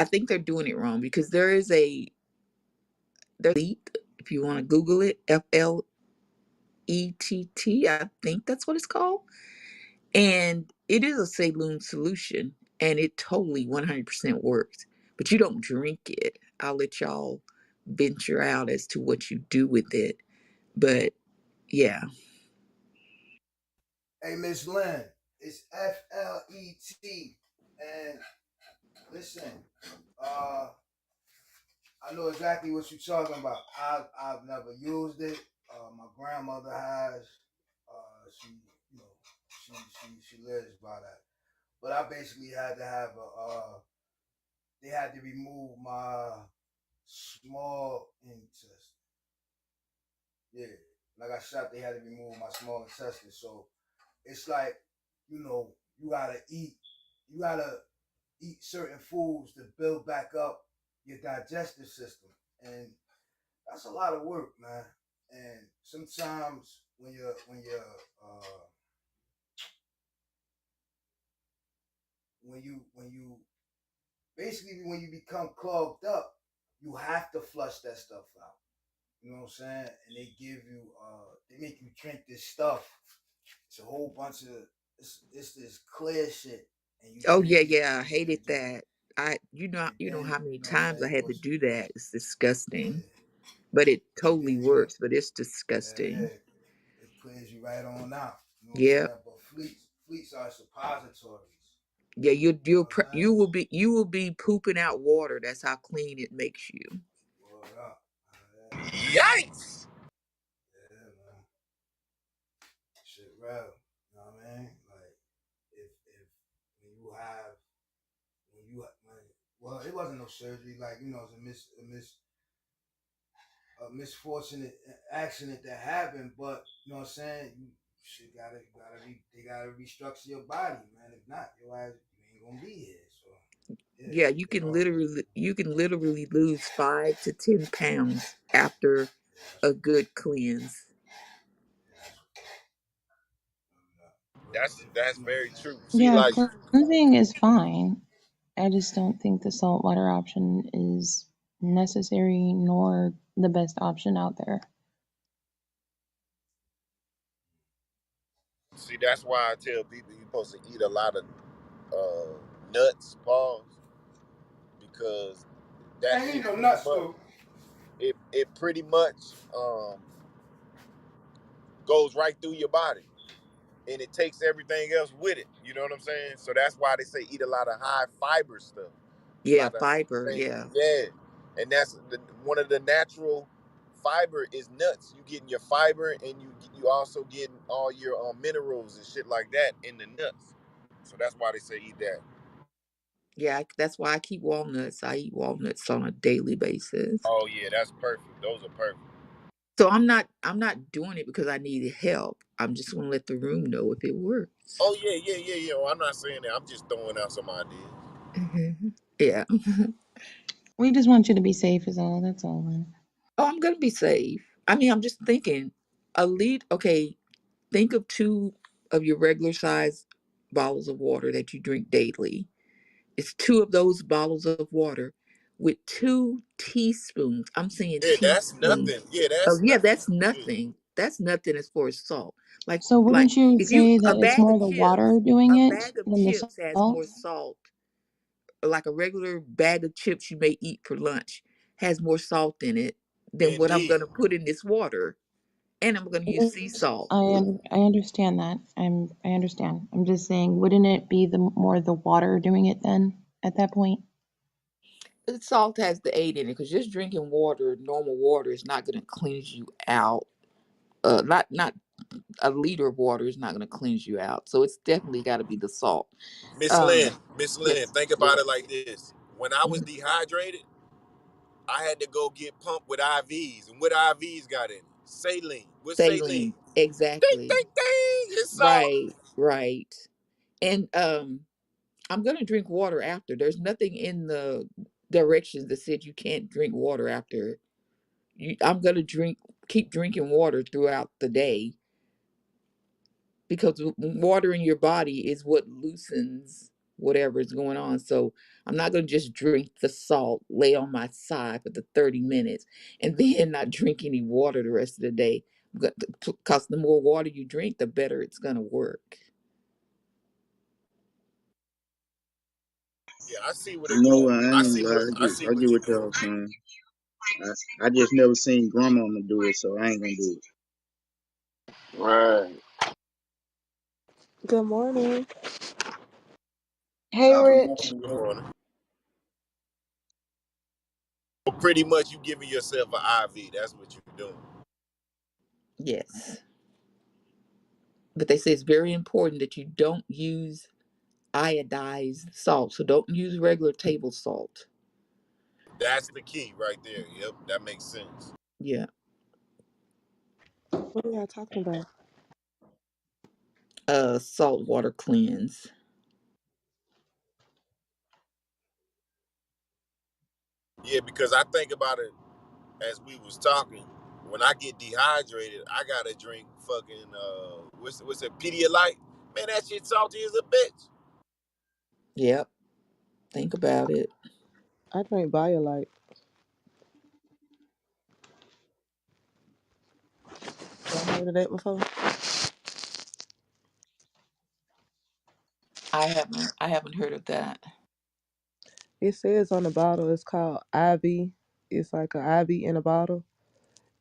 I think they're doing it wrong because there's elite, if you want to Google it, FLETT, I think that's what it's called. And it is a saline solution and it totally 100% works. But you don't drink it. I'll let y'all venture out as to what you do with it. But yeah. Hey, Miss Lynn, it's FLET. And listen, uh, I know exactly what you're talking about. I've never used it. My grandmother has. She, you know, she lives by that. But I basically had to have a. They had to remove my small intestine. Yeah, like I said, they had to remove my small intestine. So it's like, you gotta eat. You gotta eat certain foods to build back up your digestive system, and that's a lot of work, man. And sometimes uh, when you basically when you become clogged up, you have to flush that stuff out. You know what I'm saying? And they make you drink this stuff. It's a whole bunch of it's this clear shit, and you Oh drink yeah, it, yeah. I and hated you that. and You know then how many you know what I'm times I saying. had to do that. It's disgusting. Yeah, But it and totally then you works, but it's yeah, yeah, disgusting. it clears you right on out. You know what I'm Yeah. saying? But fleets are suppositories. Yeah, You know what I'm saying? you will be pooping out water. That's how clean it makes you. Word up. Yeah, Yikes! yeah, man. Shit real. You know what I mean? Like if when you have when you when well, it wasn't no surgery. Like it's a misfortunate accident that happened. But you know what I'm saying? You shit they gotta restructure your body, man. If not, your ass you ain't gonna be here. So yeah, Yeah, they are. you can literally lose 5 to 10 pounds after Yeah, a good cleanse. That's you know what I'm very saying? true. See, Yeah, like, cleansing is fine. I just don't think the saltwater option is necessary nor the best option out there. see, that's why I tell people you're supposed to eat a lot of nuts, pause, because I that ain't eat shit no pretty nuts much though. it pretty much goes right through your body and it takes everything else with it. You know what I'm saying? So that's why they say eat a lot of high fiber stuff, a Yeah, lot of fiber. things. Yeah. Yeah, and that's one of the natural fiber is nuts. You getting your fiber and you also getting all your minerals and shit like that in the nuts. So that's why they say eat that. Yeah, that's why I keep walnuts. I eat walnuts on a daily basis. Oh yeah, that's perfect. Those are perfect. So I'm not doing it because I needed help. I'm just gonna let the room know if it works. Oh yeah, yeah, yeah, yeah. Well, I'm not saying that. I'm just throwing out some ideas. Yeah. We just want you to be safe, is all. That's all. Then. Oh, I'm gonna be safe. I mean, I'm just thinking a lead. Okay, think of two of your regular size bottles of water that you drink daily. It's two of those bottles of water with 2 teaspoons. I'm saying Yeah, that's teaspoons. nothing. Yeah, Oh that's yeah, nothing. that's Yeah. nothing. That's nothing as far as salt. So Like wouldn't you if you say that a it's bag more of the chips, water doing a it bag of than the chips has salt? more salt. Like a regular bag of chips you may eat for lunch has more salt in it than what I'm Indeed. gonna put in this water. And I'm gonna use sea Yes, salt. I understand that. I understand. I'm just saying, wouldn't it be the more the water doing it then at that point? The salt has the aid in it because just drinking water, normal water, is not gonna cleanse you out. Not a liter of water is not gonna cleanse you out. So it's definitely got to be the salt. Um, Miss Lynn, yes. think about it like this. When I was Mhm. dehydrated, I had to go get pumped with IVs. And what IVs got in it? Saline. With saline? Saline, Ding, exactly. ding, ding. It's salt. Right, right. And I'm gonna drink water after. There's nothing in the directions that said you can't drink water after. I'm gonna keep drinking water throughout the day because water in your body is what loosens. whatever is going on. So I'm not going to just drink the salt, lay on my side for the 30 minutes, and then not drink any water the rest of the day. Because the more water you drink, the better it's going to work. Yeah, I see where they're You know going. what? I I ain't see gonna lie. what I see I what get you're what doing. y'all saying. I just never seen grandmama do it, so I ain't gonna do it. Right. Good morning. Hey, Top of the Rich. morning, Good bro. morning. So pretty much, you giving yourself an IV. That's what you're doing. Yes. But they say it's very important that you don't use iodized salt. So don't use regular table salt. That's the key right there. Yep, that makes sense. Yeah. What are y'all talking about? Saltwater cleanse. Yeah, because I think about it as we was talking. When I get dehydrated, I gotta drink fucking what's it, Pedialyte? Man, that shit salty as a bitch. Yep. Think about it. I drink BioLite. Y'all heard of that before? I haven't heard of that. It says on the bottle it's called IV. It's like an IV in a bottle,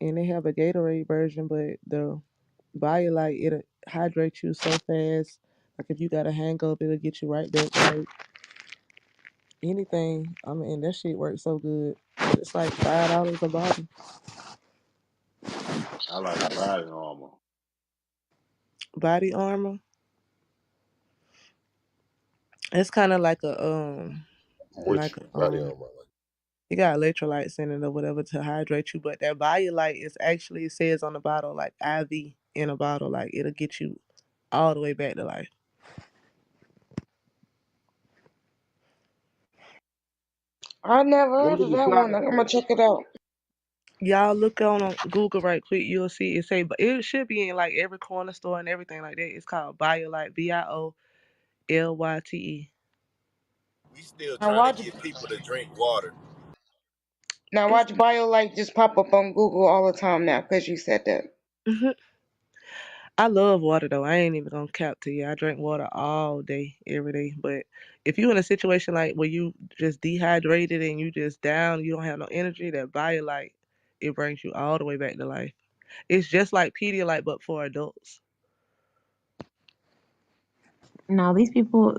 and they have a Gatorade version, but the BioLite it'll hydrate you so fast. Like if you got a hangover, it'll get you right back. Like anything. I mean, that shit works so good. But it's like $5 a bottle. I like body armor. Body Armor. It's kind of like Which a body armor? you got electrolytes in it or whatever to hydrate you, but that BioLite is actually it says on the bottle like IV in a bottle, like it'll get you all the way back to life. I never What heard was of the that one. side I'm gonna effect? check it out. Y'all look on Google right quick, you'll see it say, but it should be in like every corner store and everything like that. It's called BioLite, BIOLYTE. We still Now trying to watch, get people to drink water. now It's watch BioLite just pop up on Google all the time now because you said that. I love water though. I ain't even gonna cap to you. I drink water all day, every day. But if you in a situation like where you just dehydrated and you just down, you don't have no energy, that BioLite, it brings you all the way back to life. It's just like Pedialyte but for adults. Now, these people,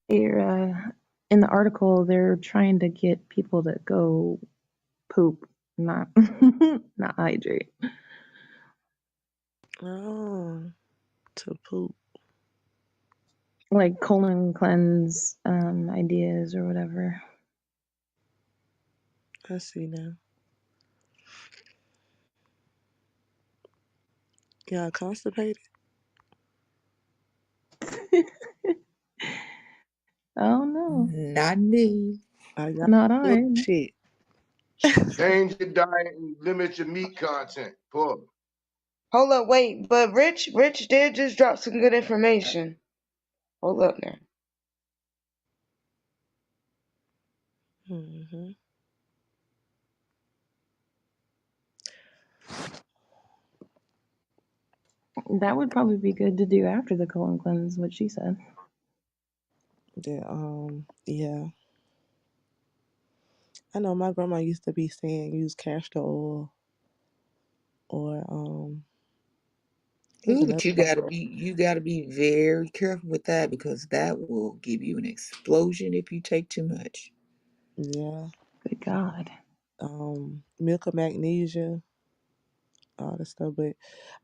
they're in the article, they're trying to get people to go poop, not not hydrate. Oh, to poop. Like colon cleanse ideas or whatever. I see now. Y'all constipated? Oh no, Not me. Y'all not doing I. shit. Change your diet and limit your meat content. Pause. Hold up, wait, but Rich did just drop some good information. Hold up now. Hmm. That would probably be good to do after the colon cleanse, what she said. Yeah. I know my grandma used to be saying use castor oil or there's Ooh, another but you type gotta of be very careful with that because that will give you an explosion if you take too much. yeah. Good God. Milk of magnesia, all that stuff. But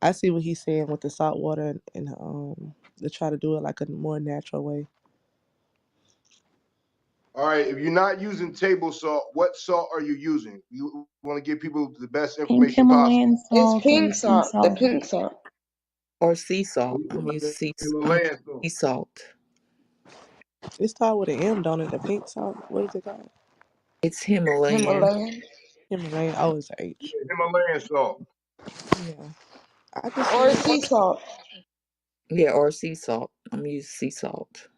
I see what he's saying with the salt water and to try to do it like a more natural way. All right, if you're not using table salt, what salt are you using? You want to give people the best Pink information possible. Himalayan It's salt or pink sea salt, the salt. pink salt. Or sea salt. I'm Himalayan sea salt. salt. It started with an M, don't it? The pink salt. What is it called? It's Himalayan. Himalayan. Himalayan. Oh, it's a H. Himalayan salt. Yeah. I just Or seen it. sea Once. salt. Yeah, or sea salt. I'm using sea salt. Yeah, or sea salt. I'm using sea salt. Yeah. Yeah, or sea salt. I'm using sea salt. Yeah, or sea salt. I'm using sea salt. Yeah, or sea salt. I'm using sea salt. Yeah, or sea salt. I'm using sea salt. Yeah, or sea salt. I'm using sea salt.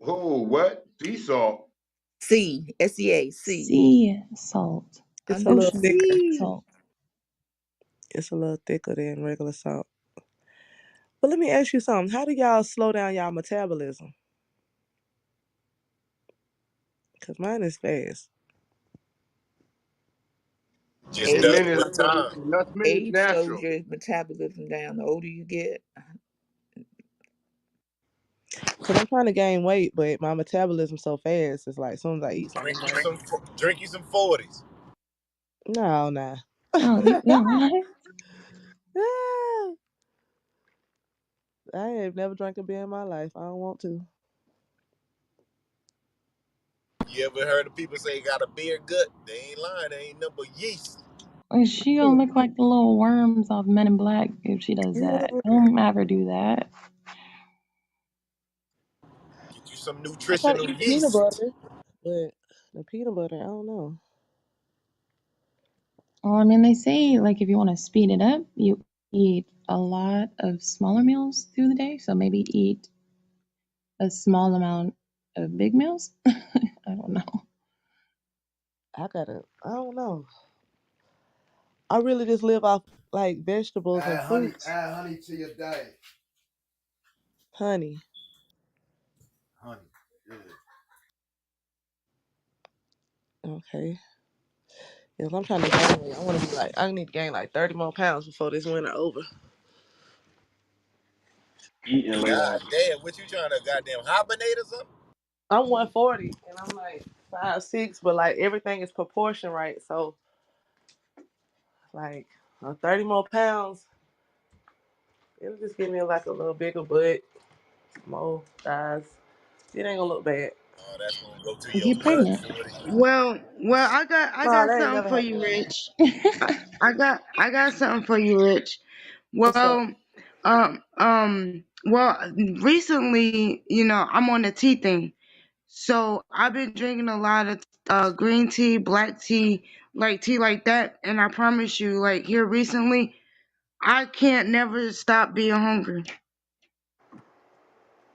Oh, what? Sea salt. sea. Sea salt. It's a little Under the Ocean thicker. sea. salt. It's a little thicker than regular salt. But let me ask you something. How do y'all slow down y'all metabolism? Because mine is fast. Just It Age, does it minute, I with think time. nuts minute is age slows natural. your metabolism down. The older you get, Because I'm trying to gain weight, but my metabolism's so fast. It's like as soon as I eat something, Drink it's you like, some, drink you some 40s. no, nah. Oh, you know what? Ah, I have never drank a beer in my life. I don't want to. You ever heard of people say got a beer gut? They ain't lying. They ain't nothing but yeast. Is she gonna look like the little worms off Men in Black if she does that? Don't ever do that. Get you some I try to nutritional eat peanut yeast. butter, but the peanut butter, I don't know. Well, I mean, they say like if you want to speed it up, you eat a lot of smaller meals through the day. So maybe eat a small amount of big meals. I don't know. I don't know. I really just live off like vegetables and fruits. Add honey to your diet. Honey. Honey. Yeah. Okay. Yes, I'm trying to gain weight. I want to be like, I need to gain like 30 more pounds before this winter over. Eating late God on. damn, what you trying to goddamn hibernate or something? I'm 140 and I'm like 5'6", but like everything is proportion right. So like 30 more pounds, it'll just give me like a little bigger butt, more thighs. It ain't gonna look bad. Oh, that's gonna go to You your get gut pregnant. for it. Well, I No, got that ain't something never for you, happened. Rich. I got something for you, Rich. What's up? Well, well, recently, I'm on the tea thing. So I've been drinking a lot of green tea, black tea like that, and I promise you, like here recently, I can't never stop being hungry.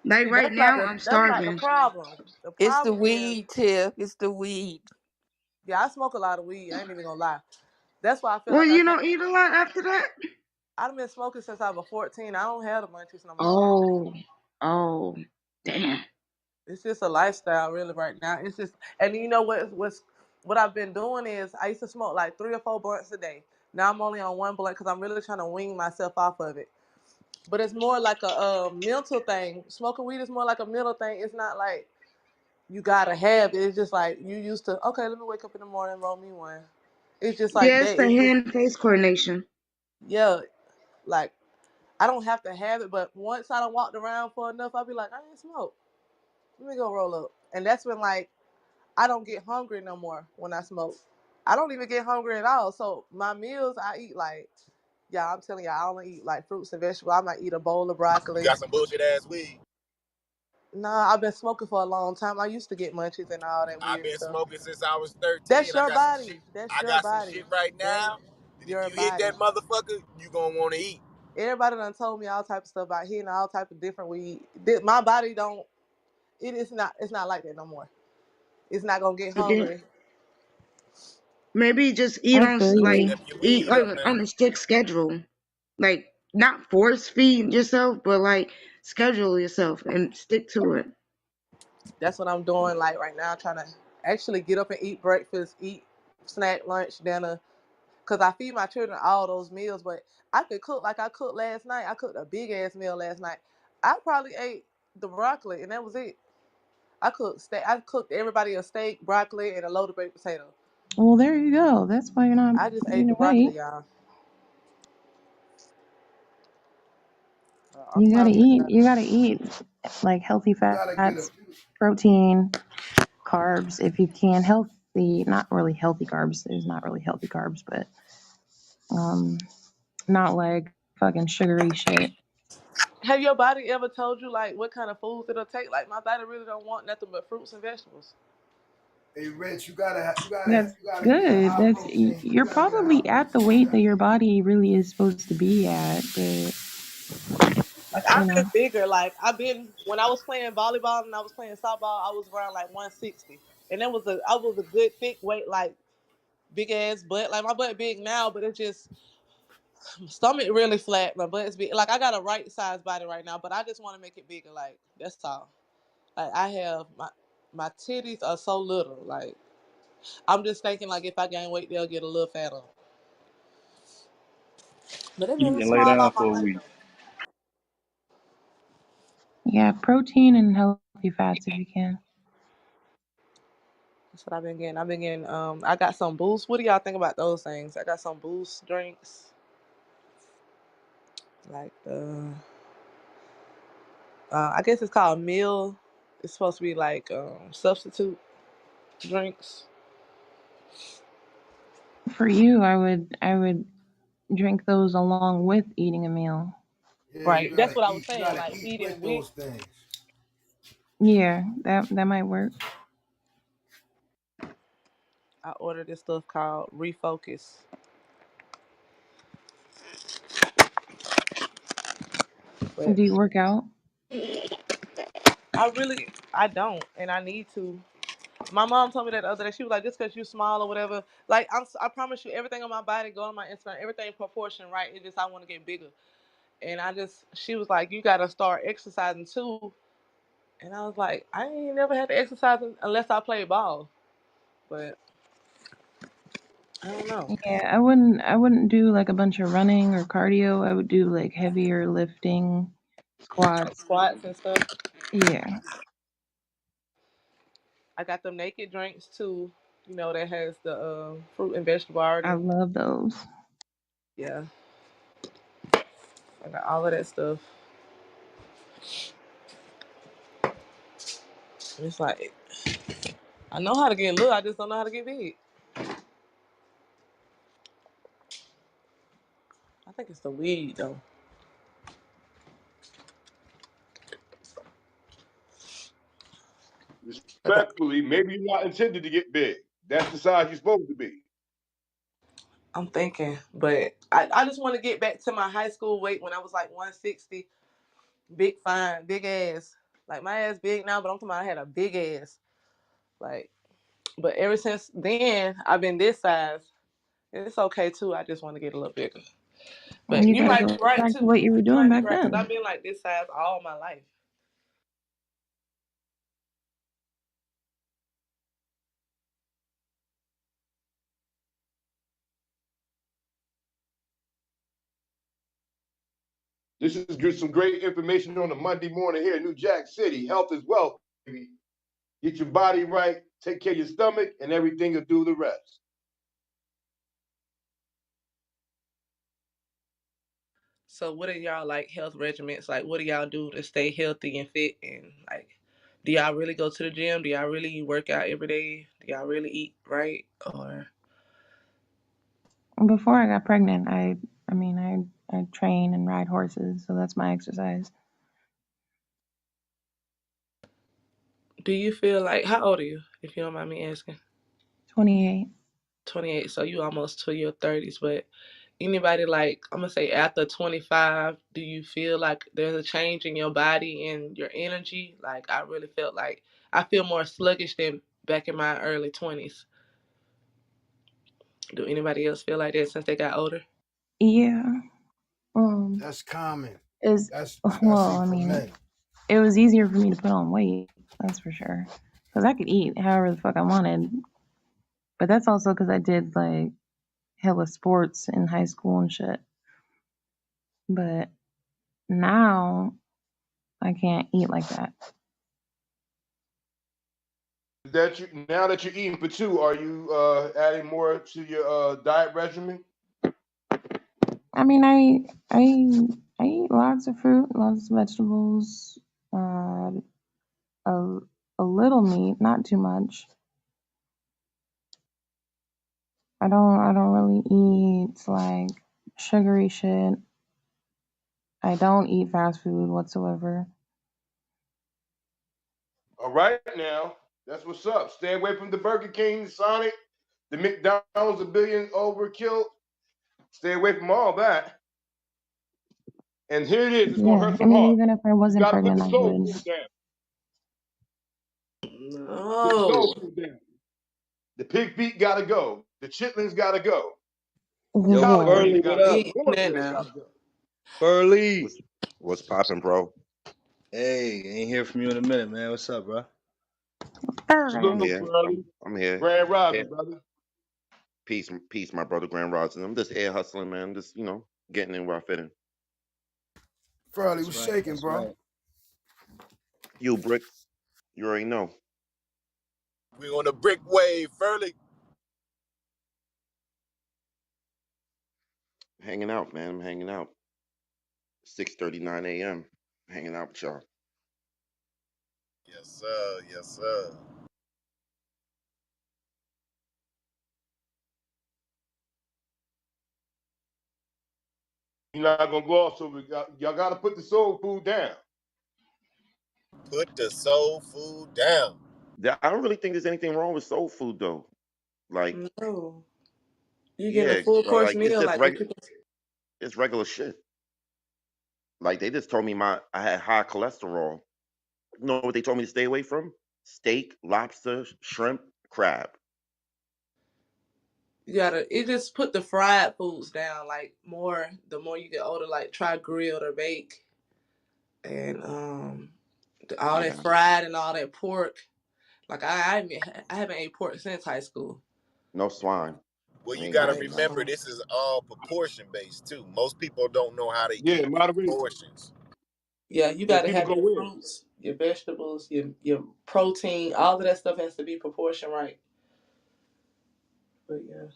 Like See, right now, I'm that's not the starving. problem. The it's the problem is, weed, Tiff. It's the weed. yeah, I smoke a lot of weed. I ain't even gonna lie. That's why I feel Well, like I you can't. don't eat a lot after that. I've been smoking since I was 14. I don't have the munchies no more. Oh, oh, damn. It's just a lifestyle, really, right now. It's just, and you know what I've been doing is I used to smoke like 3 or 4 blunts a day. Now I'm only on one blunt because I'm really trying to wean myself off of it. But it's more like a mental thing. Smoking weed is more like a mental thing. It's not like you gotta have it. It's just like you used to. Okay, let me wake up in the morning and roll me one. It's just like Yeah, it's that. the It's just hand face coordination. yeah, like I don't have to have it, but once I done walked around for enough, I'll be like, I ain't smoke. Let me go roll up. And that's when like I don't get hungry no more when I smoke. I don't even get hungry at all. So my meals I eat like yeah, I'm telling you, I only eat like fruits and vegetables. I might eat a bowl of You broccoli. got some bullshit ass weed. Nah, I've been smoking for a long time. I used to get munchies and all that I've weird been stuff. smoking since I was 13. That's I your got some shit. body. That's I your got some body. shit right That's now that if your you hit body. that motherfucker, you gonna want to eat. Everybody done told me all type of stuff about hitting all type of different weed. My body don't. It is not. It's not like that no more. It's not gonna get Okay. hungry. Maybe just eat I on feel like you. Step your eat weed up, like man. on a strict schedule. Like not force feed yourself, but like schedule yourself and stick to it. That's what I'm doing. Like right now, trying to actually get up and eat breakfast, eat snack, lunch, dinner. Cause I feed my children all those meals, but I could cook like I cooked last night. I cooked a big ass meal last night. I probably ate the broccoli and that was it. I cooked steak. I cooked everybody a steak, broccoli, and a loaded baked potato. Well, there you go. That's why you're not I just ate the gaining broccoli, weight. y'all. I'm You gotta trying to figure eat. out. You gotta eat like healthy You gotta get a fats, protein, carbs. If you can, healthy, not really healthy carbs. There's not really healthy carbs, but um, not like fucking sugary shit. Have your body ever told you like what kind of foods it'll take? Like my body really don't want nothing but fruits and vegetables. Hey, Rich, That's you gotta get a good. high That's protein. You you're gotta get a high probably at the protein weight that diet. your body really is supposed to be at, but Like you I've know. been bigger. Like I've been when I was playing volleyball and I was playing softball, I was around like 160, and I was a good thick weight, like big ass butt. Like my butt big now, but it's just my stomach really flat. My butt's big. Like I got a right size body right now, but I just want to make it bigger. Like that's all. Like I have my titties are so little. Like I'm just thinking like if I gain weight, they'll get a little fatter. But they've Eat been and lay small down all my for a life week. though. Yeah, protein and healthy fats if you can. That's what I've been getting. I've been getting. I got some Boost. What do y'all think about those things? I got some Boost drinks, like I guess it's called meal. It's supposed to be like substitute drinks. For you, I would drink those along with eating a meal. Yeah, Right. you That's gotta what I was eat. You saying. gotta Like eat eating with with. those things. Yeah, that might work. I ordered this stuff called Refocus, but Do you work out? I don't, and I need to. My mom told me that the other day. She was like, "Just because you small or whatever, like I promise you, everything on my body, go on my Instagram, everything proportion right. It's just I want to get bigger." And she was like, "You got to start exercising too." And I was like, "I ain't never had to exercise unless I played ball, but I don't know, Yeah, I wouldn't do like a bunch of running or cardio. I would do like heavier lifting, like squats. squats and stuff." Yeah, I got them naked drinks too. You know that has the fruit and vegetable already. I love those. Yeah, I got all of that stuff. It's like I know how to get little, I just don't know how to get big. I think it's the weed though. Respectfully, maybe you're not intended to get big. That's the size you're supposed to be. I'm thinking, but I just want to get back to my high school weight when I was like 160, big fine, big ass. Like my ass big now, but I'm talking about I had a big ass. Like, but ever since then, I've been this size. It's okay too. I just want to get a little bigger. And But you you gotta might go be right back to too. what you were You doing might be back right because I've then. been like this size all my life. This is some great information on a Monday morning here in New Jack City. Health is wealth, baby. Get your body right, take care of your stomach, and everything will do the rest. So what are y'all like health regimens? Like what do y'all do to stay healthy and fit and like do y'all really go to the gym? Do y'all really work out every day? Do y'all really eat right? Or Before I got pregnant, I train and ride horses, so that's my exercise. do you feel like how old are you, if you don't mind me asking? 28. 28, so you almost to your 30s, but anybody like I'm gonna say after 25, do you feel like there's a change in your body and your energy? Like I really felt like I feel more sluggish than back in my early 20s. Do anybody else feel like that since they got older? Yeah. Um, That's common. is That's well, especially I for mean, men. it was easier for me to put on weight, that's for sure. Because I could eat however the fuck I wanted. But that's also because I did like hella sports in high school and shit. But now I can't eat like that. That you now that you're eating for two, are you adding more to your diet regimen? I mean, I eat lots of fruit, lots of vegetables, uh, a a little meat, not too much. I don't really eat like sugary shit. I don't eat fast food whatsoever. All right, now that's what's up. Stay away from the Burger King, Sonic, the McDonald's, a billion overkill. Stay away from all that. And here it is. It's gonna Yeah, hurt I some mean, heart. even if I You wasn't got to put pregnant, the I soul would. food down. Put the soul No. food down. The pig feet gotta go. The chitlins gotta go. The Yo, collard Whoa. greens Furley, what gotta go. up? Eating that Cornbread now. gotta go. Furley. What's popping, bro? Hey, ain't hear from you in a minute, man. What's up, bro? All I'm Salute, right. here. Curly. I'm here. Grand Yeah. Rising, brother. Peace, my brother Grand Rosin. I'm just air hustling, man. Just getting in where I fit in. Furley That's was right. shaking, That's bro. right. You brick, you already know. We on the brick wave, Furley. Hanging out, man. I'm hanging out. 6:39 a.m. Hanging out with y'all. Yes, sir. Yes, sir. You're not gonna go off, so y'all gotta put the soul food down. Put the soul food down. I don't really think there's anything wrong with soul food though. Like, No. You getting a yeah, full course like it's meal just like what people. it's regular shit. Like they just told me I had high cholesterol. You know what they told me to stay away from? Steak, lobster, shrimp, crab. You gotta it just put the fried foods down like more the more you get older, like try grilled or bake and all that Yeah, fried and all that pork. Like I haven't ate pork since high school. no swine. Well, I you ain't got to going Like for none. remember, this is all proportion based too. Most people don't know how to Yeah, eat in moderation. portions. yeah, you Yeah, gotta people have go your in. fruits, your vegetables, your protein, all of that stuff has to be proportioned right. But yeah.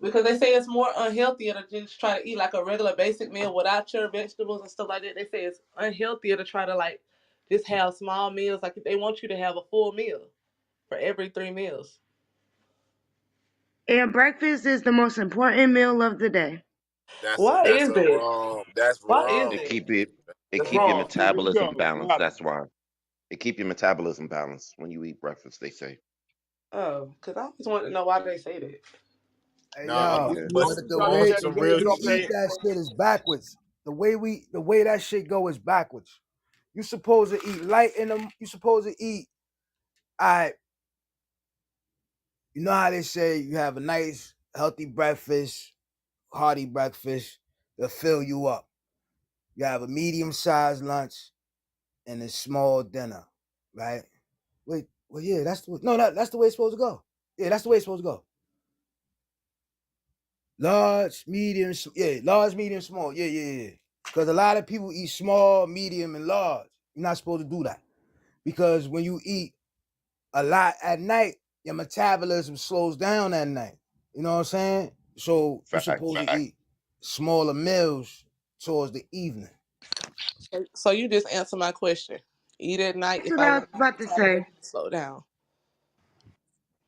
Because they say it's more unhealthier to just try to eat like a regular basic meal without your vegetables and stuff like that. They say it's unhealthier to try to like just have small meals. Like they want you to have a full meal for every 3 meals. And breakfast is the most important meal of the day. Why That's is a it? wrong. That's Why is It wrong. it? keep it it That's keep your wrong. Here we metabolism go. balanced. Got it. That's why. It keep your metabolism balanced when you eat breakfast, they say. Oh, because I always wanted to know why they say that. Hey Nah, yo, but Yeah. but the on way some the way real we eat shit. that shit is backwards. The way that shit go is backwards. You supposed to eat light in them. You supposed to eat. I. You know how they say you have a nice healthy breakfast, hearty breakfast to fill you up. You have a medium sized lunch and a small dinner, right? Wait, well, yeah, that's the way it's supposed to go. Yeah, that's the way it's supposed to go. Large, medium, yeah, large, medium, small. Yeah, yeah, yeah. Because a lot of people eat small, medium, and large. You're not supposed to do that. Because when you eat a lot at night, your metabolism slows down at night. You know what I'm saying? So you're supposed Facts. to eat smaller meals towards the evening. So you just answer my question. Eat at night. That's If what I I want was my about to say. metabolism to slow down.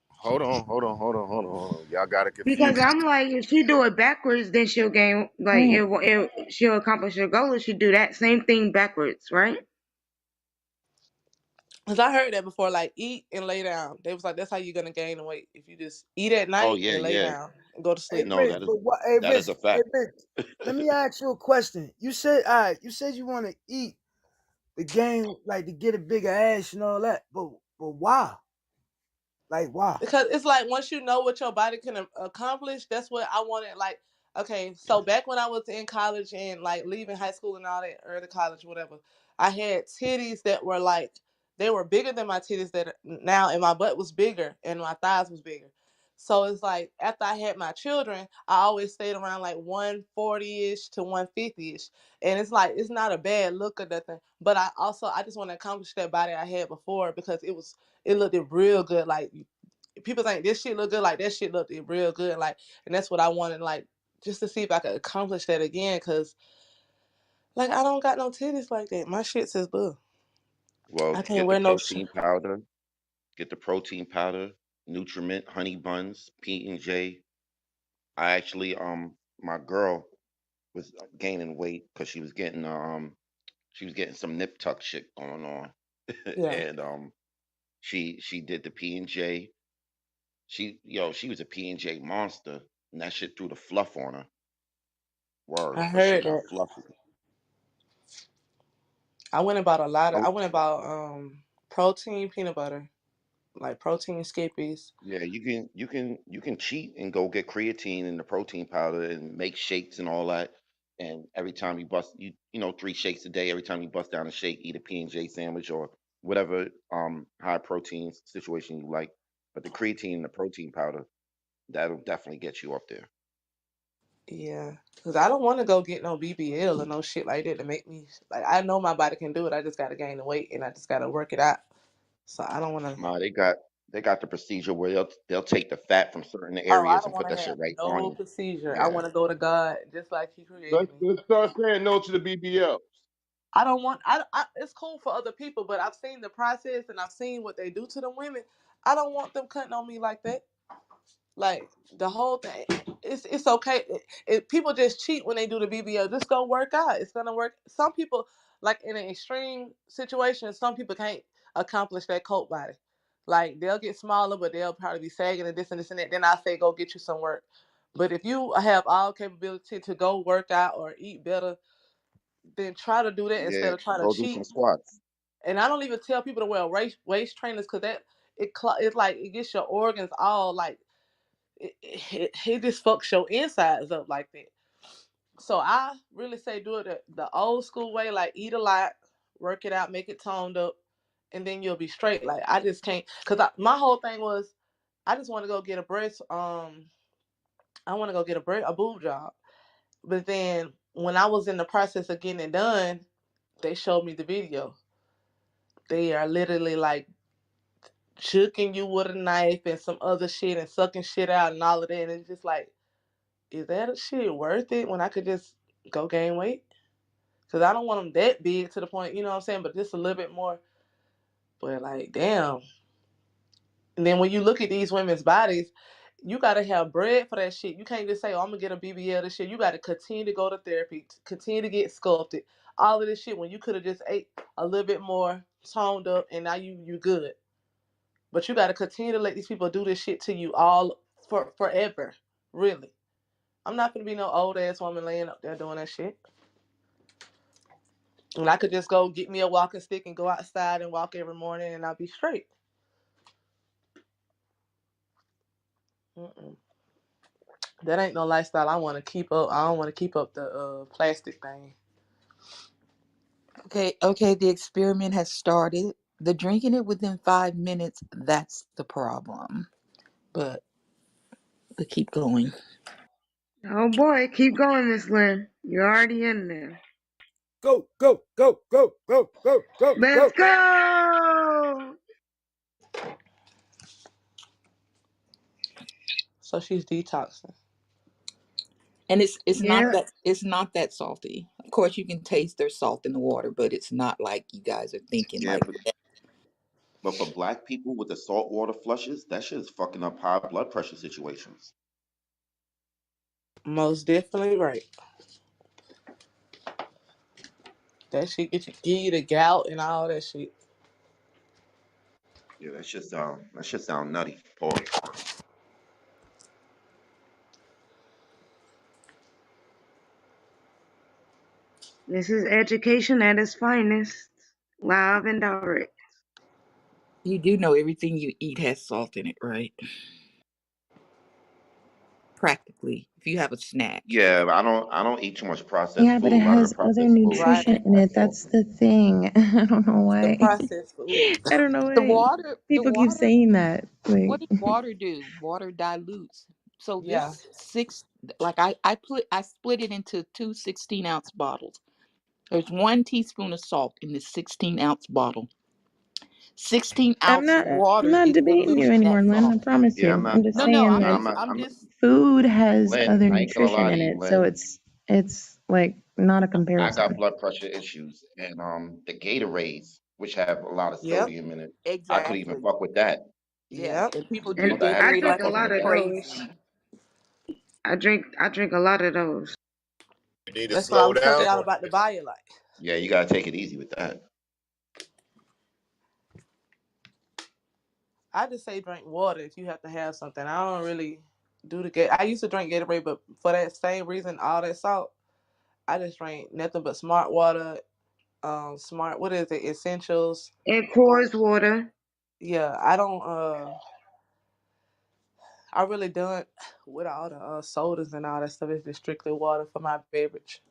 Hold on. Y'all got it Because confused. I'm like, if she do it backwards, then she'll gain, like, Wait, she'll accomplish her goal if she do that same thing backwards, right? Cause I heard that before, like eat and lay down. They was like, that's how you're gonna gain the weight if you just eat at Oh night yeah, and lay yeah. down and go to Hey sleep. No, Rich, but what? Hey that is Rich, a fact. Let me ask you a question. You said, all right, you said you want to eat the game, like to get a bigger ass and all that, but why? Like why? Because it's like once you know what your body can accomplish, that's what I wanted. Like, okay, so back when I was in college and like leaving high school and all that, early college, whatever, I had titties that were like they were bigger than my titties that now, and my butt was bigger and my thighs was bigger. So it's like after I had my children, I always stayed around like 140-ish to 150-ish. And it's like it's not a bad look or nothing. But I just want to accomplish that body I had before because it looked real good. Like people think this shit look good, like that shit looked real good, like, and that's what I wanted, like, just to see if I could accomplish that again, cause like I don't got no titties like that. My shit says boo. I Well, can't get the wear no. protein powder. Get the protein powder, Nutriment, honey buns, P&J. I actually my girl was gaining weight because she was getting some nip tuck shit going on. Yeah, And she did the P&J. She was a P&J monster. and that shit threw the fluff on her. Word, I her shit heard got that. fluffy. I went about a lot of. I Oh, went about protein peanut butter, like protein skippies. yeah, you can cheat and go get creatine and the protein powder and make shakes and all that. And every time you bust, you know, 3 shakes a day. Every time you bust down a shake, eat a P&J sandwich or whatever high protein situation you like. But the creatine and the protein powder, that'll definitely get you up there. Yeah, because I don't want to go get no BBL or no shit like that to make me like. I know my body can do it. I just got to gain the weight and I just got to work it out. So I don't want to. Nah, they got the procedure where they'll take the fat from certain Oh, I areas don't and want put to that shit have right on no you. procedure. I Yeah. want to go to God just like He created me. Let's start saying no to the BBLs. I don't want. It's cool for other people, but I've seen the process and I've seen what they do to the women. I don't want them cutting on me like that. Like the whole thing, it's okay. People just cheat when they do the BBL. Just go work out. It's gonna work. Some people, like in an extreme situation, some people can't accomplish that coat body. Like they'll get smaller, but they'll probably be sagging and this and this and that. Then I say go get you some work. But if you have all capability to go work out or eat better, then try to do that Yeah, instead of trying to go do cheat. some squats. And I don't even tell people to wear waist trainers because it's like it gets your organs all like it just fucks your insides up like that. So I really say do it the old school way, like eat a lot, work it out, make it toned up, and then you'll be straight. Like I just can't, my whole thing was I just want to go get a breast. I want to go get a boob job. But then when I was in the process of getting it done, they showed me the video. They are literally like choking you with a knife and some other shit and sucking shit out and all of that. And it's just like, is that shit worth it when I could just go gain weight? Because I don't want them that big to the point, you know what I'm saying? But just a little bit more. But like, damn. And then when you look at these women's bodies, you gotta have bread for that shit. You can't just say, "Oh, I'm gonna get a BBL." This shit. You gotta continue to go to therapy, continue to get sculpted. All of this shit when you could have just ate a little bit more, toned up, and now you good. But you gotta continue to let these people do this shit to you all for forever. Really. I'm not gonna be no old ass woman laying up there doing that shit. And I could just go get me a walking stick and go outside and walk every morning and I'll be straight. Mm-mm. That ain't no lifestyle I want to keep up. I don't want to keep up the plastic thing. Okay, the experiment has started. The drinking it within 5 minutes, that's the problem. But keep going. Oh boy, keep going, Miss Lynn. You're already in there. Go, go, go, go, go, go, go, Let's go. go. So she's detoxing. And Yeah. it's not that salty. Of course you can taste there's salt in the water, but it's not like you guys are thinking Yeah, like that. but for black people with the saltwater flushes, that shit is fucking up high blood pressure situations. Most definitely right. That shit give you the gout and all that shit. Yeah, that shit sound nutty. Pause. This is education at its finest. Live and direct. You do know everything you eat has salt in it, right? Practically. If you have a snack. Yeah, but I don't eat too much processed Yeah, but food. it A lot of the has other processed food Right. nutrition in has it. salt That's in it. the thing. I don't know It's the why. processed food. I don't know The why water the people keep water saying that. what Like, does water do? Water dilutes. So Yeah. this six like I split it into two 16-ounce bottles. There's 1 teaspoon of salt in this 16-ounce bottle. 16 ounce I'm water not is debating you diluting that anymore, Lynn. salt. I promise Yeah, you. I'm just No, saying, no, like, I'm I'm just food has Lynn, other I ain't gonna nutrition lie to in you, it, so Lynn. it's like not a I got comparison. blood pressure issues, and the Gatorades, which have a lot of Yep. sodium in it, I could even exactly. fuck with that. Yeah, Yep. and people You know, drink And that had to I Gatorade stop drink like a it's fucking lot with of that. those. crazy. I drink a lot of those. You need to That's what I slow was telling down y'all on about the this. bio like. Yeah, you gotta take it easy with that. I just say drink water if you have to have something. I don't really. do the get. I used to drink Gatorade, but for that same reason, all that salt, I just drank nothing but Smart Water. Smart. What is it? Essentials. And Coors water. Yeah, I don't. I really done with all the sodas and all that stuff. It's just strictly water for my beverage.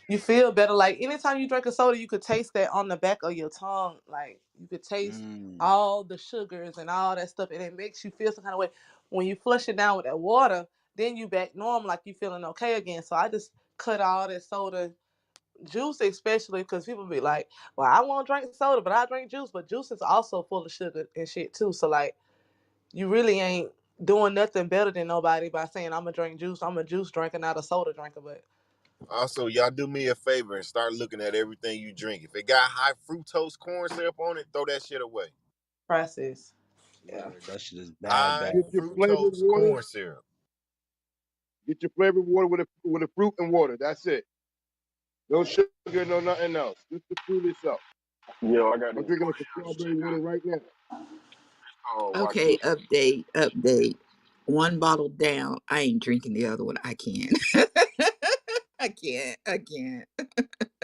You feel better. Like anytime you drink a soda, you could taste that on the back of your tongue. Like you could taste Mm. all the sugars and all that stuff, and it makes you feel some kind of way. When you flush it down with that water, then you back normal, like you feeling okay again. So I just cut all that soda juice, especially because people be like, "Well, I won't drink soda, but I drink juice." But juice is also full of sugar and shit too. So like, you really ain't doing nothing better than nobody by saying I'm gonna drink juice. I'm a juice drinker, not a soda drinker. But Also, y'all do me a favor and start looking at everything you drink. If it got high fructose corn syrup on it, throw that shit away. process, yeah. Word, that shit is bad, High bad. Get your flavored fructose water. corn syrup. Get your flavored water with a fruit and water. That's it. No sugar, no nothing else. Just the fruit itself. Yo, I got I'm this drinking party some house strawberry chick. water right now. Oh, Okay, Watusi. update. One bottle down. I ain't drinking the other one. I can't. I can't.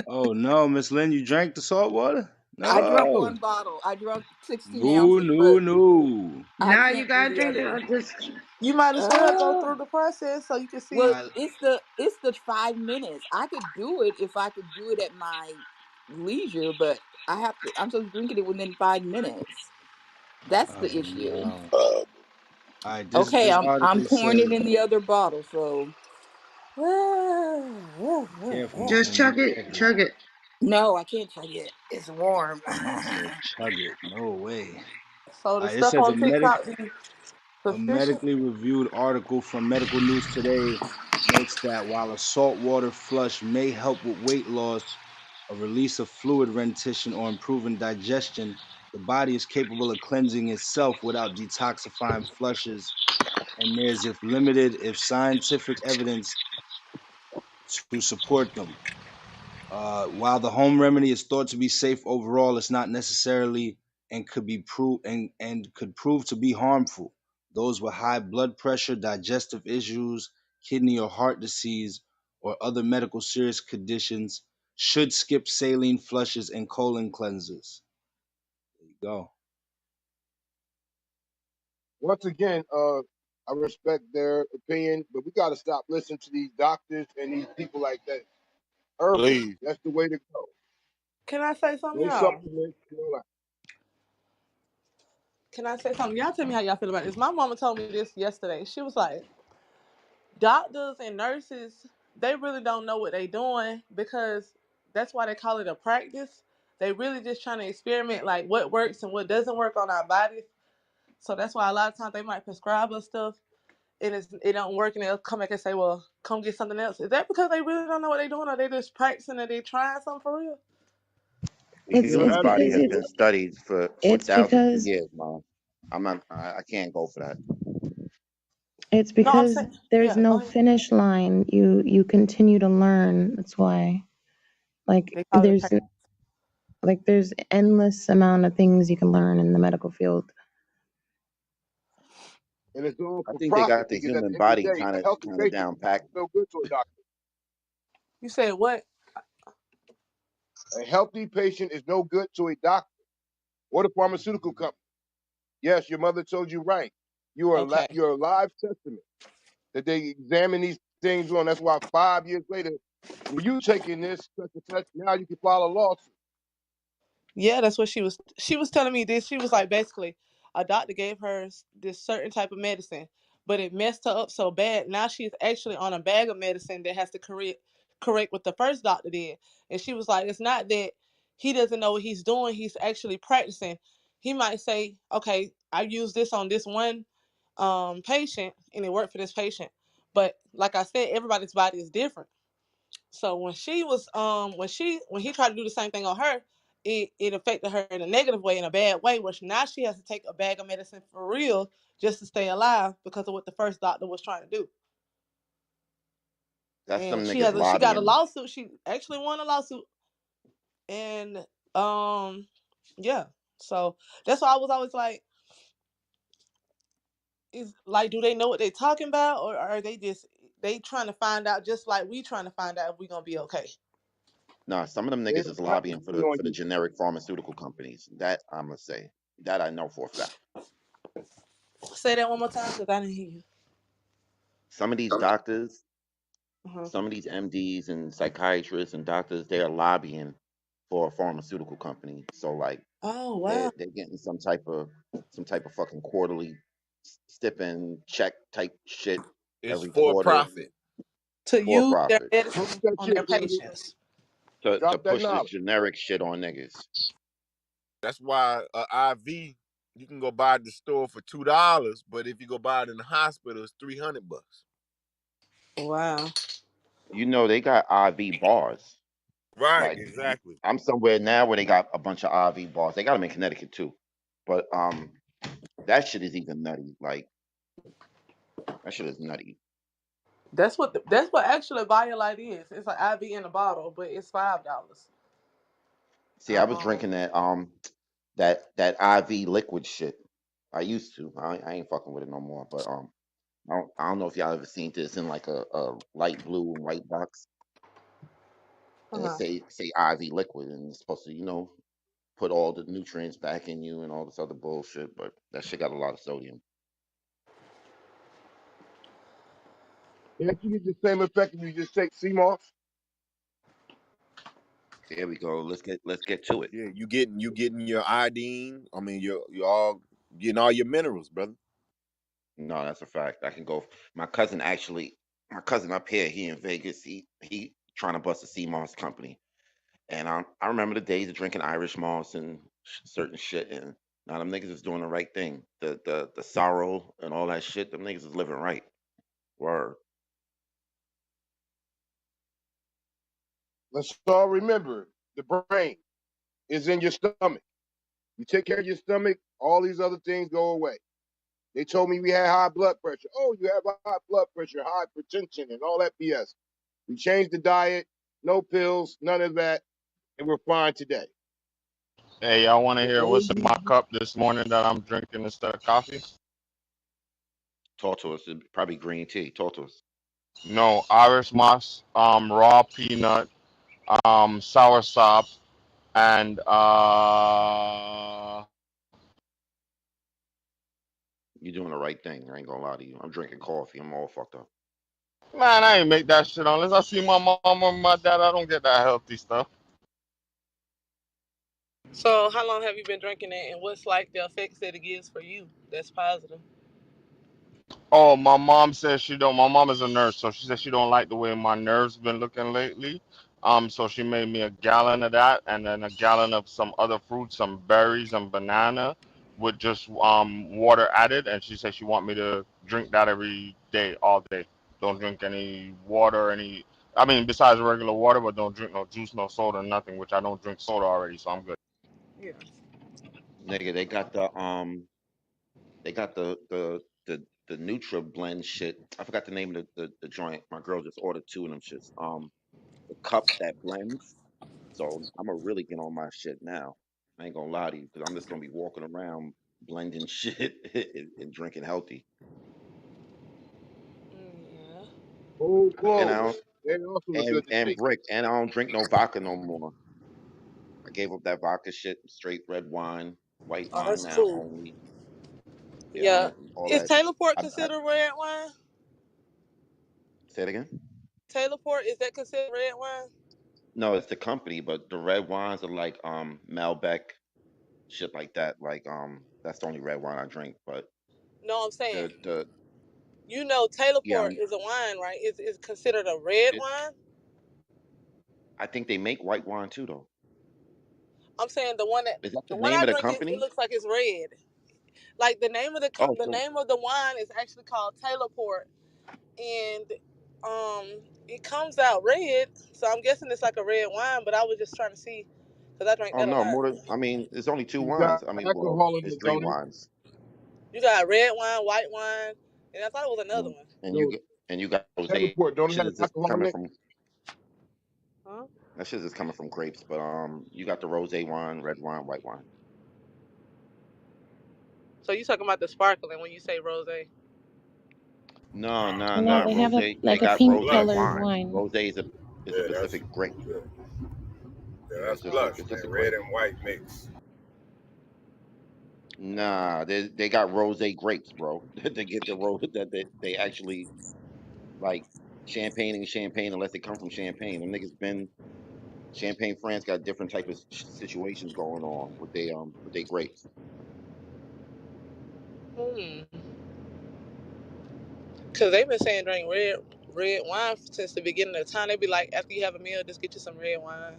Oh no, Miss Lynn, you drank the salt water? I drunk No. one bottle. I drunk 16 No, ounces, no, but no. I Now you can't do gotta the drink other the one. just You might as well go Uh, through the process so you can well, see. Nah, it's the 5 minutes. I could do it if I could do it at my leisure, but I have to. I'm supposed to drink it within 5 minutes. That's oh the issue. no. All right, Okay, this I'm article pouring it says in the other bottle. So careful, Miss just Lynn, be chug it, careful. chug it. no, I can't chug it. It's warm. She said chug it. No way. So All the right, it stuff says on TikTok be a sufficient. medically reviewed article from Medical News Today notes that while a saltwater flush may help with weight loss, a release of fluid retention, or improving digestion, the body is capable of cleansing itself without detoxifying flushes, and there's if limited if scientific evidence to support them. While the home remedy is thought to be safe overall, it's not necessarily and could be and could prove to be harmful. Those with high blood pressure, digestive issues, kidney or heart disease, or other medical serious conditions should skip saline flushes and colon cleansers. There you go. Once again, I respect their opinion, but we got to stop listening to these doctors and these people like that. Herbal, Please. that's the way to go. Can I say something, No y'all? supplements, no like. Can I say something? Y'all tell me how y'all feel about this. My mama told me this yesterday. She was like, doctors and nurses, they really don't know what they doing because that's why they call it a practice. They really just trying to experiment like what works and what doesn't work on our bodies. So that's why a lot of times they might prescribe us stuff and it don't work and they'll come back and say, well, come get something else. Is that because they really don't know what they're doing or they just practicing and they trying something for real? The It's human it's body because has Absolutely. been studied for it's thousands of because years, man. I'm not. I can't go for that. it's No, I'm because saying, there's yeah, go no ahead. finish line. You continue to learn. That's why. Like They call it a practice. there's endless amount of things you can learn in the medical field. And it's all I for think they profit got the because at human the end of the body day, kind a of healthy kind of patient down pat. is no good to a doctor. You said what? A healthy patient is no good to a doctor or the pharmaceutical company. Yes, your mother told you right. Okay. You're a live testament that they examine these things on. That's why 5 years later, were you taking this such and such? Now you can file a lawsuit. Yeah, that's what she was telling me this. She was like basically a doctor gave her this certain type of medicine, but it messed her up so bad. Now she's actually on a bag of medicine that has to correct what the first doctor did. And she was like, it's not that he doesn't know what he's doing, he's actually practicing. He might say, okay, I use this on this one patient and it worked for this patient. But like I said, everybody's body is different. So when she was when he tried to do the same thing on her, it affected her in a negative way, in a bad way, which now she has to take a bag of medicine for real just to stay alive because of what the first doctor was trying to do. That's And some niggas she got a lobbying. lawsuit. She actually won a lawsuit. And yeah. So that's why I was always like, is like, do they know what they're talking about, or are they just they trying to find out, just like we trying to find out if we gonna be okay? Nah, some of them They niggas don't is have to lobbying be on for the you. generic pharmaceutical companies. That I'm gonna say. That I know for a fact. Say that one more time, because I didn't hear you. Some of these doctors, Uh-huh. some of these MDs and psychiatrists and doctors, they are lobbying for a pharmaceutical company. So like Oh wow. they're getting some type of fucking quarterly stipend check type shit It's every for quarter profit. To for use their profit Prove medicine that on shit, their baby. patients. to Drop that push this knowledge. generic shit on niggas. That's why a IV you can go buy at the store for $2, but if you go buy it in the hospital, it's $300. Wow. You know they got IV bars. Right, Like exactly. I'm somewhere now where they got a bunch of IV bars. They got them in Connecticut too, but that shit is even nutty. Like that shit is nutty. That's what actually Violite is. It's an IV in a bottle, but it's $5. See, I was Um, drinking that IV liquid shit. I used to. I ain't fucking with it no more. But I don't know if y'all ever seen this in like a light blue and white box, and it uh-huh. say IV liquid, and it's supposed to put all the nutrients back in you and all this other bullshit. But that shit got a lot of sodium. Can't you get the same effect if you just take CMOS? There we go. Let's get to it. Yeah, you getting your iodine. I mean, you all getting all your minerals, brother. No, that's a fact. I can go. My cousin actually, my cousin up here, he in Vegas. He trying to bust a sea moss company, and I remember the days of drinking Irish moss and certain shit. And now them niggas is doing the right thing. The sorrow and all that shit. Them niggas is living right. Word. Let's all remember the brain is in your stomach. You take care of your stomach, all these other things go away. They told me we had high blood pressure. Oh, you have high blood pressure, high hypertension, and all that BS. We changed the diet, no pills, none of that, and we're fine today. Hey, y'all want to The hear what's in older my cup this morning that I'm drinking instead of coffee? Talk to us. Probably green tea. Talk to us. No, Irish moss, raw peanut, sour sop, and You doing the right thing. I ain't gonna lie to you. I'm drinking coffee. I'm all fucked up. man, I ain't make that shit unless I see my mom or my dad. I don't get that healthy stuff. So, how long have you been drinking it, and what's like the effects that it gives for you? That's positive. Oh, my mom says she don't. My mom is a nurse, so she says she don't like the way my nerves been looking lately. So she made me a gallon of that, and then a gallon of some other fruits, some berries and banana, with just water added. And she said she want me to drink that every day, all day. Don't drink any water, any. I mean, besides regular water, but don't drink no juice, no soda, nothing. Which I don't drink soda already, so I'm good. Yeah. Nigga, they got the Nutra blend shit. I forgot the name of the joint. My girl just ordered two of them shits. The cup that blends. So I'm gonna really get on my shit now. I ain't gonna lie to you because I'm just gonna be walking around blending shit and drinking healthy. Yeah. whole And I clothes, don't, they also are good to and take. brick and I don't drink no vodka no more. I gave up that vodka shit. Straight red wine, white Oh, wine that's now cool. only. Yeah, I Yeah. don't all Is that. Taylor Port I considered red wine? say it again. Taylor Port, is that considered red wine? No, it's the company, but the red wines are like Malbec, shit like that. Like that's the only red wine I drink. But No, I'm saying, the Taylor yeah, Port is a wine, right? Is considered a red it, wine? I think they make white wine too though. I'm saying Is that the the one name I of the drink, it company? looks like it's red. Like Oh, the so name of the wine is actually called Taylor Port, and it comes out red. So I'm guessing it's like a red wine. But I was just trying to see because I drank oh that a no, lot. more than I mean, it's only two It's got wines. I mean, well, alcohol in it's it, three don't it? wines. You got red wine, white wine, and I thought it was another Mm. one. And No, you got rosé. teleport, don't it Shit have is just alcohol in coming it? from Huh? that shit is coming from grapes. But you got the rosé wine, red wine, white wine. So you talking about the sparkling when you say rose? No, no, No, no. Nah, they bro. have Rose, a they like a got pink rose Blush. colored wine. wine. Rose is a Yeah, that's Pacific grape. yeah, yeah, Yeah, that's blush, it's just a man. Red grape. and white mix. Nah, they got rose grapes, bro. They get the rose that they actually like champagne and champagne unless they come from Champagne. Them niggas been Champagne France got different type of situations going on with they grapes. Hmm. Cause they've been saying drink red wine since the beginning of time. They be like, after you have a meal, just get you some red wine.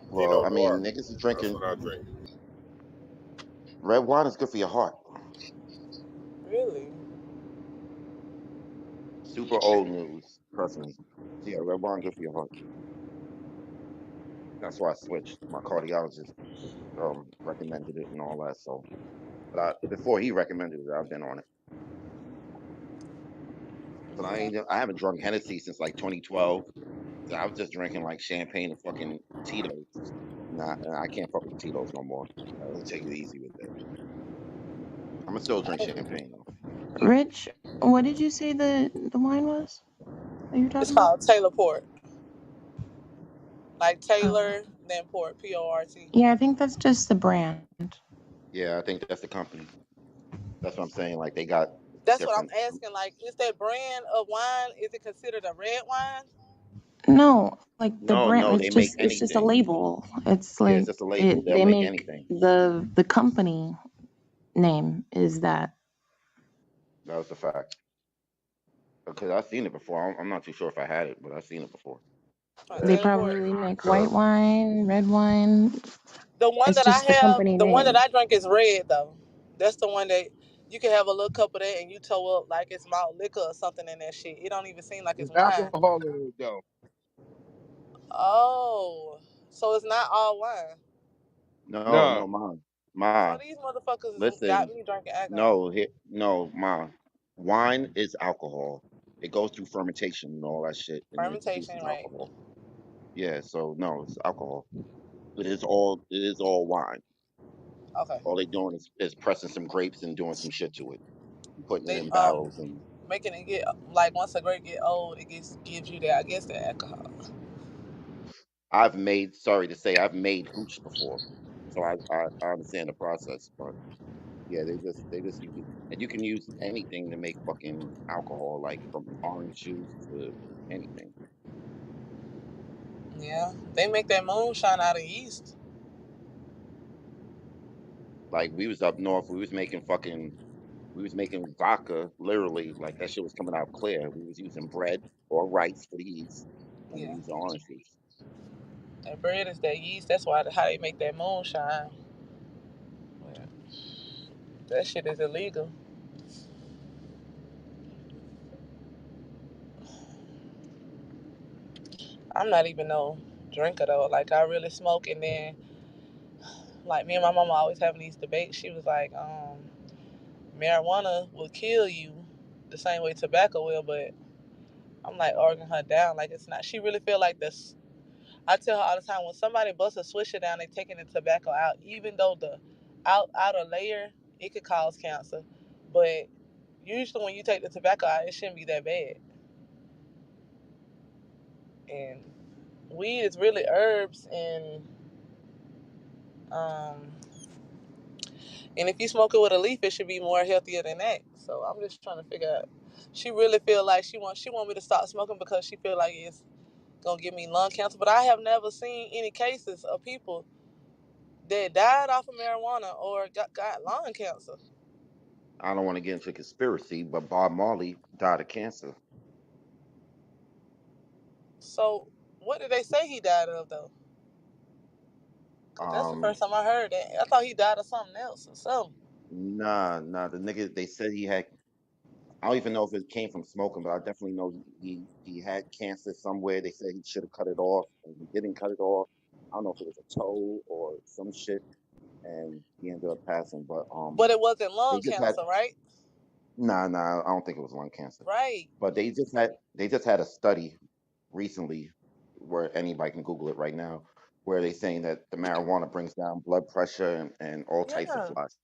Well, Pinot I Noir. mean, niggas is That's drinking what I drink. red wine is good for your heart. Really? Super old news, trust me. Yeah, red wine good for your heart. That's why I switched. My cardiologist recommended it and all that. So, but before he recommended it, I've been on it. But Yeah. I haven't drunk Hennessy since like 2012. So I was just drinking like champagne and fucking Tito's. Nah, I can't fuck with the Tito's no more. I'll take it easy with that. I'm gonna still drink champagne though. Rich, what did you say the wine was that you were It's talking about? called Taylor Port. Like Oh, Taylor, then Port, Port. yeah, I think that's just the brand. Yeah, I think that's the company. That's what I'm saying. Like they got That's what different. I'm asking. Like, is that brand of wine? Is it considered a red wine? No, like the No, brand, no, like they make it's just a anything. label. It's Yeah, it's like just a label. They'll they make make anything. the company name is that. That was the fact. Because I've seen it before. I'm not too sure if I had it, but I've seen it before. They Taylor Yeah, Port. probably make white Curve. wine, red wine. The one It's that I just the have, company the one that name. I drink is red though. That's the one that you can have a little cup of that and you toe up like it's malt liquor or something in that shit. It don't even seem like it's There's wine. alcohol in it though. Oh, so it's not all wine. No, Nah, no, mom, So ma, these motherfuckers got listen. me drinking alcohol. No, no, ma. Wine is alcohol. It goes through fermentation and all that shit, and it Fermentation, produces right? alcohol. Yeah, so no, it's alcohol. It is all wine. Okay. All they doing is pressing some grapes and doing some shit to it, and putting it They in barrels. And making it get like once a grape get old, it gives you that I guess that alcohol. I've made, sorry to say, I've made hooch before, so I understand the process. But yeah, they just use it, and you can use anything to make fucking alcohol, like from orange juice to anything. Yeah, they make that moonshine out of yeast. Like we was up north, we was making vodka, literally, like that shit was coming out clear. We was using bread or rice for the yeast, and we Yeah, used orange juice. that bread is that yeast. That's why how they make that moonshine. Well, that shit is illegal. I'm not even no drinker though. Like I really smoke, and then like me and my mama always having these debates. She was like, marijuana will kill you the same way tobacco will, but I'm like arguing her down. Like it's not. She really feel like this. I tell her all the time when somebody busts a swisher down, they taking the tobacco out, even though the outer layer it could cause cancer, but usually when you take the tobacco out, it shouldn't be that bad. And weed is really herbs um and if you smoke it with a leaf, it should be more healthier than that. So I'm just trying to figure out. She really feel like she want me to stop smoking because she feel like it's gonna give me lung cancer. But I have never seen any cases of people that died off of marijuana or got lung cancer. I don't want to get into conspiracy, but Bob Marley died of cancer. So what did they say he died of though? Cause that's the Um, first time I heard that. I thought he died of something else or something. nah, the nigga they said he had. I don't even know if it came from smoking, but I definitely know he had cancer somewhere. They said he should have cut it off, and he didn't cut it off. I don't know if it was a toe or some shit, and he ended up passing. But But it wasn't they lung just had cancer, right? nah. I don't think it was lung cancer. Right. But they just had a study recently where anybody can Google it right now, where they saying that the marijuana brings down blood pressure and all types of Yeah. flies.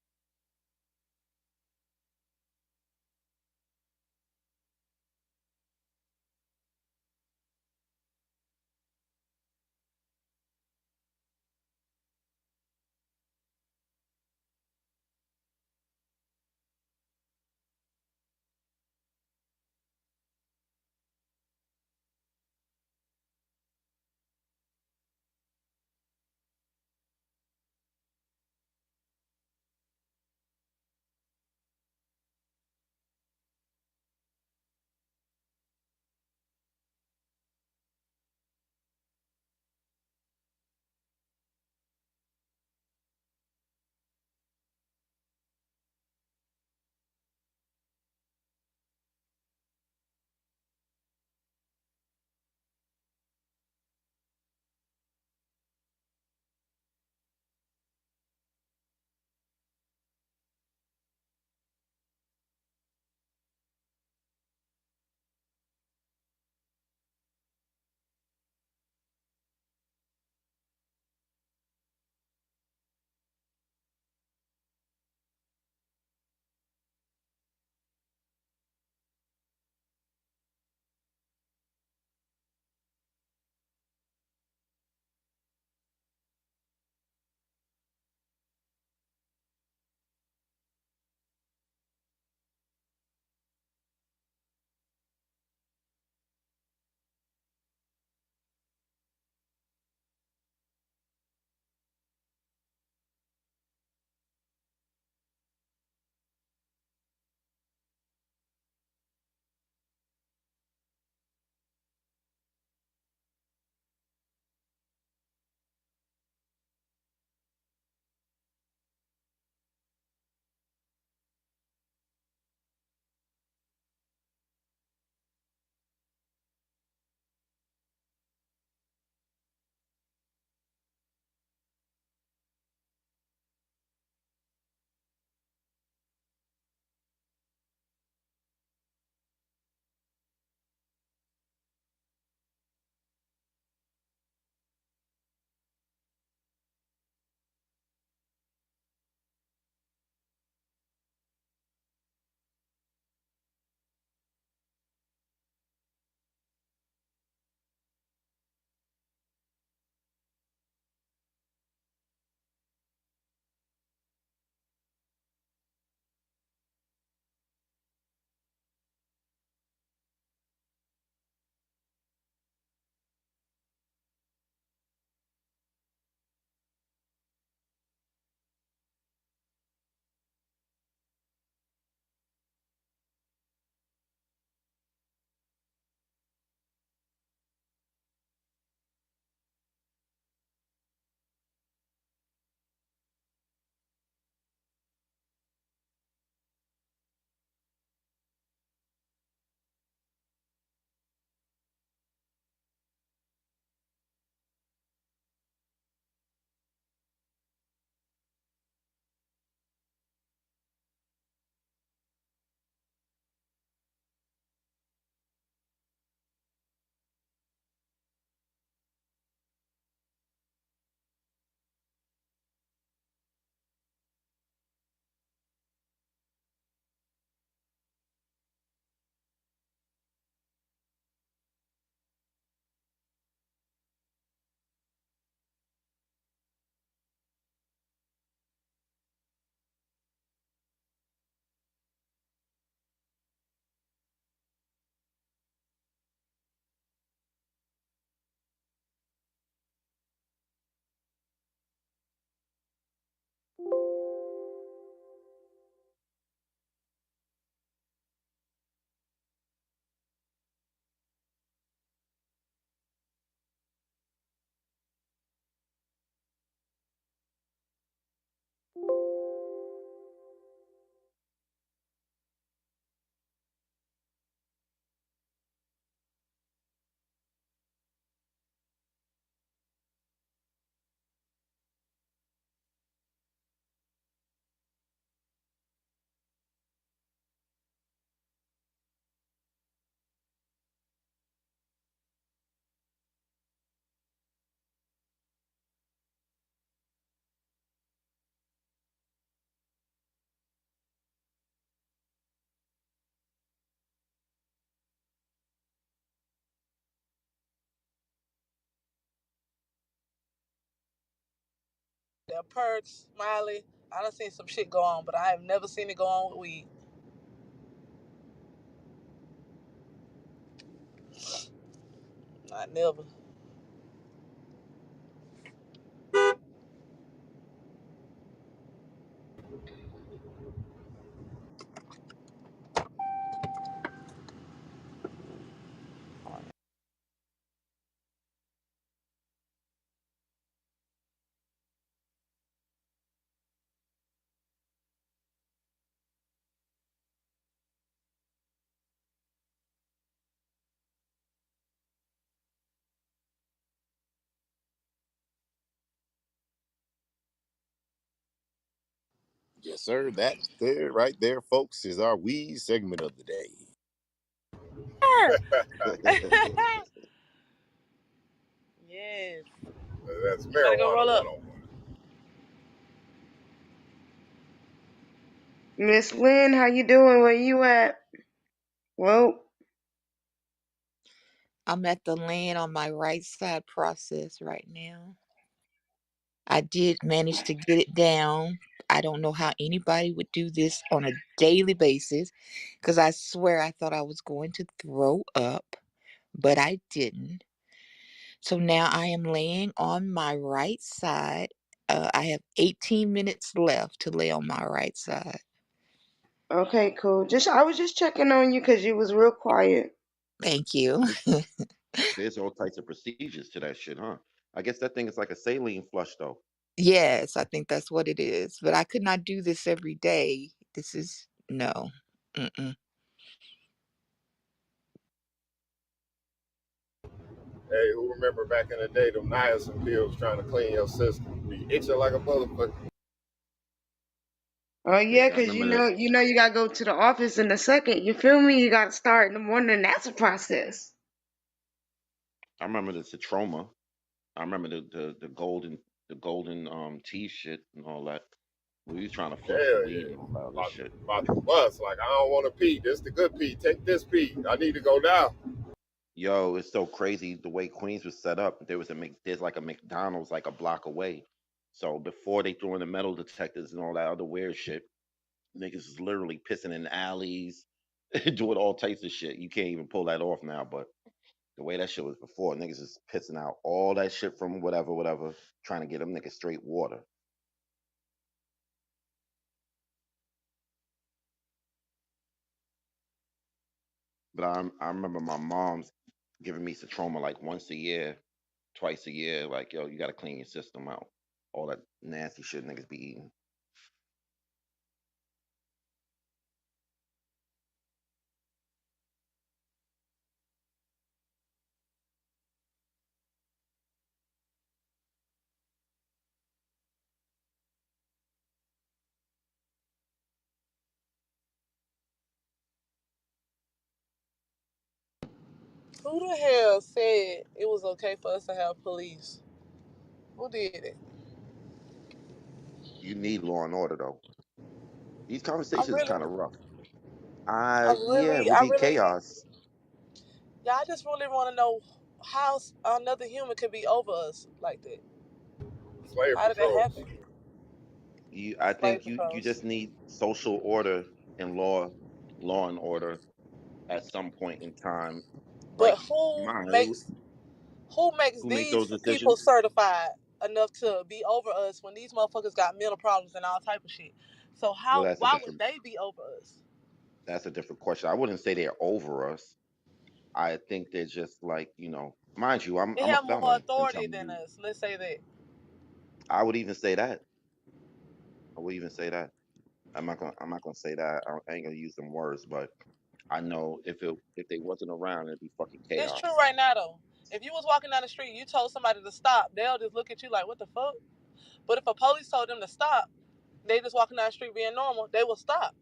there. Perks, Miley. I done seen some shit go on, but I have never seen it go on with weed. I never. Yes, sir. That there, right there, folks, is our weed segment of the day. Yes. That's Somebody go marijuana roll up. 101. Miss Lynn, how you doing? Where you at? Well, I'm at the land on my right side process right now. I did manage to get it down. I don't know how anybody would do this on a daily basis because I swear I thought I was going to throw up, but I didn't. So now I am laying on my right side. I have 18 minutes left to lay on my right side. okay, cool. Just I was just checking on you because you was real quiet. Thank you. There's there's all types of procedures to that shit, huh? I guess that thing is like a saline flush, though. Yes, I think that's what it is. But I could not do this every day. This is no. Mm-mm. Hey, who remember back in the day, them niacin pills trying to clean your system? Be itching like a motherfucker. Oh Shit, yeah, I cause remember that. you gotta go to the office in a second. You feel me? You gotta start in the morning. That's a process. I remember the Citroma. I remember the golden tea shit and all that. We was trying to flush the Hell weed yeah. and all that other shit. About to bust. Like, I don't want to pee. This the good pee. Take this pee. I need to go now. Yo, it's so crazy the way Queens was set up. There's like a McDonald's like a block away. So before they threw in the metal detectors and all that other weird shit, niggas is literally pissing in alleys, doing all types of shit. You can't even pull that off now, but the way that shit was before, niggas is pissing out all that shit from whatever, whatever, trying to get them niggas straight water. But I remember my mom's giving me Citroma like once a year, twice a year. Like, yo, you got to clean your system out. All that nasty shit niggas be eating. Who the hell said it was okay for us to have police? Who did it? You need law and order though. These I conversations really, kind of rough. I Yeah, really, we I need really, chaos. yeah, I just really want to know how another human could be over us like that. Slave How did that patrols. happen? I Slave think you patrols. just need social order and law and order at some point in time. But Like who mine, makes who make these those people decisions? certified enough to be over us when these motherfuckers got mental problems and all type of shit? So Well, how? Why would they be over us? that's a different question. I wouldn't say they're over us. I think they're just like, mind you, I'm They I'm a have more felon. I'm authority telling than you. us. Let's say that. I would even say that. I would even say that. I'm not gonna say that. I ain't gonna use them words, but I know if they wasn't around, it'd be fucking It's true chaos. right now though. If you was walking down the street, you told somebody to stop, they'll just look at you like, what the fuck? But if a police told them to stop, they just walking down the street being normal, they will stop.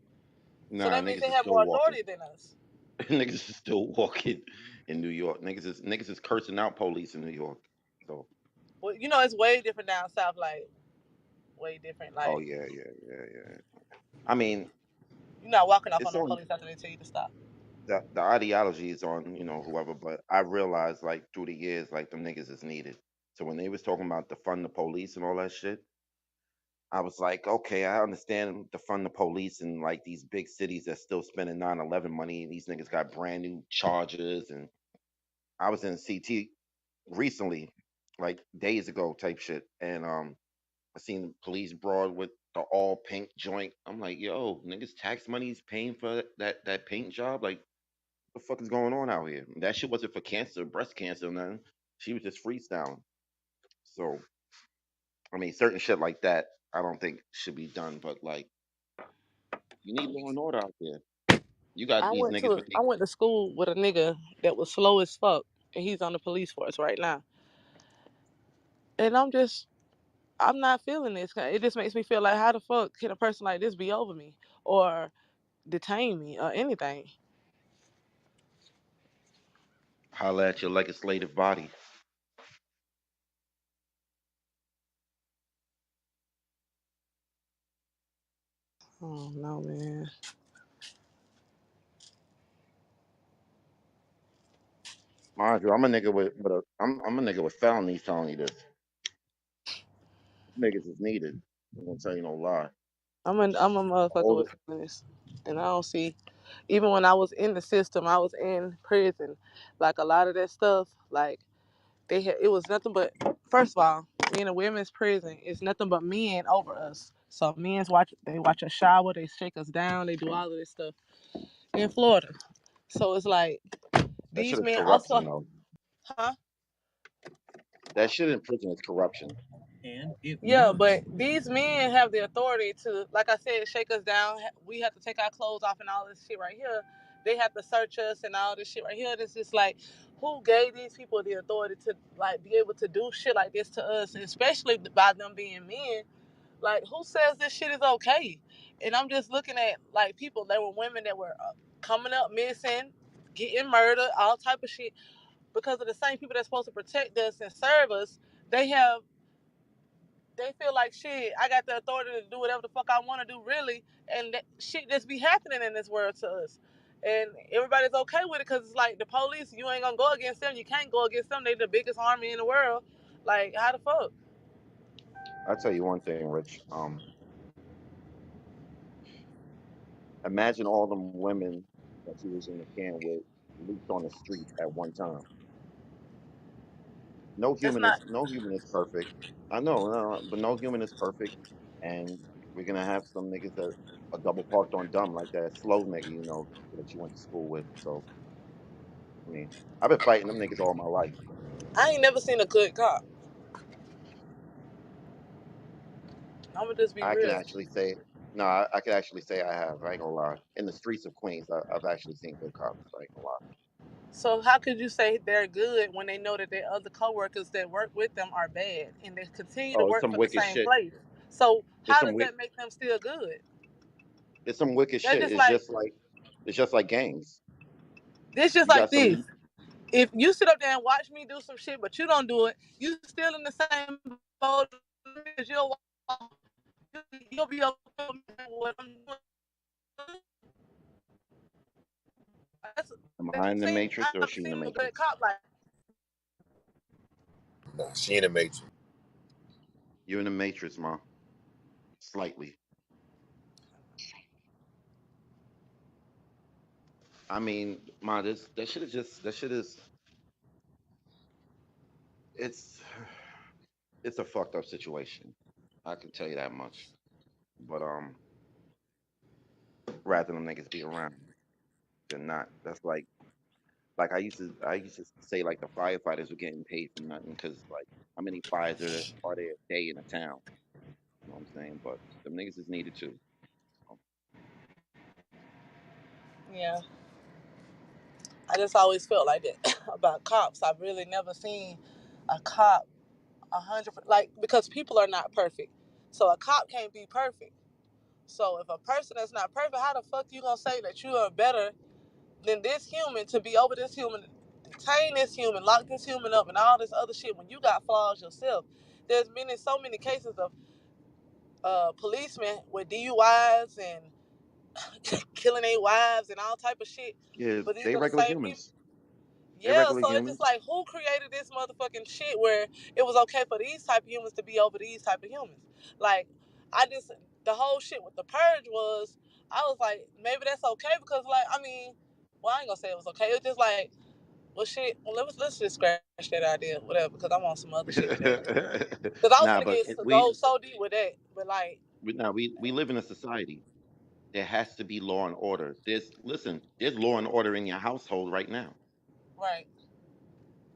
So Nah, that means niggas they is have still more walking. authority than us. Niggas is still walking in New York. Niggas is cursing out police in New York. So, Well, it's way different down south, like way different. oh Like yeah, yeah, yeah, yeah. I mean, you're not walking off on it's no on police after they tell you to stop. the ideology is on whoever, but I realized like through the years like them niggas is needed. So when they was talking about defund the police and all that shit, I was like, okay, I understand to fund the police in like these big cities that's still spending 9/11 money. These niggas got brand new chargers, and I was in CT recently, like days ago, type shit, and I seen police broad with the all pink joint. I'm like, yo, niggas tax money's paying for that paint job. Like, what the fuck is going on out here? That shit wasn't for cancer, breast cancer, or nothing. She was just freestyling. So, I mean, certain shit like that, I don't think should be done. But like, you need law and order out there. You got these niggas with I they. went to school with a nigga that was slow as fuck, and he's on the police force right now. And I'm not feeling this. It just makes me feel like, how the fuck can a person like this be over me or detain me or anything? Holla at your legislative body. Oh no, man. Mind you, I'm a nigga with a I'm a nigga with felonies telling you this. Niggas is needed. I'm gonna tell you no lie. I'm a motherfucker All the with feelings, and I don't see. Even when I was in the system, I was in prison. Like a lot of that stuff, like it was nothing but. First of all, being a women's prison is nothing but men over us. So they watch us shower, they shake us down, they do all of this stuff in Florida. So it's like that shit these is men corruption also, though. huh? That shit in prison is corruption. Yeah, but these men have the authority to, like I said, shake us down. We have to take our clothes off and all this shit right here. They have to search us and all this shit right here. It's just like, who gave these people the authority to like be able to do shit like this to us, especially by them being men? Like, who says this shit is okay? And I'm just looking at like people. There were women that were coming up missing, getting murdered, all type of shit because of the same people that's supposed to protect us and serve us. They have they feel like shit. I got the authority to do whatever the fuck I want to do, really, and that shit just be happening in this world to us, and everybody's okay with it because it's like the police. You ain't gonna go against them. You can't go against them. They the biggest army in the world. Like how the fuck? I tell you one thing, Rich. Imagine all them women that you was in the can with leaked on the street at one time. That's not. No human is perfect. I know, but no human is perfect, and we're gonna have some niggas that are double parked on dumb, like that slow nigga, that you went to school with. So, I mean, I've been fighting them niggas all my life. I ain't never seen a good cop. I'm gonna just be I can real. actually say, no, I can actually say I have. I ain't gonna lie. In the streets of Queens, I've actually seen good cops. I ain't gonna lie. So how could you say they're good when they know that their other coworkers that work with them are bad and they continue to Oh, it's work some for the wicked same shit. place? So It's how some does wick. that make them still good? It's some wicked That's shit. just like It's just like gangs. this. Just You got like this. some. If you sit up there and watch me do some shit, but you don't do it, you still in the same boat as you'll be okay with what I'm doing. That's, Am I in the matrix or is I've she in the seen a good matrix? cop like. Nah, she in the matrix. You're in the matrix, ma. Slightly. I mean, ma, this that shit is just that shit is it's it's a fucked up situation. I can tell you that much. But rather them niggas be around than not. That's like I used to say like the firefighters were getting paid for nothing because like how many fires are there a day in a town? You know what I'm saying? But them niggas is needed too. So, Yeah, I just always felt like that about cops. I've really never seen a cop 100 like because people are not perfect, so a cop can't be perfect. So if a person that's not perfect, how the fuck you gonna say that you are better than this human to be over this human, detain this human, lock this human up, and all this other shit when you got flaws yourself? There's been in so many cases of policemen with DUIs and killing their wives and all type of shit, yeah, but these they are the regular same people. humans. They Yeah, regular so it's just humans. like who created this motherfucking shit where it was okay for these type of humans to be over these type of humans? Like, I just the whole shit with the purge was I was like maybe that's okay because like I mean, well I ain't gonna say it was okay. It was just like well shit. Well let's just scratch that idea whatever because I'm on some other shit today. Because I was gonna Nah, get but go so deep with that, but like we live in a society. There has to be law and order. There's law and order in your household right now. right,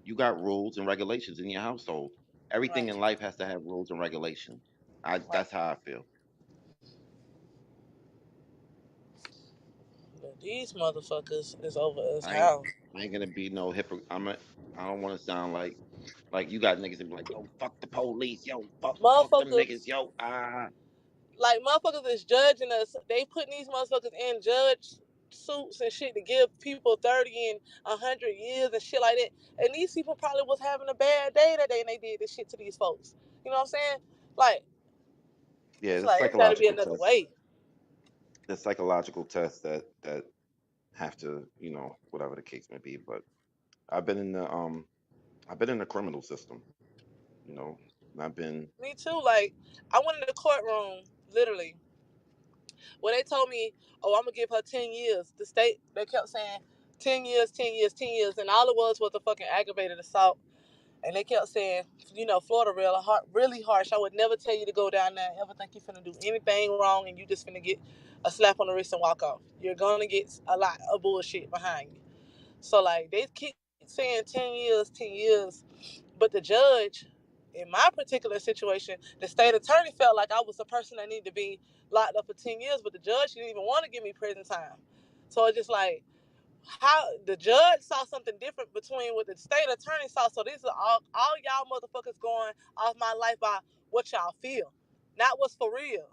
You got rules and regulations in your household. Everything right, in life has to have rules and regulations. right. That's how I feel. But these motherfuckers is over as I ain't hell. I ain't gonna be no hypocrite. I don't want to sound like you got niggas that be like, yo, fuck the police, yo, fuck them niggas, Motherfuckers yo, ah. like motherfuckers is judging us. They putting these motherfuckers in judge suits and shit to give people 30 and 100 years and shit like that. And these people probably was having a bad day that day and they did this shit to these folks. You know what I'm saying? Like Yeah, it's the like it's got to be psychological another test. way. The psychological tests that have to, whatever the case may be. But I've been in the I've been in the criminal system, you know. And I've been Me too. Like I went in the courtroom literally when they told me, "Oh, I'm gonna give her 10 years." The state they kept saying 10 years, 10 years, 10 years, and all it was a fucking aggravated assault. And they kept saying, Florida really harsh. I would never tell you to go down there and ever think you're finna do anything wrong and you just finna get a slap on the wrist and walk off. You're gonna get a lot of bullshit behind you. So like they keep saying 10 years, 10 years, but the judge, in my particular situation, the state attorney felt like I was the person that needed to be locked up for 10 years, but the judge didn't even want to give me prison time. So it's just like how the judge saw something different between what the state attorney saw. So these are all y'all motherfuckers going off my life by what y'all feel, not what's for real.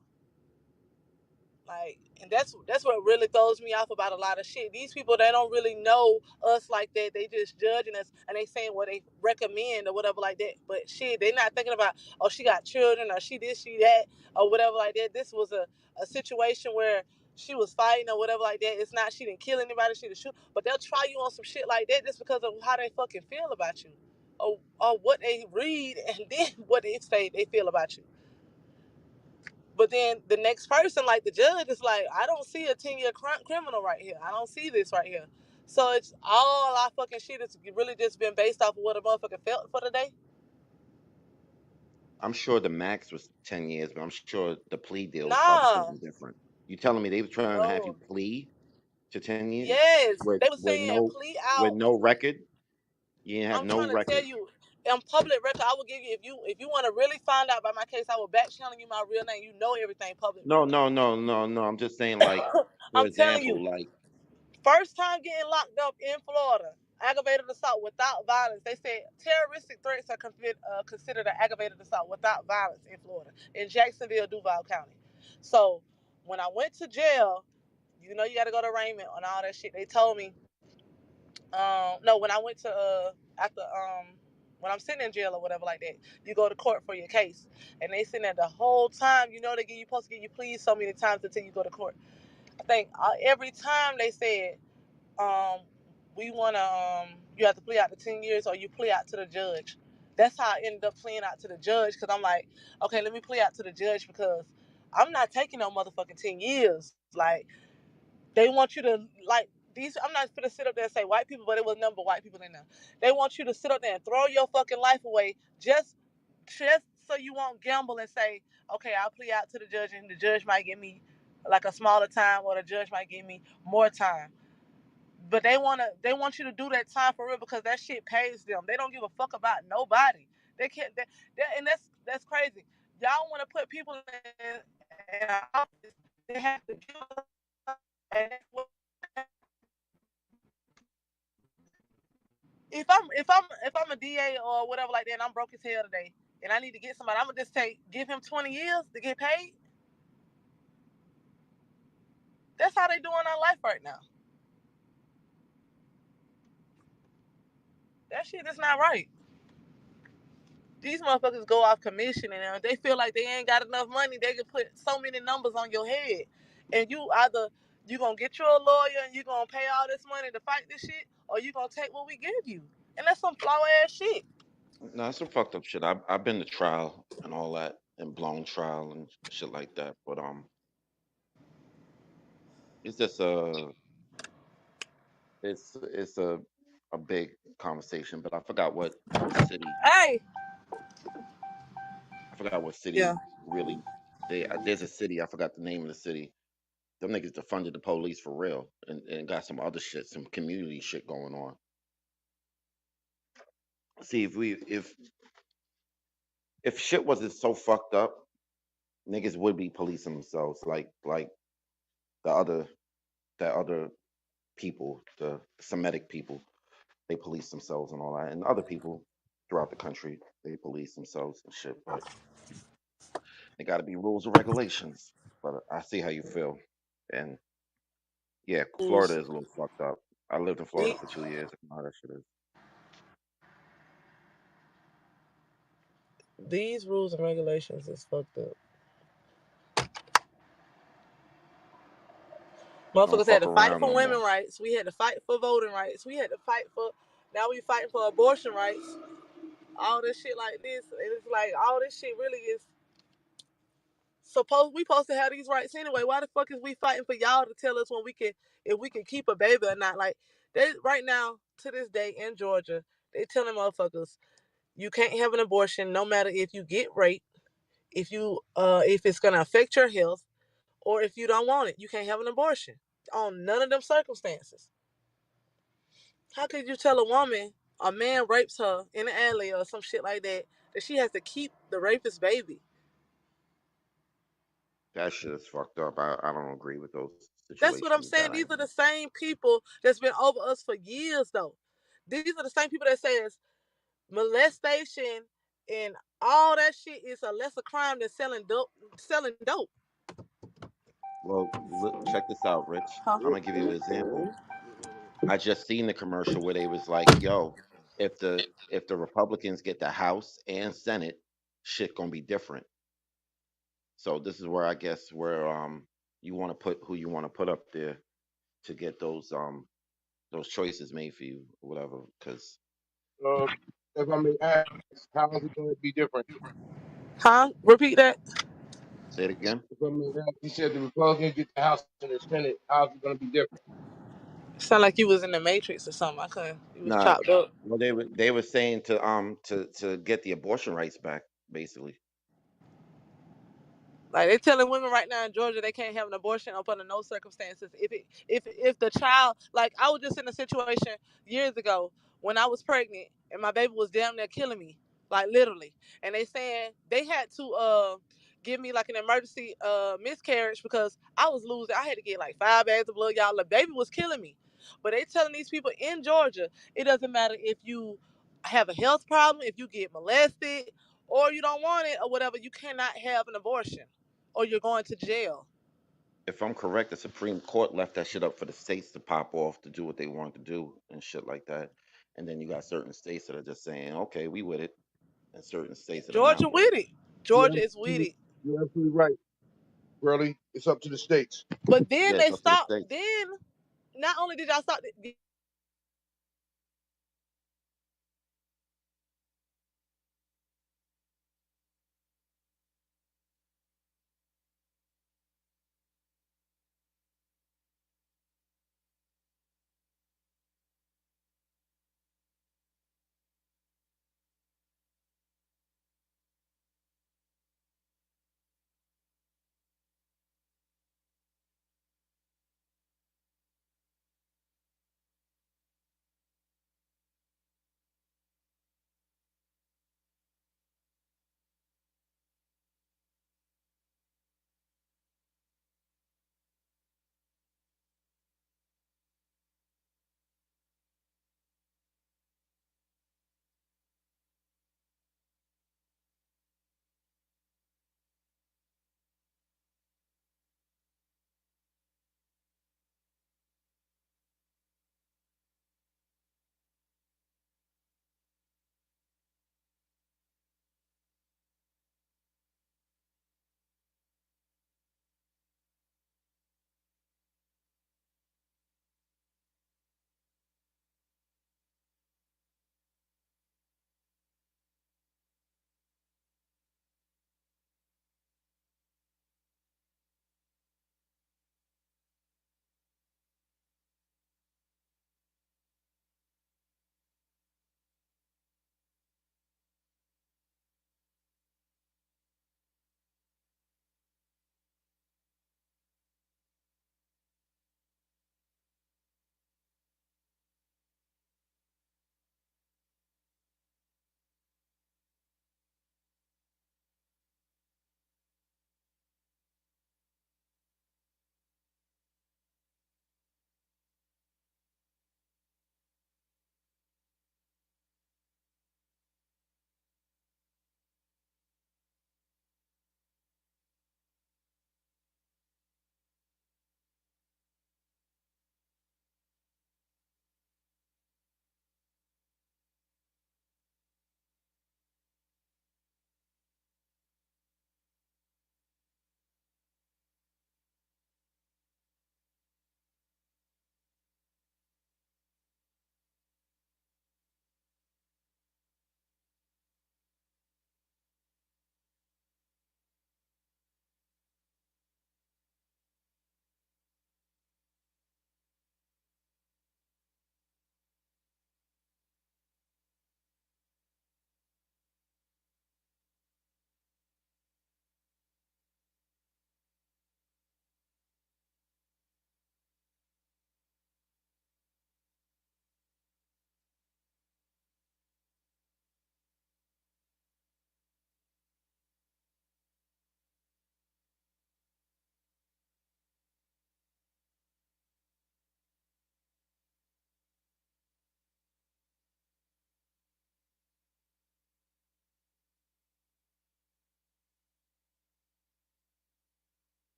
Like, and that's what really throws me off about a lot of shit. These people they don't really know us like that. They just judging us and they saying what they recommend or whatever like that. But shit, they not thinking about oh she got children or she this she that or whatever like that. This was a situation where she was fighting or whatever like that. It's not she didn't kill anybody. She didn't shoot. But they'll try you on some shit like that just because of how they fucking feel about you, or what they read and then what they say they feel about you. But then the next person, like the judge, is like, I don't see a 10-year criminal right here. I don't see this right here. So it's all our fucking shit has really just been based off of what a motherfucker felt for the day. I'm sure the max was 10 years, but I'm sure the plea deal was probably something Nah, different. You telling me they were trying to have you no. plea to 10 years Yes, with they were with saying no plea with out. no record? You didn't have I'm no trying to tell record. you, in public record, I will give you if you want to really find out about my case, I will back channel you my real name. You know everything public No, record. no, no, no, no. I'm just saying, like, for I'm telling example, you, like, first time getting locked up in Florida, aggravated assault without violence. They said terroristic threats are considered an aggravated assault without violence in Florida, in Jacksonville, Duval County. So when I went to jail, you got to go to arraignment on all that shit. They told me, no, when I went to after when I'm sitting in jail or whatever like that, you go to court for your case, and they sitting there the whole time. They supposed to give you pleas so many times until you go to court. I think every time they said um, we want to, you have to plea out to 10 years or you plea out to the judge. That's how I ended up pleading out to the judge because I'm like, okay, let me plea out to the judge because I'm not taking no motherfucking 10 years. Like, they want you to, like, I'm not going to sit up there and say white people, but it was number white people in there. They want you to sit up there and throw your fucking life away just so you won't gamble and say, okay, I'll plea out to the judge and the judge might give me like a smaller time or the judge might give me more time. But they want you to do that time for real because that shit pays them. They don't give a fuck about nobody. They can't. And that's crazy. Y'all want to put people in an office. They have to give us. And if I'm a DA or whatever like that, and I'm broke as hell today, and I need to get somebody, I'm gonna just give him 20 years to get paid. That's how they doing our life right now. That shit is not right. These motherfuckers go off commission and they feel like they ain't got enough money. They can put so many numbers on your head, and you gonna get you a lawyer and you gonna pay all this money to fight this shit, or you gonna take what we give you, and that's some flaw ass shit. no, that's some fucked up shit. I've been to trial and all that. and blown trial and shit like that. But it's just it's a big conversation. But I forgot what city. Hey. I forgot what Yeah. city really. There's a city. I forgot the name of the city. Them niggas defunded the police for real, and got some other shit, some community shit going on. See, if shit wasn't so fucked up, niggas would be policing themselves like the other that other people, the Semitic people, they police themselves and all that, and other people throughout the country they police themselves and shit. But there got to be rules and regulations. But I see how you feel, and yeah, Florida Rules. is a little fucked up. I lived in Florida The- for 2 years. I know how that shit is. These rules and regulations is fucked up. Don't Motherfuckers had fuck to fight around for no women more. rights. We had to fight for voting rights. We had to fight for. Now we fighting for abortion rights. All this shit like this, and it's like all this shit really is supposed to have these rights anyway. Why the fuck is we fighting for y'all to tell us when we can if we can keep a baby or not? Like they right now to this day in Georgia, they telling motherfuckers you can't have an abortion no matter if you get raped, if it's gonna affect your health, or if you don't want it, you can't have an abortion on none of them circumstances. How could you tell a woman a man rapes her in the alley or some shit like that she has to keep the rapist baby? That shit is fucked up. I don't agree with those That's what I'm situations. saying. That These ain't. are the same people that's been over us for years, though. These are the same people that says molestation and all that shit is a lesser crime than selling dope. Selling dope. Well, look, check this out, Rich. Huh? I'm gonna give you an example. I just seen the commercial where they was like, "Yo, if the Republicans get the House and Senate, shit gonna be different." So this is where I guess where you want to put who you want to put up there to get those choices made for you, or whatever. Because Uh, if I may ask, how is it going to be different? Huh? Repeat that. say it again. If I may ask, you said the Republicans get the House and the Senate. How's it going to be different? Sound like you was in the Matrix or something. I couldn't. You was Nah, chopped up. well they were saying to get the abortion rights back, basically. Like they telling women right now in Georgia they can't have an abortion up under no circumstances. If the child, like I was just in a situation years ago when I was pregnant and my baby was damn near killing me, like literally. And they saying they had to give me like an emergency miscarriage because I was losing. I had to get like 5 bags of blood, y'all. The baby was killing me. But they telling these people in Georgia it doesn't matter if you have a health problem, if you get molested, or you don't want it or whatever, you cannot have an abortion or you're going to jail. If I'm correct, the Supreme Court left that shit up for the states to pop off to do what they want to do and shit like that. And then you got certain states that are just saying, "Okay, we with it," and certain states that are Georgia not with it. with it. Georgia is with it. You're absolutely right, Burley. It's up to the states. But then Yeah, they it's up to the stopped. states. Then not only did y'all stop,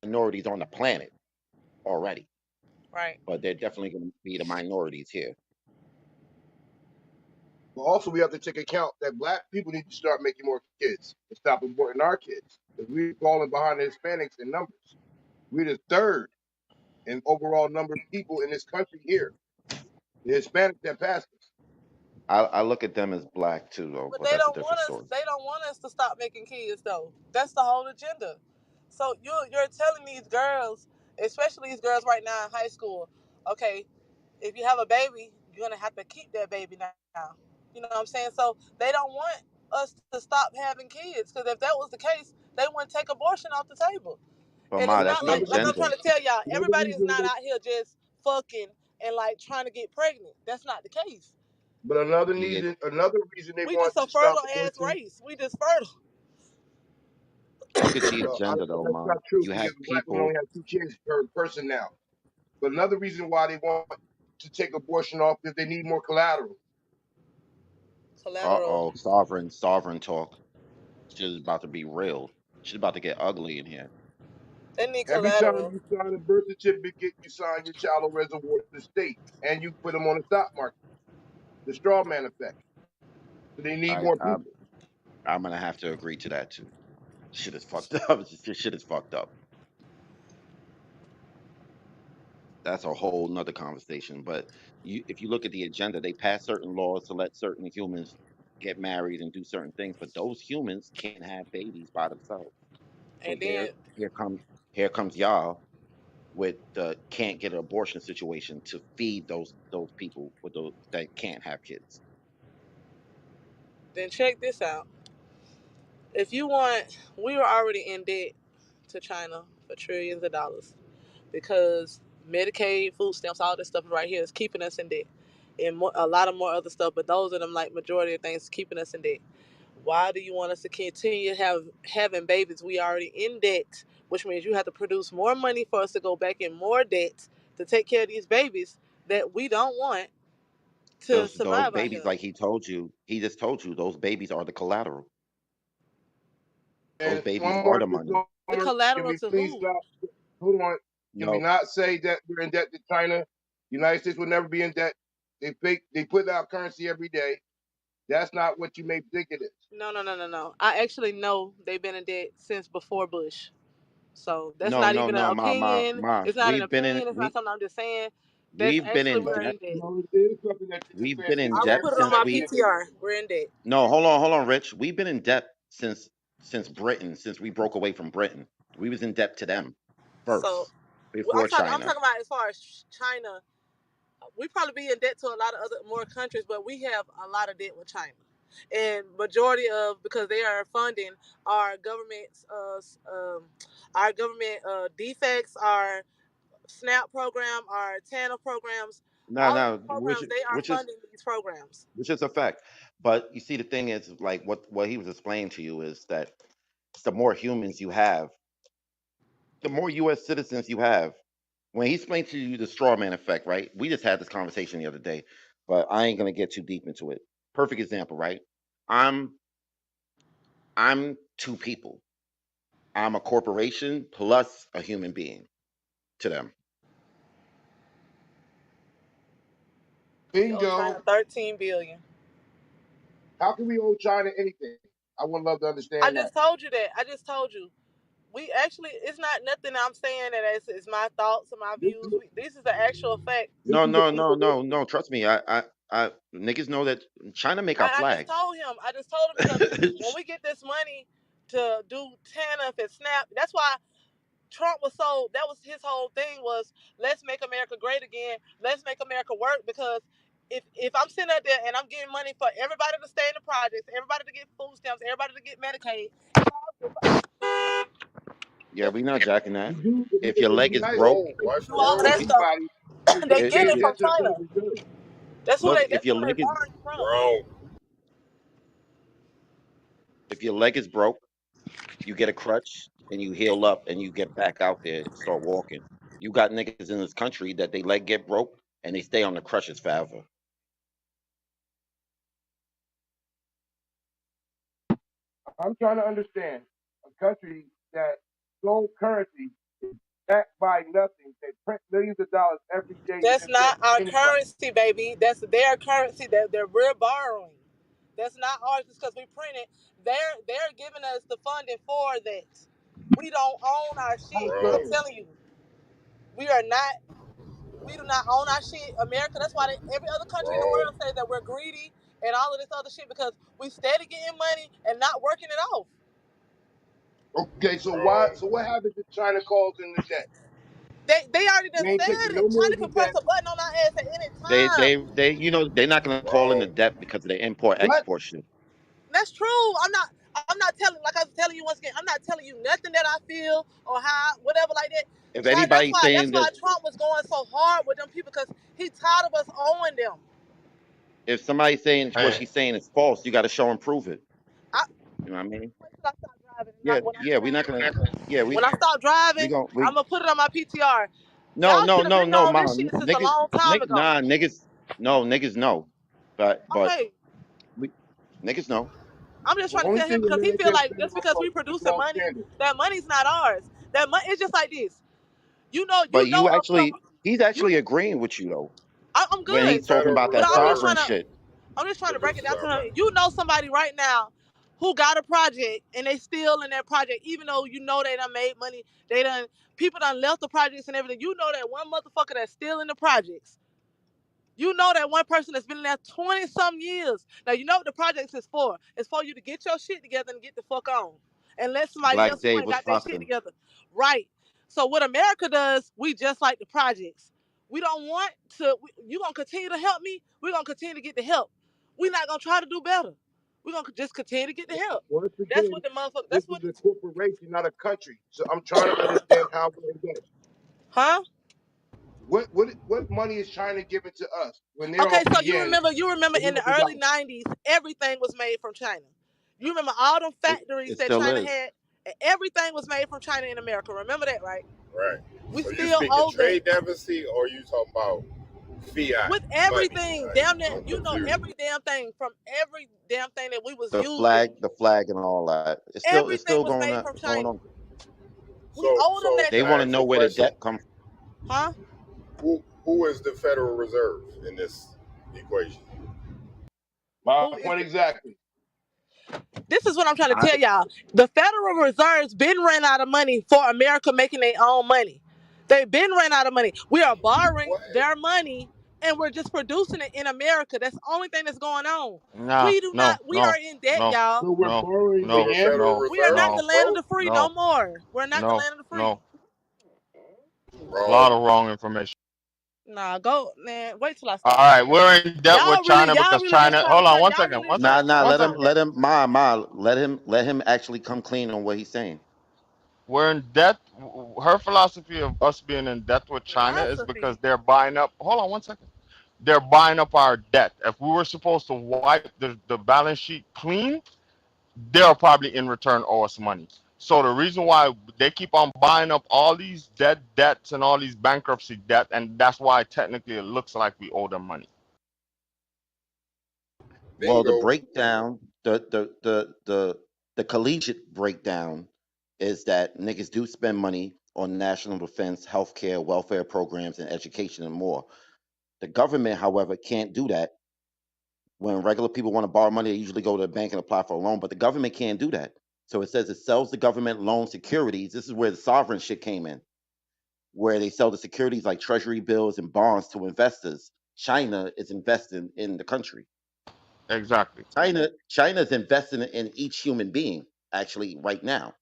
minorities on the planet already, Right. but they're definitely going to be the minorities here. But also, we have to take account that black people need to start making more kids and stop aborting our kids. Because we're falling behind the Hispanics in numbers. We're the third in overall number of people in this country here. The Hispanics that passed us. I look at them as black too, though, But but they that's a don't want different us. story. They don't want us to stop making kids, though. That's the whole agenda. So you're telling these girls, especially these girls right now in high school, okay, if you have a baby, you're gonna have to keep that baby now. You know what I'm saying? So they don't want us to stop having kids, because if that was the case, they wouldn't take abortion off the table. And But it's Ma, not that's like the I'm trying to agenda. tell y'all, Another everybody is reason not out here just fucking and like trying to get pregnant. That's not the case. But The another reason they We want just a to stop fertile ass abortion. race. We just fertile. Look at the Well, agenda though, that's Ma. not true You because have black women only people. have 2 kids per person now. But another reason why they want to take abortion off is they need more collateral. Collateral. Sovereign talk. Shit is about to be real. Shit about to get ugly in here. They need Every time collateral. you sign a birth certificate, you sign your child a reservoir to the state, and you put them on the stock market. The straw man effect. So they need I, more I people. I'm gonna have to agree to that too. Shit is fucked up. This shit is fucked up. That's a whole nother conversation. But if you look at the agenda, they pass certain laws to let certain humans get married and do certain things, but those humans can't have babies by themselves. So And then here comes y'all with the can't get an abortion situation to feed those people with those that can't have kids. check this out. If you want, we were already in debt to China for trillions of dollars because Medicaid, food stamps, all this stuff right here is keeping us in debt, and a lot of more other stuff. But those are them like majority of things keeping us in debt. Why do you want us to continue having babies? We already in debt, which means you have to produce more money for us to go back in more debt to take care of these babies that we don't want to Those survive out babies, here. like he just told you, those babies are the collateral. Those And babies one are more the money. The disclaimer: can collateral we to please who? stop? Hold on. Can we No, not say that we're in debt to China? The United States will never be in debt. They put out currency every day. That's not what you may think it is. No, no, no, no, no. I actually know they've been in debt since before Bush. So that's no, not no, even an no, opinion. ma. It's not an opinion. It's not something I'm just saying. That's We've been actually in No, we're debt. in debt. no, it is something that you just We've said been in I since will debt put it America on since my never been we. in debt. PTR. We're in debt. No, hold on, Rich. We've been in debt since Britain, since we broke away from Britain. We was in debt to them So first before I'm China. talking about as far as China. We probably be in debt to a lot of other more countries, but we have a lot of debt with China, and majority of because they are funding our government's our government defects, our SNAP program, our TANF programs, No, all of these no, programs, they are funding these programs. which is a fact. But you see, the thing is, like what he was explaining to you is that the more humans you have, the more U.S. citizens you have. When he explained to you the straw man effect, right? We just had this conversation the other day, but I ain't gonna get too deep into it. Perfect example, right? I'm I'm two people. I'm a corporation plus a human being to them. We owe Bingo. China 13 billion. How can we owe China anything? I would love to I understand that. just told you that. I just told you. We actually, it's not nothing I'm saying that it's my thoughts and my This views. is, This is the actual fact. this No, is the no, no, people no, no. Trust me. Niggas know that China make our I just flags. told him. I just told him because when we get this money to do TANF and SNAP, that's why Trump was so. That was his whole thing was let's make America great again. Let's make America work because if I'm sitting out there and I'm getting money for everybody to stay in the projects, everybody to get food stamps, everybody to get Medicaid, Yeah, if we not jacking that. you do. If your If the leg is United broke, States Whoa, is watch do the all of for that road. stuff, anybody, they they get if pay it you from attention to the China. Federal Reserve. That's who look, that's who they borrowing from. Wrong. if your leg is broke, you get a crutch and you heal up and you get back out there and start walking. You got niggas in this country that they leg get broke and they stay on the crutches forever. I'm trying to understand a country that sole currency is backed by nothing. They print millions of dollars every day to That's invest not our in anybody. currency, baby. That's their currency that we're borrowing. That's not ours just because we print it. They're giving us the funding for that. We don't own our How shit. I'm so? Bro, telling you, we are not. We do not own our shit. America. That's why every other country in the bro. world says that we're greedy and all of this other shit because we steady getting money and not working it off. Okay, so why? Bro, So what happens if China calls in the debt? They already done We ain't said taking no it. more China of can the press debt. a button on our ass at any They, time. you know, they're not going to call in the bro. debt because of the import What? export shit. That's true. I'm not telling like I was telling you once again, I'm not telling you nothing that I feel or how whatever like that. If China, that's anybody's why that's saying why that, Trump was going so hard with them people because he tired of us owing them. if somebody's saying what Hey, she's saying is false, you got to show and prove it. I You know what I mean? wait till I stop driving and Yeah, not when I yeah. We're not gonna. Yeah, when I stop we driving, gonna I'm gonna put it on my PTR. No, Y'all no, should have no, been no, on this mom. shit since a Niggas, long time ago. nah, niggas, no, niggas know, but Okay. we, niggas know. I'm just The trying to only tell him thing because he feel America is like better just off because of we is producing false money, standards. that money's not ours. That money it's just like this. But you Of some actually, he's you actually agreeing with you though I'm when good. he's talking Federal about But that Reserve sovereign shit. I'm just trying to break it produces down our to him. money. You know somebody right now who got a project and they still in that project, even though you know they done made money, they done people done left the projects and everything. You know that one motherfucker that's still in the projects. You know that one person that's been in there 20 some years. Now you know what the projects is for. It's for you to get your shit together and get the fuck on. And let somebody Black else who Dave ain't was got their shit popping. together. Right. So what America does, we just like the projects. We don't want to you gonna continue to help me, we're gonna continue to get the help. We're not gonna try to do better. We're gonna just continue to get the help. Once That's what again, the motherfucker this that's is what a corporation, not a country. So I'm trying to understand how we're in debt. huh? What money is China giving to us when they're Okay, off the so yen, you remember in the American early dollar? 90s, everything was made from China. You remember all them factories It that still China is. had? And everything was made from China in America. Remember that, right? Right. We So you still speaking owe that. trade deficit or you talking about fiat With money? everything, damn near, I'm you know, confused. every damn thing from every damn thing that we was The using, flag, and all that. It's everything still was going made on, from going China. on. We So owe them so that They can want I to shit. ask you know a where the question? debt comes. Huh? Who is the Federal Reserve in this equation? My Who is point the exactly. This is what I'm trying to I, tell y'all. The Federal Reserve's been ran out of money for America making their own money. They've been ran out of money. We are borrowing What? their money and we're just producing it in America. That's the only thing that's going on. nah, We do no, not, we are no, in debt, no, y'all. So we're no, borrowing the So no, the yen. Federal no, We are Reserve not the no, is land of broke? the free no no, more. We're not the no, land of the free. no. A lot Wrong. of wrong information. Nah, go, man. Wait till I All stop. right, we're in debt with China Y'all because really just China. trying to Hold on, turn, one y'all second, really one just trying nah, to second, nah. turn one it Let on him, second. that. let him actually come clean on what he's saying. We're in debt. Her philosophy of us being in debt with China is because Philosophy. they're buying up. Hold on one second. They're buying up our debt. If we were supposed to wipe the balance sheet clean, they'll probably in return owe us money. So the reason why they keep on buying up all these debt debts and all these bankruptcy debt, and that's why technically it looks like we owe them money. Well, the Bingo. breakdown, the collegiate breakdown is that niggas do spend money on national defense, healthcare, welfare programs, and education and more. The government, however, can't do that. When regular people want to borrow money, they usually go to the bank and apply for a loan, but the government can't do that. So it says it sells the government loan securities. This is where the sovereign shit came in, where they sell the securities like treasury bills and bonds to investors. China is investing in the country. Exactly. China is investing in each human being actually right now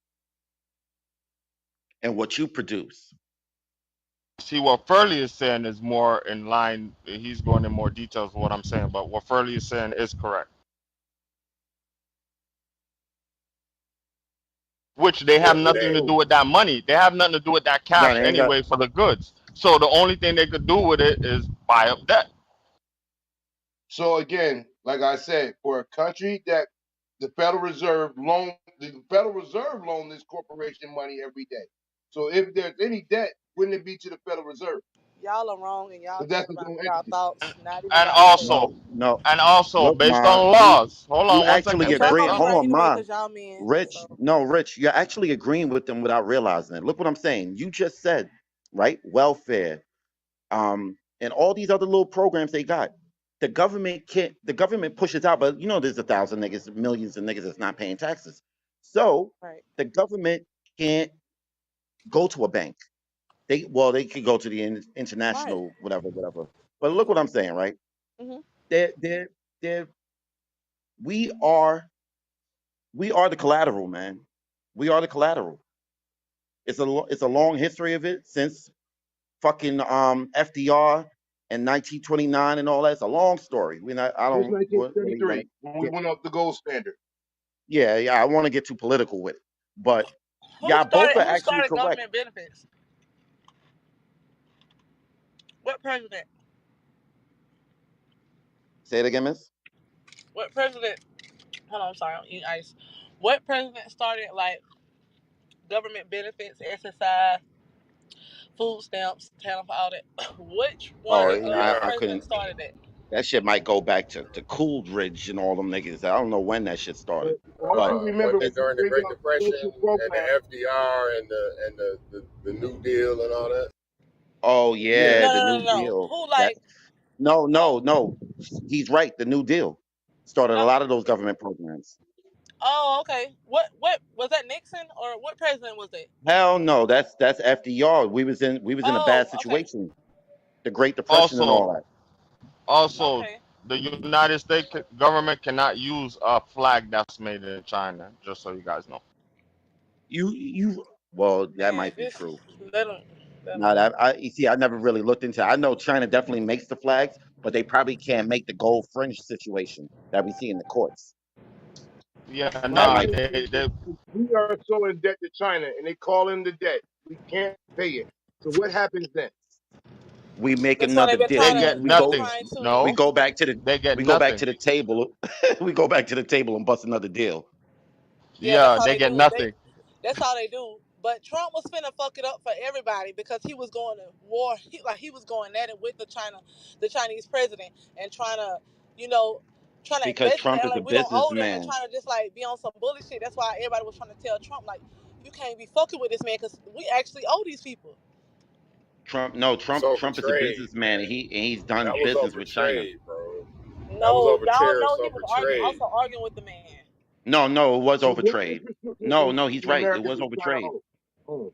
and what you produce. See, what Furley is saying is more in line. He's going in more details of what I'm saying, but what Furley is saying is correct. Which they have What nothing that to So do with that money. They have nothing to do with that No, cash they ain't got. anyway for the goods. So the only thing they could do with it is buy up debt. so again, like I said, for a country that the Federal Reserve loan this corporation money every day. So if there's any debt, wouldn't it be to the Federal Reserve? y'all are wrong and y'all Because talking that's his about own y'all entity. thoughts, not even And about also, myself. No, no. based Ma, on laws. Hold you on one actually second, And Trump based gonna agree. be on Hold right on, anyway Ma. because y'all men. Rich, So no, Rich, you're actually agreeing with them without realizing it. Look what I'm saying. You just said, right? Welfare, and all these other little programs they got. The government can't. The government pushes out, but you know, there's 1,000 niggas, millions of niggas that's not paying taxes. So right, the government can't go to a bank. They could go to the right. international whatever, whatever. But look what I'm saying, right? Hmm. They're, they're, we are we are the collateral, man. We are the collateral. It's a long history of it since fucking FDR and 1929 and all that. It's a long story. I Since don't really want 1933, to when we get. went up the gold standard. Yeah, I want to get too political with it, but y'all both are Who actually started correct. government benefits? What president? Say it again, Miss. What president? Hold on, I'm sorry, I'm eating ice. What president started like government benefits, SSI, food stamps, TANF, all that? Which one? Oh, Which I FDR. president couldn't. started that? That shit might go back to Coolidge and all them niggas. I don't know when that shit started, But all but you remember Wasn't when it you during the bring Great up Depression social and the programs, FDR and the New Deal and all that? oh yeah. yeah, No, the no, New no, no. Deal. Who That like? no, Oh, no, no. He's right. The New Deal started a uh, lot of those government programs. oh, okay. What was that? Nixon or what president was that? Hell no, that's FDR. We was in a Oh, bad okay, situation, the Great Depression and also, all that. also, okay. the United States government cannot use a flag that's made in China. Just so you guys know. Well, that Man, might be just true. let them Now go. that you see, I never really looked into. I know China definitely makes the flags, but they probably can't make the gold fringe situation that we see in the courts. Yeah, My That nah, might thing is, we are so in debt to China, and they call in the debt. We can't pay it. So what happens then? we make That's why another they've been they trying deal. to. get We They've been go nothing. trying to. we No, go back to the they get we go back to nothing. the table. We go back to the table and bust another deal. Yeah, that's Yeah, how they they get do. nothing. That's how they do. But Trump was finna fuck it up for everybody because he was going to war. He was going at it with the Chinese president, and trying to, you know, trying to Because basically Trump act is a like we don't owe them, and businessman. trying to just like be on some bullshit. That's why everybody was trying to tell Trump like, you can't be fucking with this man because we actually owe these people. Trump, no, It's Trump over Trump is a trade, businessman, and man. he's done That was business over with China. trade, bro. That was No, over y'all know tariffs, he was over arguing, trade. also arguing with the man. No, it was So over what trade. infrastructure No, he's investment right. It America was did over China trade. owe? Oh,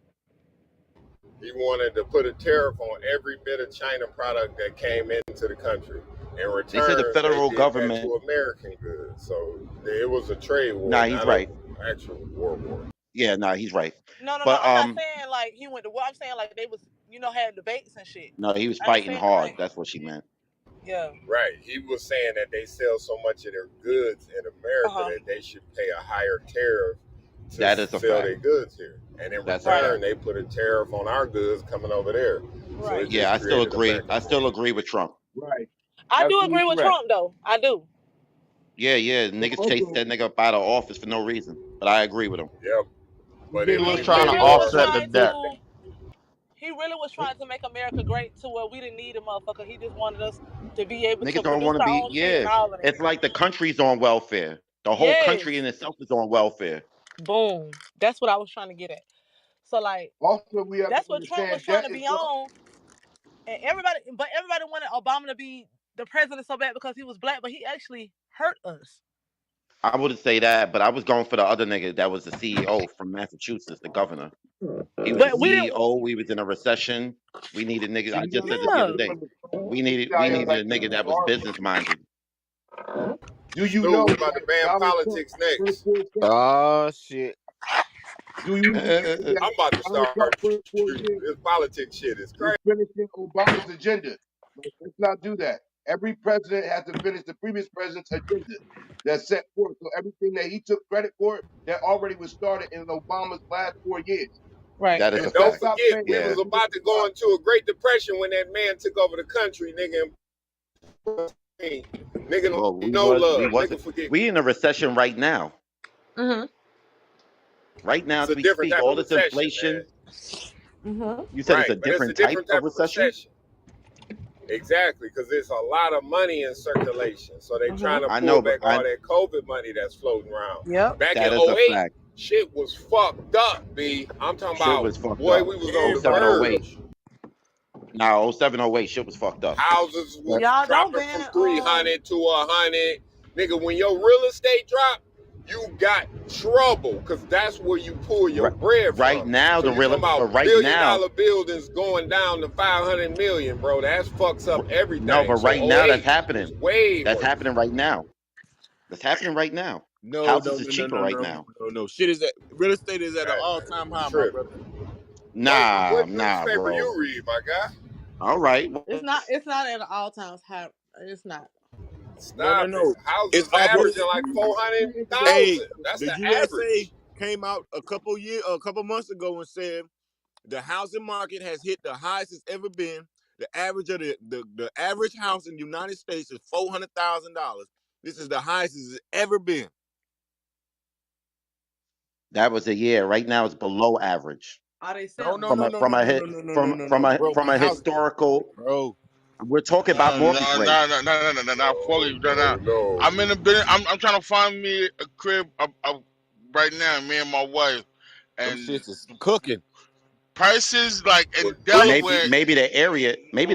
He wanted to put a tariff on every bit of China product that came into the country. In They said the return, they federal did that government. to American goods. So it was a trade war, Nah, he's not an right. actual war. Yeah, nah, he's right. No. But I'm not saying like he went to war. I'm saying like they was, had debates and shit. no, he was I ain't fighting saying it hard. ain't. That's what she meant. Yeah. Right. He was saying that they sell so much of their goods in Uh America huh. that they should pay a higher tariff to That is a sell fact. their goods here. And in That's a Right. return, fact. they put a tariff on our goods coming over there. So it Right. Yeah, just I still created a agree. back and I still forth. agree with Trump. right. I do Absolutely agree with correct. Trump though. I do. Yeah, But niggas chased also, that nigga up out of office for no reason. But I agree with him. Yep. we've But been if He was we He trying pay to really was more, offset the trying debt. to. He really was trying to make America great to where we didn't need a motherfucker. He just wanted us to be able to Niggas don't produce want to our be. own shit and Yeah, all of that. it's like the country's on welfare. The whole country Yes. in itself is on welfare Boom. That's what I was trying to get at. So like also we have to that's what Trump was understand trying debt to is be not. on, and everybody wanted Obama to be the president so bad because he was black, but he actually hurt us. I wouldn't say that, but I was going for the other nigga that was the CEO from Massachusetts, the governor. He was the But we didn't. CEO. We was in a recession. We needed niggas. So I you just gotta said this the Yeah. other understand day. when the We out needed like a this nigga that was regardless. business minded. Do you Stu, know we about to that ban Donald Trump politics first next. four sentences? Oh shit. Do you know that I'm about to Donald Trump start first 4 years this politics shit is was crazy. finishing Obama's agenda? Like, let's not do that. Every president has to finish the previous president's agenda that's set forth. So everything that he took credit for, that already was started in Obama's last 4 years. Right. That is So a And don't let's fact. stop forget, playing we Yeah. was games with about the to go clock. into a Great Depression when that man took over the country, nigga. Nigga, Well, no we love. wasn't. Nigga, forget. We in a recession right now. Mhm. Right now, It's as a we different speak, type all of this recession, inflation. man. Mhm. You said it's Right, a but it's a different type different of type of recession. recession. Exactly, because there's a lot of money in circulation. So they trying Mhm. to I pull know, but back all that COVID money that's floating around. Yep. Back in that is a '08, fact. shit was fucked up, B. I'm talking Shit about, was fucked boy, up. we was Oh on the 07, Everybody. 08. verge. Nah, 07, 08, shit was fucked up. Houses But was Y'all don't dropping from ban 300 to 100. Nigga, when your real estate drop, you got trouble because that's where you pull your right, bread right from. now, So the you real, talking but about right billion now, dollar buildings going down to 500 million, bro. That fucks up no, everything. but So right now that's '08 was happening. way That's worse. happening right now. That's happening right now. No, no, Houses is no, no, cheaper no, right no, now. no, no. Shit is at real estate is at an Man, all time you high, my tripping. brother. Nah, What nah, newspaper bro. you read, my guy? All right. It's Well, not. It's not at all times high. It's not. No, no, Stop it. no. It's Houses real. averaging like Hey, 400,000. That's the the USA average. came out a couple months ago and said the housing market has hit the highest it's ever been. The average of the average house in the United States is $400,000. This is the highest it's ever been. that was a year. Right now, it's below average Are they No, selling no, them? from no, a no, from no, a no, hit no, no, no, no, no, from no, a bro. from My a house, historical. bro. We're talking about No, mortgage no, rates. no, no, no, no, no, no. Fuck No, you, no, no. no, no. I'm in the business. I'm trying to find me a crib right now. Me and my wife, Them and shits is cooking. prices like in What cooking? Maybe Delaware. maybe the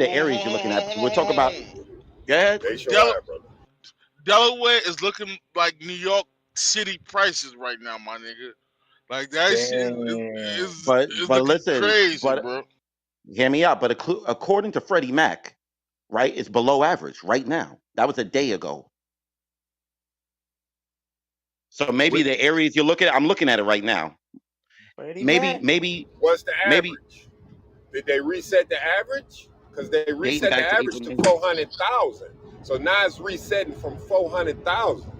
Hold areas on, you're looking at. hold We're on, hold talking on, about. hold on. Go ahead. Nation Del- wide, brother. Delaware is looking like New York City prices right now, my nigga. Like that shit Damn. is But looking listen, crazy, but bro. hear me out. But according to Freddie Mac, right, it's below average right now. That was a day ago. So maybe What? the areas you're looking at, I'm looking at it right now. Freddie Maybe, Mac. maybe, What's the maybe average? Did they reset the average? Because they dating reset the back to average April to 19th. 400,000. So now it's resetting from 400,000.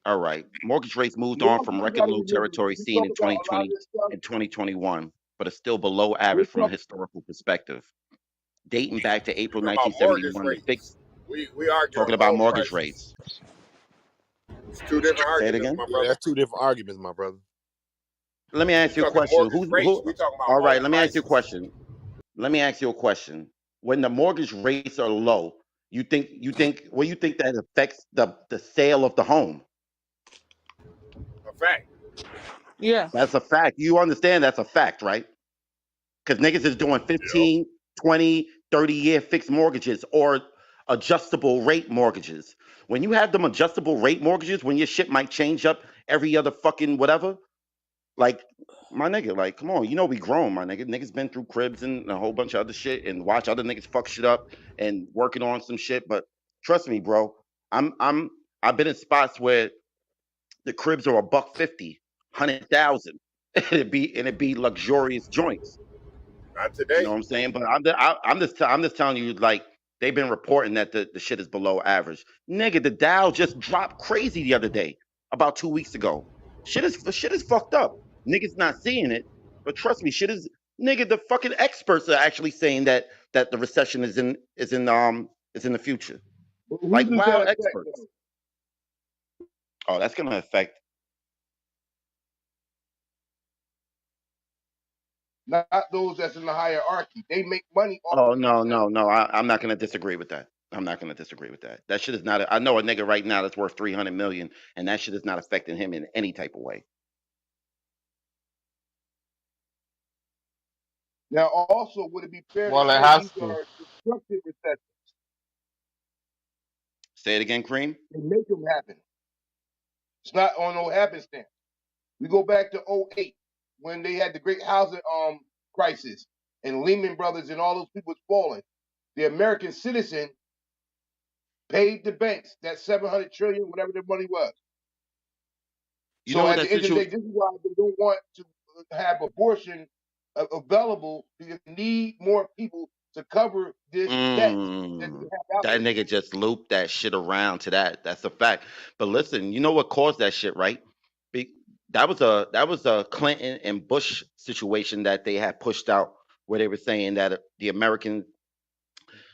All right. Mortgage rates moved Y'all on from do record gotta low remember, territory we seen talk in about a lot of 2020 this stuff. and 2021, but are still below We average from a talk, historical perspective. Dating back to April Talking about mortgage 1971, the rates. fixed, We arguing talking about home mortgage prices. rates. It's two different Say it arguments, again. my Yeah, brother. that's two different arguments, my brother. Let me You ask you a talking question. mortgage rates, Who, we talking about all right, home let me ask you a prices. question. Let me ask you a question. When the mortgage rates are low, what do you think that affects the sale of the home? A fact. Yeah. That's a fact. You understand that's a fact, right? Because niggas is doing Yep. 15, 20, 30-year fixed mortgages or adjustable rate mortgages. When you have them adjustable rate mortgages, when your shit might change up every other fucking whatever, like my nigga, like come on, you know we grown, my nigga. Niggas been through cribs and a whole bunch of other shit and watch other niggas fuck shit up and working on some shit. But trust me, bro, I've been in spots where the cribs are a buck 50, 100,000. It'd be luxurious joints. Not You know today. what I'm saying? But I'm just telling you, like they've been reporting that the shit is below average. Nigga, the Dow just dropped crazy the other day, about 2 weeks ago. Shit is fucked up. Niggas not seeing it, but trust me, shit is nigga. The fucking experts are actually saying that the recession is in the future. but who Like does that wild affect experts. though? Oh, that's gonna affect. Not those that's in the hierarchy. They make money off Oh of no, resale. no, no. I'm not gonna disagree with that. I'm not gonna disagree with that. That shit is not. I know a nigga right now that's worth 300 million, and that shit is not affecting him in any type of way. Now, also, would it be fair to Well, it say these has to. are destructive recessions? Say it again, Cream. They make them happen. It's not on no happenstance. We go back to '08 when they had the great housing crisis and Lehman Brothers and all those people was falling. The American citizen paid the banks that 700 trillion, whatever their money was. You know So what at the that end of the situation? day, this is why they don't want to have abortion available because they need more people to cover this debt that they Mm, have out that there. nigga just looped that shit around to that. That's a fact. But listen, you know what caused that shit, right? Be, that was a Clinton and Bush situation that they had pushed out, where they were saying that the American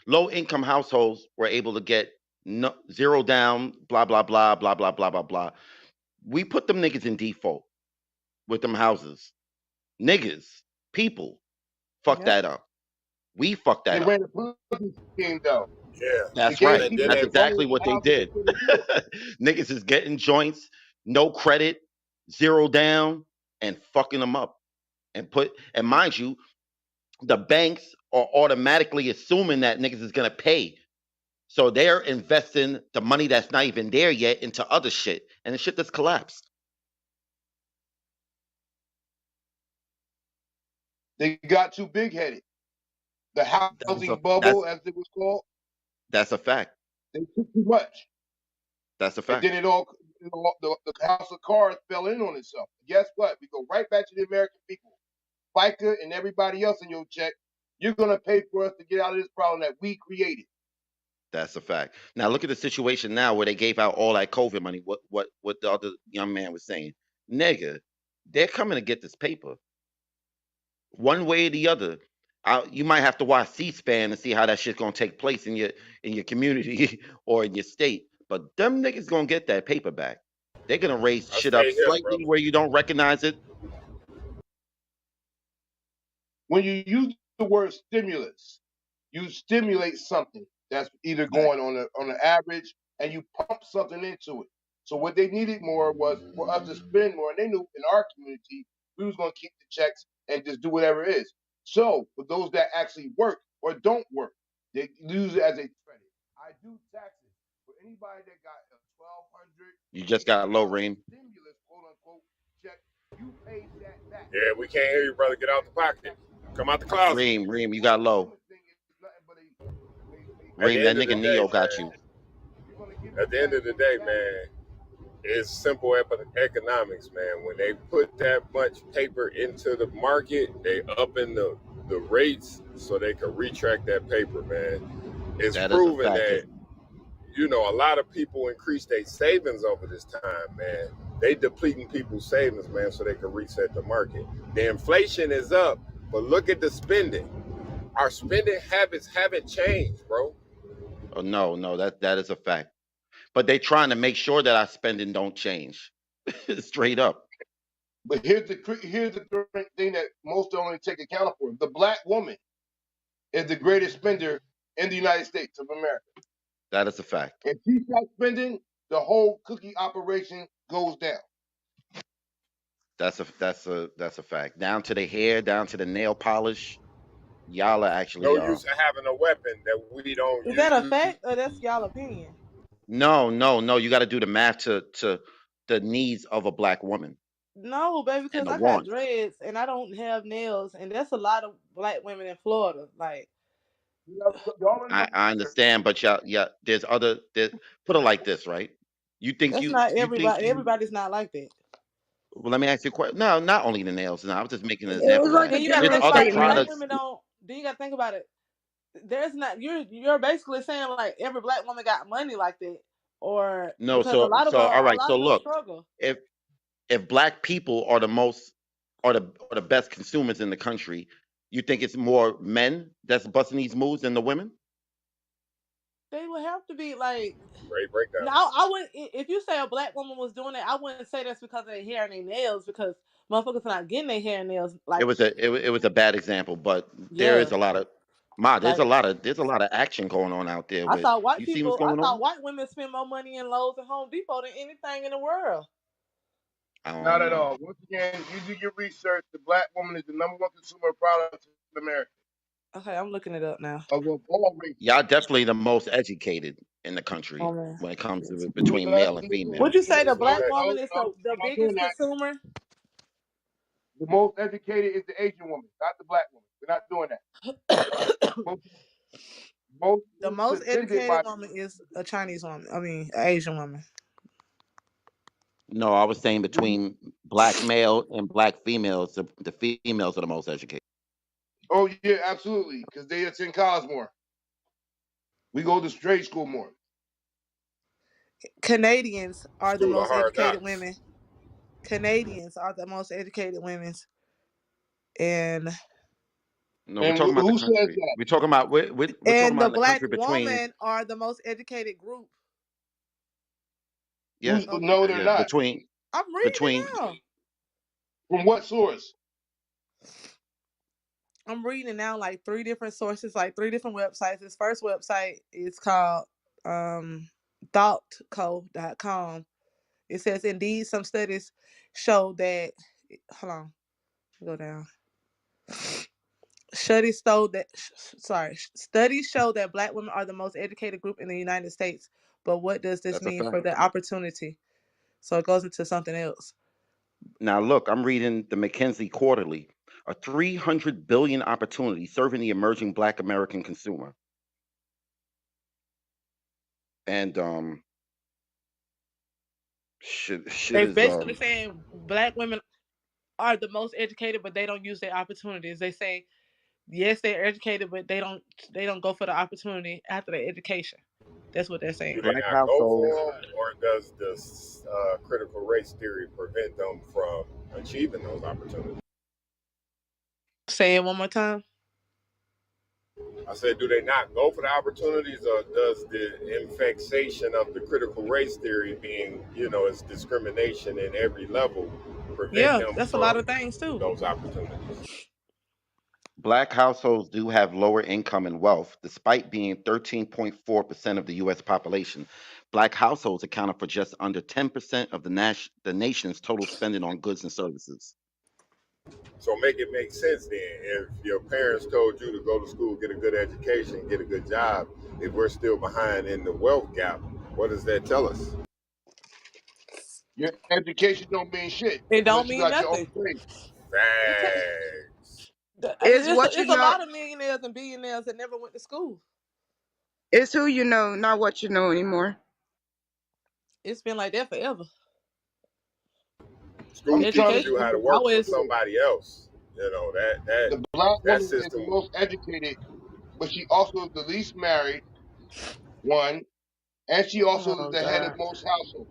low income households were able to get no, zero down, blah blah blah blah blah blah blah blah. We put them niggas in default with them houses. Niggas, people, fuck Yep. that up. We fucked They that up. ran a Ponzi scheme though. Yeah. They That's gave right. And people then That's they money exactly and what they houses they did. couldn't afford. Niggas is getting joints, no credit, zero down, and fucking them up. And mind you, the banks are automatically assuming that niggas is gonna pay. So they're investing the money that's not even there yet into other shit. And the shit that's collapsed. They got too big headed. The That's a housing bubble, that's as it was called, that's a fact. they took too much. That's a And fact. then the house of cards fell in on itself. Guess what? We go right back to the American people. FICA and everybody else in your check, you're gonna pay for us to get out of this problem that we created. That's a fact. Now look at the situation now where they gave out all that COVID money. What the other young man was saying. Nigga, they're coming to get this paper. One way or the other. You might have to watch C-SPAN and see how that shit's gonna take place in your community or in your state. But them niggas gonna get that paper back. They're gonna raise I shit up stay here, slightly brother. where you don't recognize it. When you use the word stimulus, you stimulate something that's either Fact. going on the average, and you pump something into it. So what they needed more was for us to spend more, and they knew in our community we was gonna keep the checks and just do whatever it is. So for those that actually work or don't work, they use it as a credit. I do taxes for anybody that got a You just got low, $1,250 Reem. stimulus, quote unquote, check. You paid that back. Yeah, we can't hear you, brother. Get out the pocket. Come out the closet. Reem, you got low. Unemployment thing is nothing but a At the Reem, that end of the nigga day, Neo got man. you. we're gonna give At you the end back of the your day, value. man, it's simple economics, man. When they put that much paper into the market, they up in the rates so they can retract that paper, man. It's That is a proven fact. that a lot of people increase their savings over this time, man. They depleting people's savings, man, so they can reset the market. The inflation is up, but look at the spending. Our spending habits haven't changed, bro. Oh no, no, that is a fact. But they trying to make sure that our spending don't change. Straight up. But here's the thing that most don't only take account for: the black woman is the greatest spender in the United States of America. That is a fact. If she starts spending, the whole cookie operation goes down. That's a fact. Down to the hair, down to the nail polish. Y'all are actually No use of having a weapon that we don't Is that a use. fact or that's y'all opinion? no, no, no. You got to do the math to the needs of a black woman No, baby, and because the I got wants. dreads and I don't have nails, and that's a lot of black women in Florida. Like, Y'all don't I, do I research. understand, but y'all, yeah, there's other. Put it like this, right? that's not You think everybody. you. Everybody's not like that. Well, let me ask you a question. No, not only the nails. No, I was just making an It was example of like that. a Then you got to There's general think other about it. Black statement. products. women don't. Then you got to think about it. There's not. You're basically saying like every black woman got money like that, or No, because a lot of them, all a right. lot So of them look, struggle. if black people are the best consumers in the country, you think it's more men that's busting these moves than the women? They would have to be like. Great No, breakdown. I would. If you say a black woman was doing it, I wouldn't say that's because of their hair and their nails. Because motherfuckers are not getting their hair and nails. It Like, was it was a bad example, but there is yeah, a lot of ma. like There's a lot of action going on out there I with. thought white You see what's people. I going thought on? white women spend more money in Lowe's and Home Depot than anything in the world. I Not don't at know. all. Once again, you do your research. The black woman is the number one consumer of products in America Okay, I'm looking it up now. of all races. Y'all definitely the most educated in the Oh country man, when it comes to between male and Listen, would female. you say the See black that? woman is the I'm not doing biggest that. consumer? The most educated is the Asian woman, not the black woman. We're not doing that. Most, most The is most attended educated by woman is a Chinese woman. I mean, an Asian woman. No, I was saying between black male and black females, the females are the most educated. oh yeah, absolutely, because they attend college more. We go to trade school more. Canadians are the School of most hard educated knocks. women. Canadians are the most educated women, and No, we're And talking about the who says country. that? We're talking the about the black country between woman are the most educated group yeah of No, women. they're yeah not. I'm reading it between now. From what source? I'm reading now like three different sources, like three different websites. This first website is called thoughtco.com. It says indeed some studies show that hold on, go down. Studies show that black women are the most educated group in the United States. But what does this That's a mean fact. for their opportunity? So it goes into something else. Now, look, I'm reading the McKinsey Quarterly, a 300 billion opportunity serving the emerging Black American consumer, and shit They is basically saying black women are the most educated, but they don't use their opportunities. They say yes, they're educated, but they don't go for the opportunity after their education. That's what they're saying. Do they Black not go households. for them, or does this critical race theory prevent them from achieving those opportunities? Say it one more time. I said, do they not go for the opportunities, or does the infixation of the critical race theory, being, it's discrimination in every level, prevent Yeah, them that's a lot from of things too. those opportunities? Black households do have lower income and wealth, despite being 13.4% of the U.S. population. Black households accounted for just under 10% of the nation's total spending on goods and services. So make it make sense then. If your parents told you to go to school, get a good education, get a good job, if we're still behind in the wealth gap, what does that tell us? Your education don't mean shit It don't unless you mean got your own nothing. thing. It ta- Facts. It's it's what you it's a know. lot of millionaires and billionaires that never went to school. It's who you know, not what you know anymore. It's been like that forever. I'm School trying to teaches Education you how tell to you work for always. this. somebody else. That The black that woman is the system. most educated, but she also is the least married one, and she also is Oh the head of God, most households.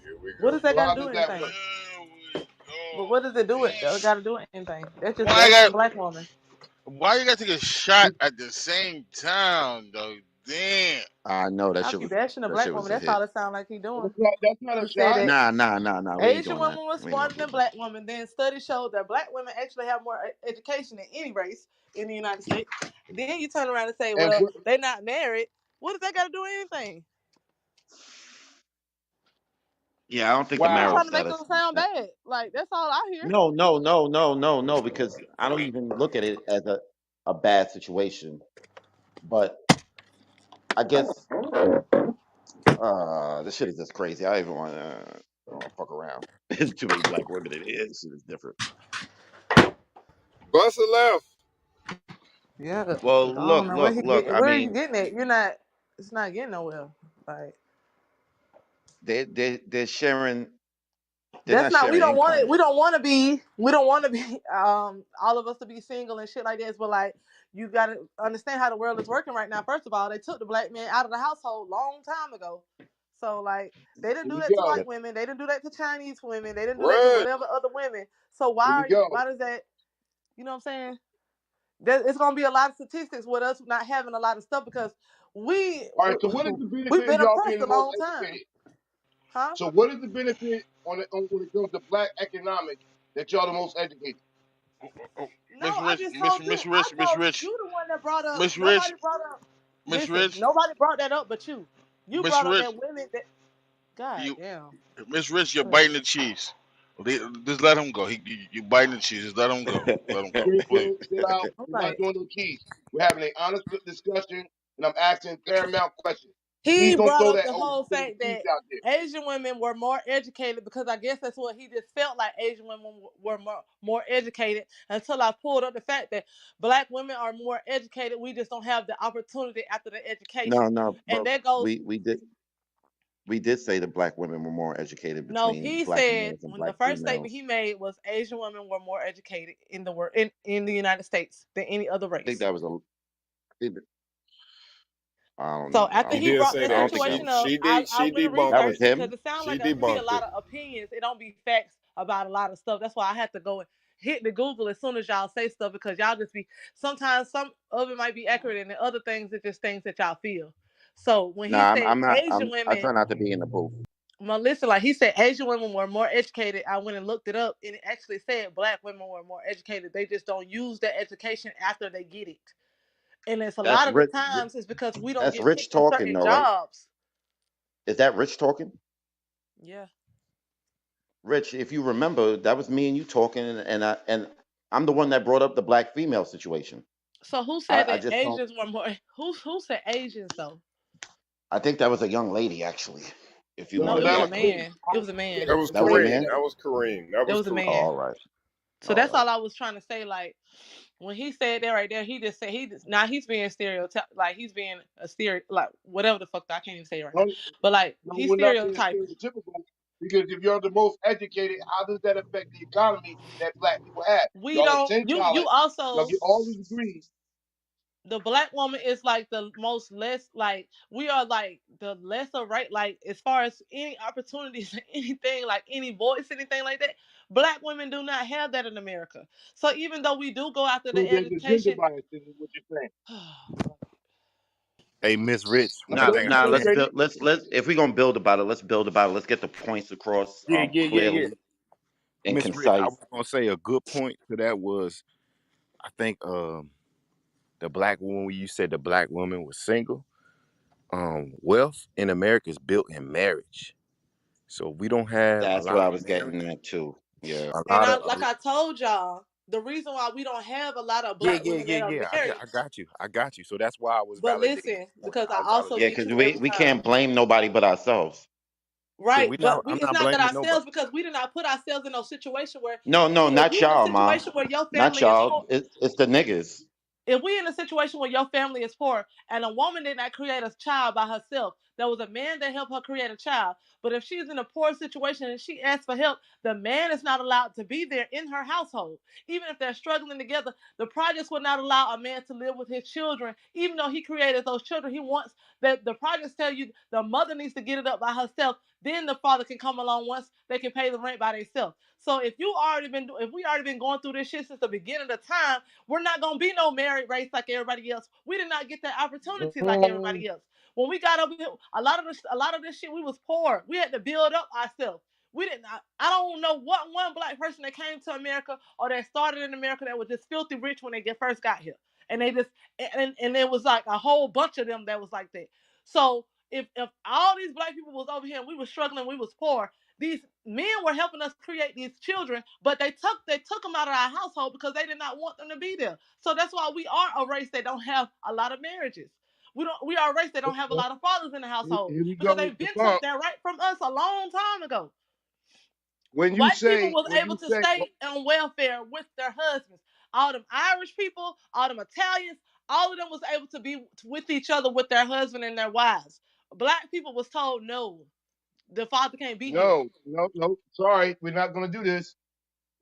Here we what go. does that So got to how do does with that anything? work? There we But what does it do go. with? It got to do with anything? That's just Why I bashing the got? black woman. Why you got to take a shot at the same time, though? Damn. I know I be bashing the that black shit was woman. a That's hit. all it sounds like he doing. That's not a He said shot. that Nah. We ain't Asian doing that. women were We ain't gonna smarter do than that. black women. Then studies showed that black women actually have more education than any race in the United States. Then you turn around and say, And well, what, they not married. What does that got to do with anything? Yeah, I don't think the You marital wow. trying to make them status. sound bad. Like, that's all I hear. No, because I don't even look at it as a bad situation. But I guess this shit is just crazy. I even want to fuck around. There's too many black women in here. This shit is different. Bust a left. Yeah, I Well, don't know where he look. get. I Where are you mean, getting at? You're not. It's not getting nowhere. Like they're sharing. They're that's not not. We sharing don't want it. income. We don't want to be. We don't want to be. All of us to be single and shit like this. But like, you got to understand how the world is working right now. First of all, they took the black man out of the household long time ago. So like, they didn't Here do we that to go. white women. They didn't do that to Chinese women. They didn't do that to Run. whatever other women. So Here we why? go. Why does that? You know what I'm saying? It's gonna be a lot of statistics with us not having a lot of stuff because we All right. So what is the we've benefit of been y'all oppressed being a the most long time, educated? huh? So what is the benefit when it comes to black economics that y'all the most educated? No, Miss I Rich, just Miss told you. Miss I Rich, Miss told you. Rich, You the one that brought up. Miss Nobody Rich, brought up. Miss Listen, Rich, nobody brought that up but you. You Miss brought up Rich, that women that. God you damn. Miss Rich, you're Go ahead. biting the cheese. Just let him go. You biting the cheese. Just let him go. Let him go, please. Chill out. I'm We're not like, doing no keys. We're having an honest discussion, and I'm asking paramount questions. Please he don't brought throw up that the old whole them fact keys that out there. Asian women were more educated because I guess that's what he just felt like Asian women were more educated until I pulled up the fact that black women are more educated. We just don't have the opportunity after the education. No, And but that goes, we did say that black women were more educated no, between he black said males and when the black first statement he females. made was Asian women were more educated in the world in the United States than any other I think race. that was a. I So don't. I after He he don't. did brought say that I that. don't think She that. situation up, she I, did I she went and debunked That was it. researched it because him. it sounds She like it be a debunked lot it. of opinions. It don't be facts about a lot of stuff. That's why I had to go and hit the Google as soon as y'all say stuff because y'all just be sometimes some of it might be accurate and the other things are just things that y'all feel. So when he Nah, said I'm not. Asian I women, try not to be in the booth. Melissa, like he said, Asian women were more educated. I went and looked it up, and it actually said black women were more educated. They just don't use that education after they get it. And it's a That's lot of the rich. times it's because we don't That's get rich picked in talking, certain though, right? jobs. Is that rich talking? Yeah. Rich, if you remember, that was me and you talking, and I'm the one that brought up the black female situation. So who said I that just don't. Asians were more? Who said Asians though? I think that was a young lady, actually. If you No, want No, to it be was that a was that clear. me. man. It was a man. That was That was a Kareem. man. That was Kareem. That It was was a Oh, Kareem. man. all right, So all that's right. all I was trying to say. Like when he said that right there, he just said now he's being stereotype, like he's being a like whatever the fuck I can't even say it right No, now. But like no, he's we're not being stereotyping. stereotypical because if you're the most educated, how does that affect the economy that black people have? We Y'all don't. attend You college, y'all also get all these degrees. the black woman is like the most less like we are like the lesser right like as far as any opportunities anything like any voice anything like that black women do not have that in America. So even though we do go after So the there's a gender education. bias in what you're saying. Hey, Miss Rich, I one Now, know, thing I I now know, say. let's Katie. build. Let's if we're gonna build about it, let's build about it. Let's get the points across Yeah. clearly and Miss Rich, I concise. was gonna say a good point to that was I think the black woman when you said the black woman was single. Wealth in America is built in marriage. So we don't have a That's what lot I of was getting marriage, at too. Yeah, a And lot I of like I told y'all the reason why we don't have a lot of black women that are married. I got you. I got you. So that's why I was But validating listen, the point. because I I was also yeah, validating get because you we every we time. can't blame nobody but ourselves. so Right, we not but I'm it's not not that blaming nobody. ourselves because we did not put ourselves in no situation where No, no, see if not you in a y'all, ma. situation where your Not family is y'all. poor, It's the niggas. if we in a situation where your family is poor and a woman did not create a child by herself, there was a man that helped her create a child. But if she's in a poor situation and she asks for help, the man is not allowed to be there in her household. Even if they're struggling together, the projects will not allow a man to live with his children. Even though he created those children, he wants that the projects tell you the mother needs to get it up by herself. Then the father can come along once they can pay the rent by themselves. So if we already been going through this shit since the beginning of time, we're not gonna be no married race like everybody else. We did not get that opportunity like No, everybody else. When we got up here, a lot of this shit, we was poor. We had to build up ourselves. We didn't. I don't know what one black person that came to America or that started in America that was just filthy rich when they first got here, and they just and there was like a whole bunch of them that was like that. So if all these black people was over here and we was struggling, we was poor, these men were helping us create these children, but they took them out of our household because they did not want them to be there. So that's why we are a race that don't have a lot of marriages. We are a race that don't have a lot of fathers in the household here we because go. they've The been took pump. that right from us a long time ago. When you White people say, was when able you to say, stay on welfare with their husbands. All them Irish people, all them Italians, all of them was able to be with each other with their husband and their wives. Black people was told no, the father can't be here. no, no, no, sorry, we're not going to do this.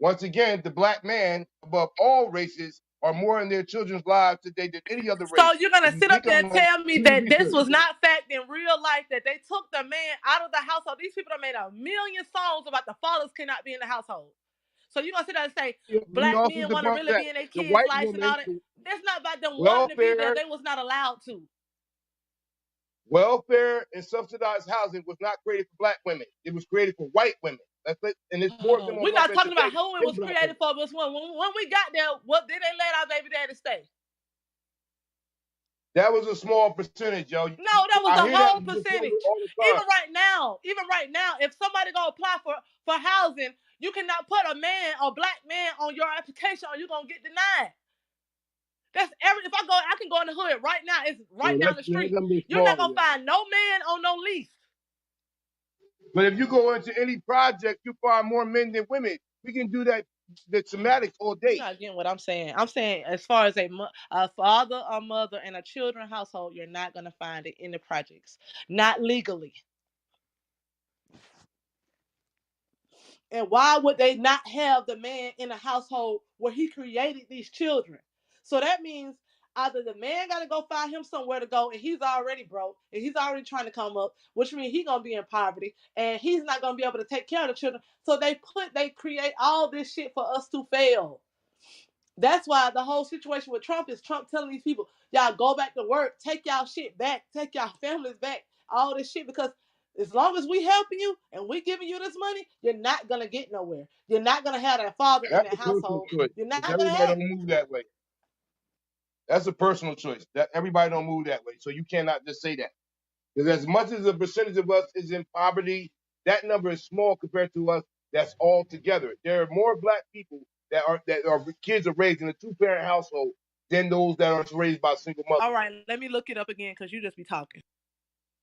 Once again, the black man above all races are more in their children's lives today than any other So race. you're If gonna you sit up think there I'm and lying, tell me do the that this research. was not fact in real life, that they took the man out of the household. These people have made a million songs about the fathers cannot be in the household. So you're gonna sit there and say Let me black also men want to debunk really that. be in their The kids' white lives and all woman, that. the That's not about them wanting to be there. welfare, They was not allowed to. welfare and subsidized housing was not created for black women. It was created for white women. And there's more of them on We're not welfare talking about today who it than was black created women. for. But when we got there, what did they let our baby daddy stay? That was a small percentage, yo. No, that was I the hear that whole from this woman percentage. all the time. Even right now, if somebody gonna apply for housing, you cannot put a man or black man on your application or you're gonna get denied. That's every if I can go in the hood right now, it's Well, right down the that street. number is You're not small, gonna yo. find no man on no lease. But if you go into any project, you find more men than women. We can do that, the somatics all You're day. not getting what I'm saying. I'm saying as far as a father, a mother, and a children household, you're not gonna find it in the projects, not legally. And why would they not have the man in a household where he created these children? So that means either the man got to go find him somewhere to go, and he's already broke, and he's already trying to come up, which means he's gonna be in poverty, and he's not gonna be able to take care of the children. So they create all this shit for us to fail. That's why the whole situation with Trump is Trump telling these people, y'all go back to work, take y'all shit back, take y'all families back, all this shit because As long as we helping you and we giving you this money, you're not gonna get nowhere. You're not gonna have that father in That's that a personal household. choice. You're Because not gonna everybody have it. don't move that way. That's a personal choice. That everybody don't move that way. So you cannot just say that. Because as much as a percentage of us is in poverty, that number is small compared to us that's all together. There are more black people that are kids are raised in a two-parent household than those that are raised by single All mothers. right, let me look it up again because you just be talking.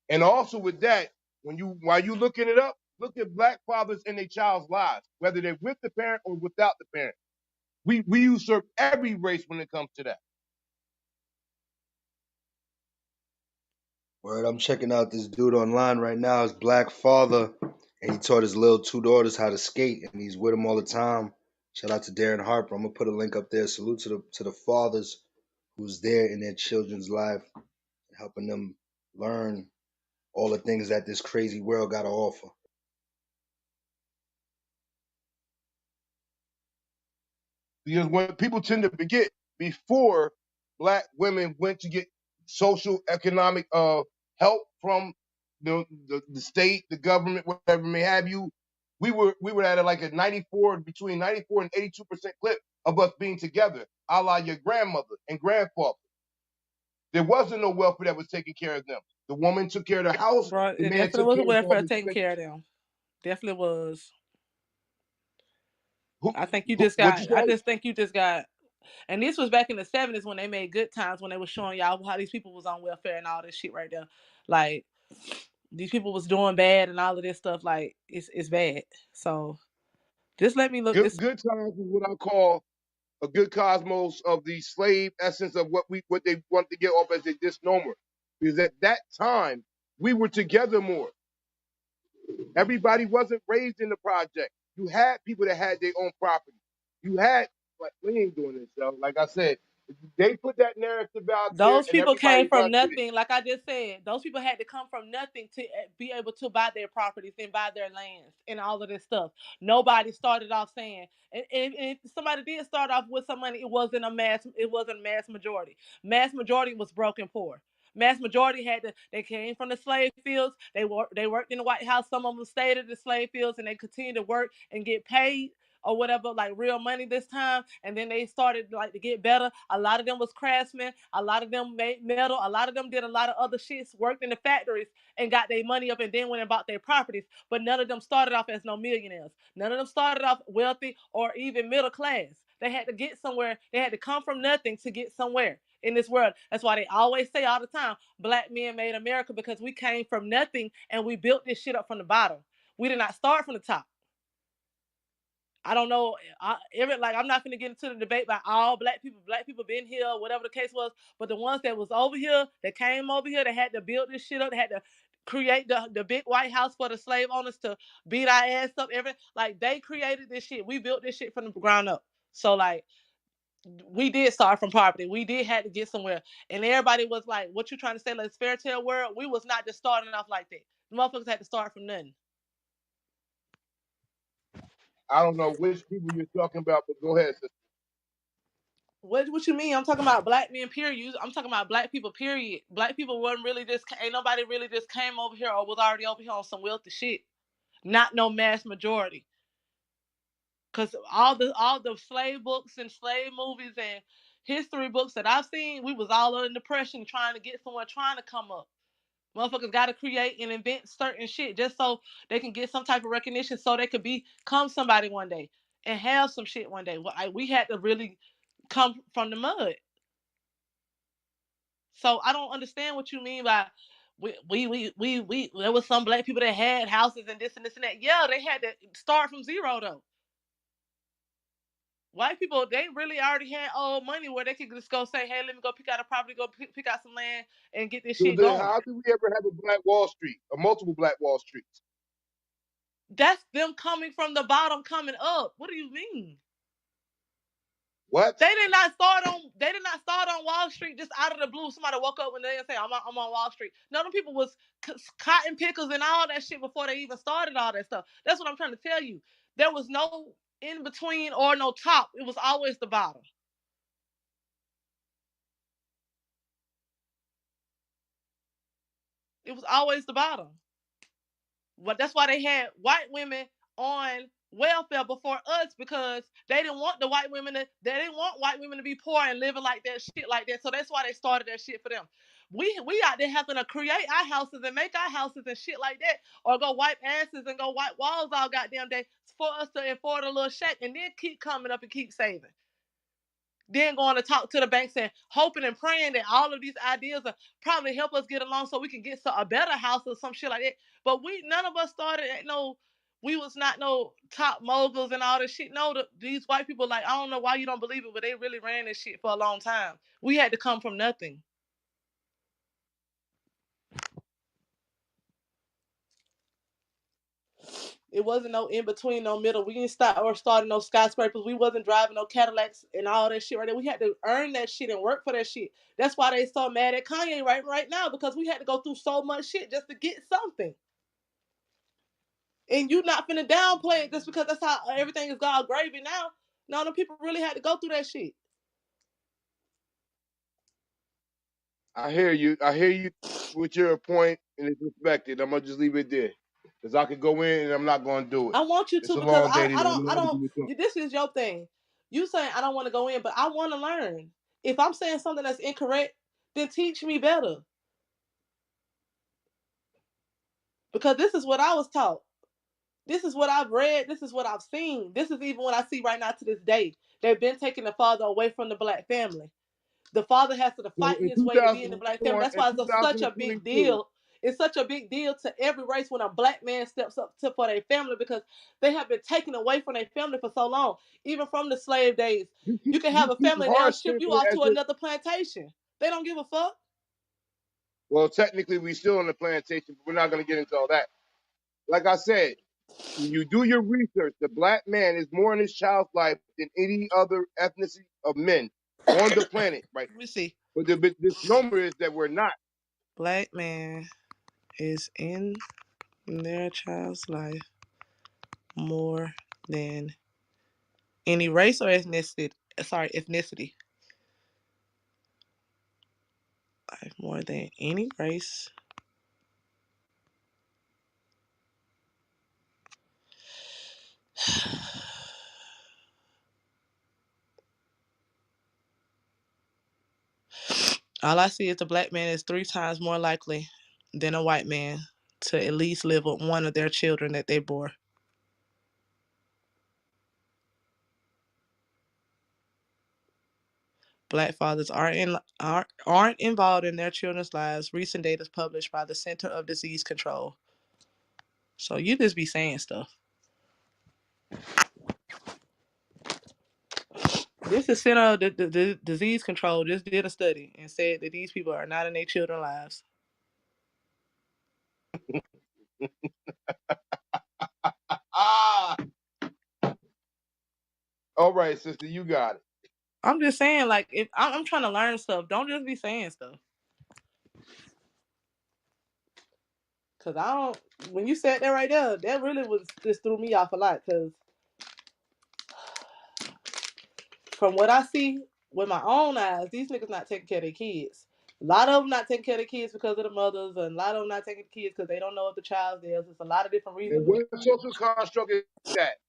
And also with that, while you looking it up, look at black fathers in their child's lives, whether they're with the parent or without the parent. We usurp every race when it comes to that. Word, I'm checking out this dude online right now. His black father, and he taught his little two daughters how to skate, and he's with them all the time. Shout out to Darren Harper. I'm gonna put a link up there. Salute to the fathers who's there in their children's life, helping them learn all the things that this crazy world got to offer. Because when people tend to forget, before black women went to get social economic help from the state, the government, whatever may have you, we were at like a 94 between 94 and 82% clip of us being together, a la your grandmother and grandfather. There wasn't no welfare that was taking care of them. The woman took care of the house, Bro, the it man definitely took was a care of all welfare the taking care of expenses. them. Definitely was. Who, I think you who just what you got. I say? just think you just got. And this was back in the '70s when they made good times when they was showing y'all how these people was on welfare and all this shit right there. Like these people was doing bad and all of this stuff. Like it's bad. So just let me look Good this. good times is what I call a good cosmos of the slave essence of what they want to get off as a misnomer. Because at that time, we were together more. Everybody wasn't raised in the project. You had people that had their own property. You had, like, we ain't doing this, though. Like I said, they put that narrative out there Those and people came everybody from runs with it. nothing, like I just said. Those people had to come from nothing to be able to buy their properties and buy their lands and all of this stuff. Nobody started off saying, and if somebody did start off with some money, it wasn't a mass. It wasn't a mass majority. Mass majority was broken poor. Mass majority had to. They came from the slave fields. They worked in the White House. Some of them stayed at the slave fields, and they continued to work and get paid or whatever, like real money this time. And then they started like to get better. A lot of them was craftsmen. A lot of them made metal. A lot of them did a lot of other shits, worked in the factories and got their money up and then went and bought their properties. But none of them started off as no millionaires. None of them started off wealthy or even middle class. They had to get somewhere. They had to come from nothing to get somewhere in this world. That's why they always say all the time, black men made America, because we came from nothing and we built this shit up from the bottom. We did not start from the top. I don't know. Like I'm not gonna get into the debate about all black people. Black people been here, whatever the case was. But the ones that was over here, that came over here, that had to build this shit up, they had to create the big White House for the slave owners to beat our ass up. Like they created this shit. We built this shit from the ground up. So like we did start from poverty. We did have to get somewhere. And everybody was like, "What you trying to say? Like this fairy tale world?" We was not just starting off like that. The motherfuckers had to start from nothing. I don't know which people you're talking about, but go ahead, sister. What you mean? I'm talking about black men, period. I'm talking about black people, period. Black people wasn't really just, ain't nobody really just came over here or was already over here on some wealthy shit. Not no mass majority. Cause all the slave books and slave movies and history books that I've seen, we was all under depression trying to get someone trying to come up. Motherfuckers got to create and invent certain shit just so they can get some type of recognition, so they could become somebody one day and have some shit one day. We had to really come from the mud. So I don't understand what you mean by we there was some black people that had houses and this and this and that. Yeah, they had to start from zero though. White people, they really already had old money where they could just go say, hey, let me go pick out a property, go pick out some land and get this So shit then, going. how did we ever have a Black Wall Street, or multiple Black Wall Streets? That's them coming from the bottom coming up. What do you mean? What? They did not start on Wall Street just out of the blue. Somebody woke up one day and say, I'm on Wall Street. No, them people was cotton pickers and all that shit before they even started all that stuff. That's what I'm trying to tell you. There was no in between or no top. It was always the bottom. It was always the bottom. But that's why they had white women on welfare before us, because they didn't want they didn't want white women to be poor and living like that shit like that. So that's why they started that shit for them. We out there having to create our houses and make our houses and shit like that, or go wipe asses and go wipe walls all goddamn day for us to afford a little shack, and then keep coming up and keep saving. Then going to talk to the banks and hoping and praying that all of these ideas will probably help us get along so we can get a better house or some shit like that. But none of us started at we was not no top moguls and all this shit. No, these white people, like, I don't know why you don't believe it, but they really ran this shit for a long time. We had to come from nothing. It wasn't no in between, no middle. We didn't start or starting no skyscrapers. We wasn't driving no Cadillacs and all that shit right there. We had to earn that shit and work for that shit. That's why they so mad at Kanye right now, because we had to go through so much shit just to get something. And you not finna downplay it just because that's how everything is all gravy now. No, the people really had to go through that shit. I hear you. I hear you with your point, and it's respected. I'm gonna just leave it there, because I could go in and I'm not gonna do it. I want you It's to, a because long day today. I don't. This is your thing. You saying I don't want to go in, but I want to learn. If I'm saying something that's incorrect, then teach me better. Because this is what I was taught. This is what I've read. This is what I've seen. This is even what I see right now to this day. They've been taking the father away from the black family. The father has to Well, fight in his way to be in the black family. 2001, That's in why it's such a big 2022, deal. It's such a big deal to every race when a black man steps up for their family, because they have been taken away from their family for so long. Even from the slave days. You can have you a keep family and they'll hard ship you pimping it off as to if, another plantation. They don't give a fuck. well, technically we still on the plantation, but we're not gonna get into all that. Like I said, when you do your research, the black man is more in his child's life than any other ethnicity of men on the planet, right? Let me see. But the misnomer is that we're not. Black man is in their child's life more than any race or ethnicity. Sorry, ethnicity. Life more than any race. All I see is the black man is 3 times more likely than a white man to at least live with one of their children that they bore. Black fathers aren't involved in their children's lives. Recent data is published by the Center of Disease Control. So you just be saying stuff. This is Center of the Disease Control just did a study and said that these people are not in their children's lives. Ah, all right, sister, you got it. I'm just saying, like, if I'm trying to learn stuff, don't just be saying stuff. Cause I don't. When you said that right there, that really was just threw me off a lot. Cause from what I see with my own eyes, these niggas not taking care of their kids. A lot of them not taking care of their kids because of the mothers, and a lot of them not taking the kids because they don't know if the child's theirs. It's a lot of different reasons. And what social construct is that?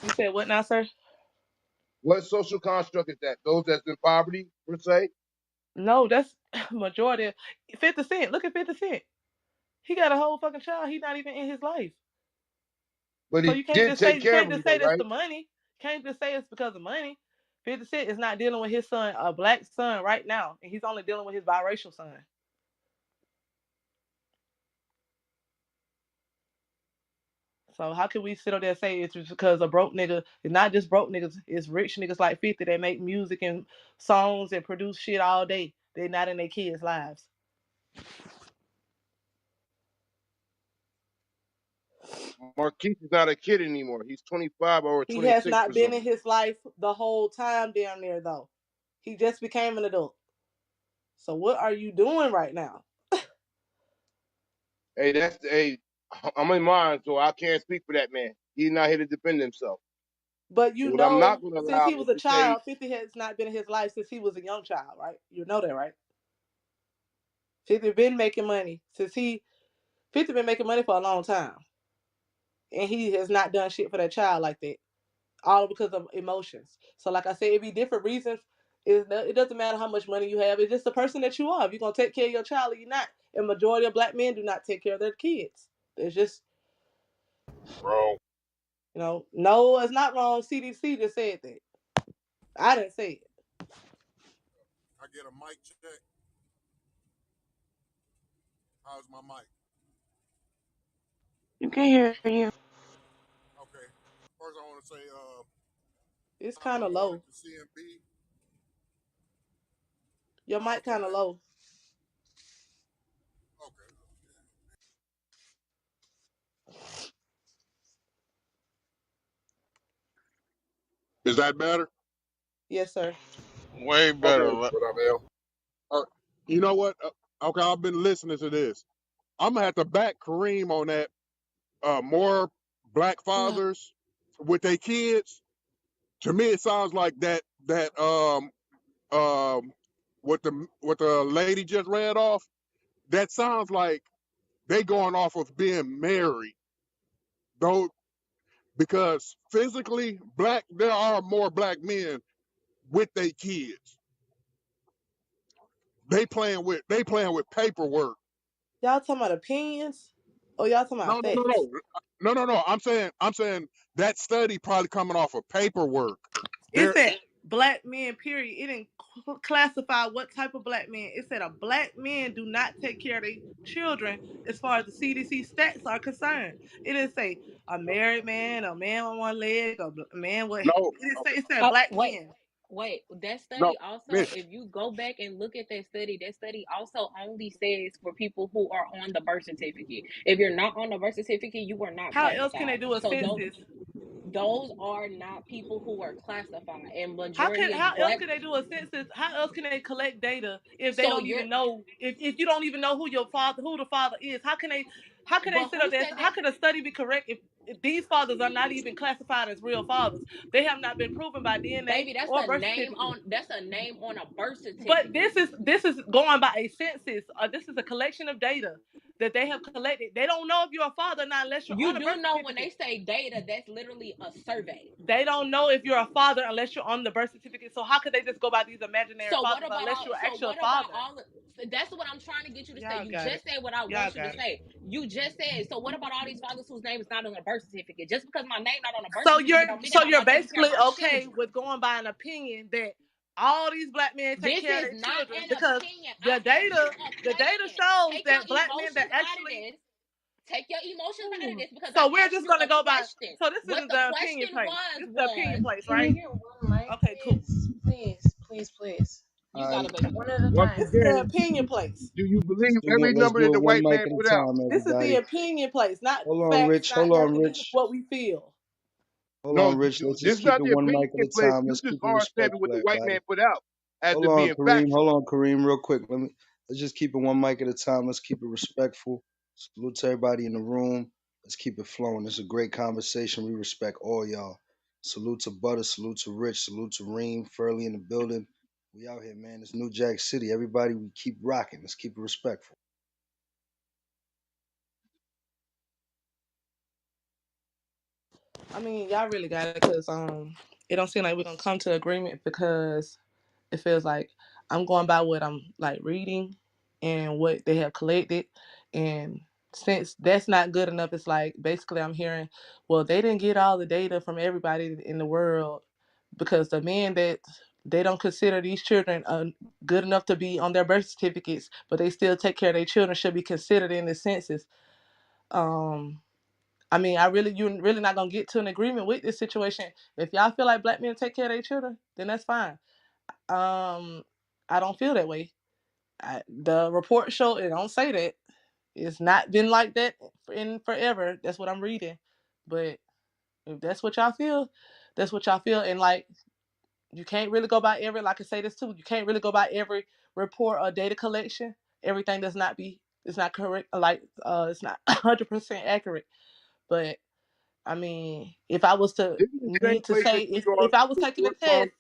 You said what now, sir? What social construct is that? Those that's in poverty, per se? No, that's majority. 50 Cent. Look at 50 Cent. He got a whole fucking child. He's not even in his life. But So he you can't did just say take you care of can't them, just say though, that's right? the money. You can't just say it's because of money. 50 Cent is not dealing with his son, a black son, right now, and he's only dealing with his biracial son. So how can we sit up there and say it's just because a broke nigga? It's not just broke niggas. It's rich niggas like 50 that make music and songs and produce shit all day. They're not in their kids' lives. Marquise is not a kid anymore. He's 25 or He has 26, not been in presumably. his life the whole time down there though. He just became an adult. So what are you doing right now? Hey, I'm in mine, so I can't speak for that man. He's not here to defend himself. But But what I'm not going to since allow he is was a to say, child, 50 has not been in his life since he was a young child, right? You know that, right? 50 been making money since he 50 been making money for a long time, and he has not done shit for that child like that, all because of emotions. So, like I said, it be different reasons. It doesn't matter how much money you have. It's just the person that you are. If you're gonna take care of your child or you're not. And majority of black men do not take care of their kids. It's just, Wrong. no, it's not wrong. CDC just said that. I didn't say it. I get a mic check. How's my mic? You can hear you. Okay. First, I want to say It's top of kind the of morning low. to C.M.B. Your Oh, mic okay. kind of low. Okay. Is that better? Yes, sir. Way Okay. better. What up, L? Uh, you know what? Okay, I've been listening to this. I'm gonna have to back Kareem on that. More black fathers with their kids. To me, it sounds like that what the lady just read off. That sounds like they going off of being married, though, because physically black, there are more black men with their kids. They playing with paperwork. Y'all talking about opinions? Or y'all talking No, about no, no, facts? no, no, no, no. I'm saying that study probably coming off of paperwork. It There, said black men, period. It didn't classify what type of black men. It said a black men do not take care of their children as far as the CDC stats are concerned. It didn't say a married man, a man on one leg, a man with. It no, didn't say. It said black Wait, men. wait. That no, study also, miss, if you go back and look at that study also only says for people who are on the birth certificate. If you're not on the birth certificate, you are not How else can classified. they do a So census? those are not people who are classified. And How majority can of how else black. can they do a census? How else can they collect data if they So don't you're, even know if you don't even know who the father is? How can they but sit who up there? said that? How can a study be correct if these fathers are not even classified as real fathers? They have not been proven by DNA Baby, that's or a birth name certificate. on that's a name on a birth But certificate. this is going by a census. This is a collection of data that they have collected. They don't know if you're a father or not unless you're on You a do birth know when they certificate. say data, that's literally a survey. They don't know if you're a father unless you're on the birth certificate. So how could they just go by these imaginary So what fathers about unless all? you're So actually a what about father? all? So that's what I'm trying to get you to say. Y'all You got it. just said what I Y'all want you to got it. say. You just said. So what about all these fathers whose name is not on a birth certificate? Just because my name not on a birth So you're certificate don't mean that so I'm you're not taking care of basically my okay children. with going by an opinion that all these black men take This care of is their not children an because opinion. the I asked you data a the data question. shows Take your that black men that emotions out of actually. this. Take your emotions out of this because So I we're asked just you gonna a go by. question. So this What is the the opinion question place. was This is the opinion was place, Can I right? get one mic, Okay, cool. please? Please, please, please. you got a baby. One at a Once This time. is the again, opinion place. do you Let's believe do one. every Let's number do that the it one white mic man at a put out? time, This is the everybody. opinion place, not Hold on, facts, Rich. not Hold on, nothing. This is Rich. what we feel. Hold No, on, Rich. Let's this just is keep not it the one opinion mic at a place. time. You Let's just keep it are stamping what respectful, the white everybody. man put out as Hold it on, being Kareem. factual. Hold on, Kareem, real quick. Let's just keep it one mic at a time. Let's keep it respectful. Salute to everybody in the room. Let's keep it flowing. It's a great conversation. We respect all y'all. Salute to Butter. Salute to Rich. Salute to Reem. Furley in the building. We out here, man. It's New Jack City. Everybody, we keep rocking. Let's keep it respectful. I mean, y'all really got it because it don't seem like we're gonna come to agreement because it feels like I'm going by what I'm like reading and what they have collected, and since that's not good enough, it's like basically I'm hearing, well, they didn't get all the data from everybody in the world because the men that they don't consider these children good enough to be on their birth certificates, but they still take care of their children should be considered in the census. Um, I mean, you're really not gonna get to an agreement with this situation. If y'all feel like black men take care of their children, then that's fine. Um, I don't feel that way. The report show it don't say that. It's not been like that in forever. That's what I'm reading. But if that's what y'all feel, that's what y'all feel. And like, you can't really go by every. Like I say this too. You can't really go by every report or data collection. Everything does not be. It's not correct. Like, it's not 100% accurate. But I mean, if I was to This is the same need to place say, that New if York I was taking a work from. test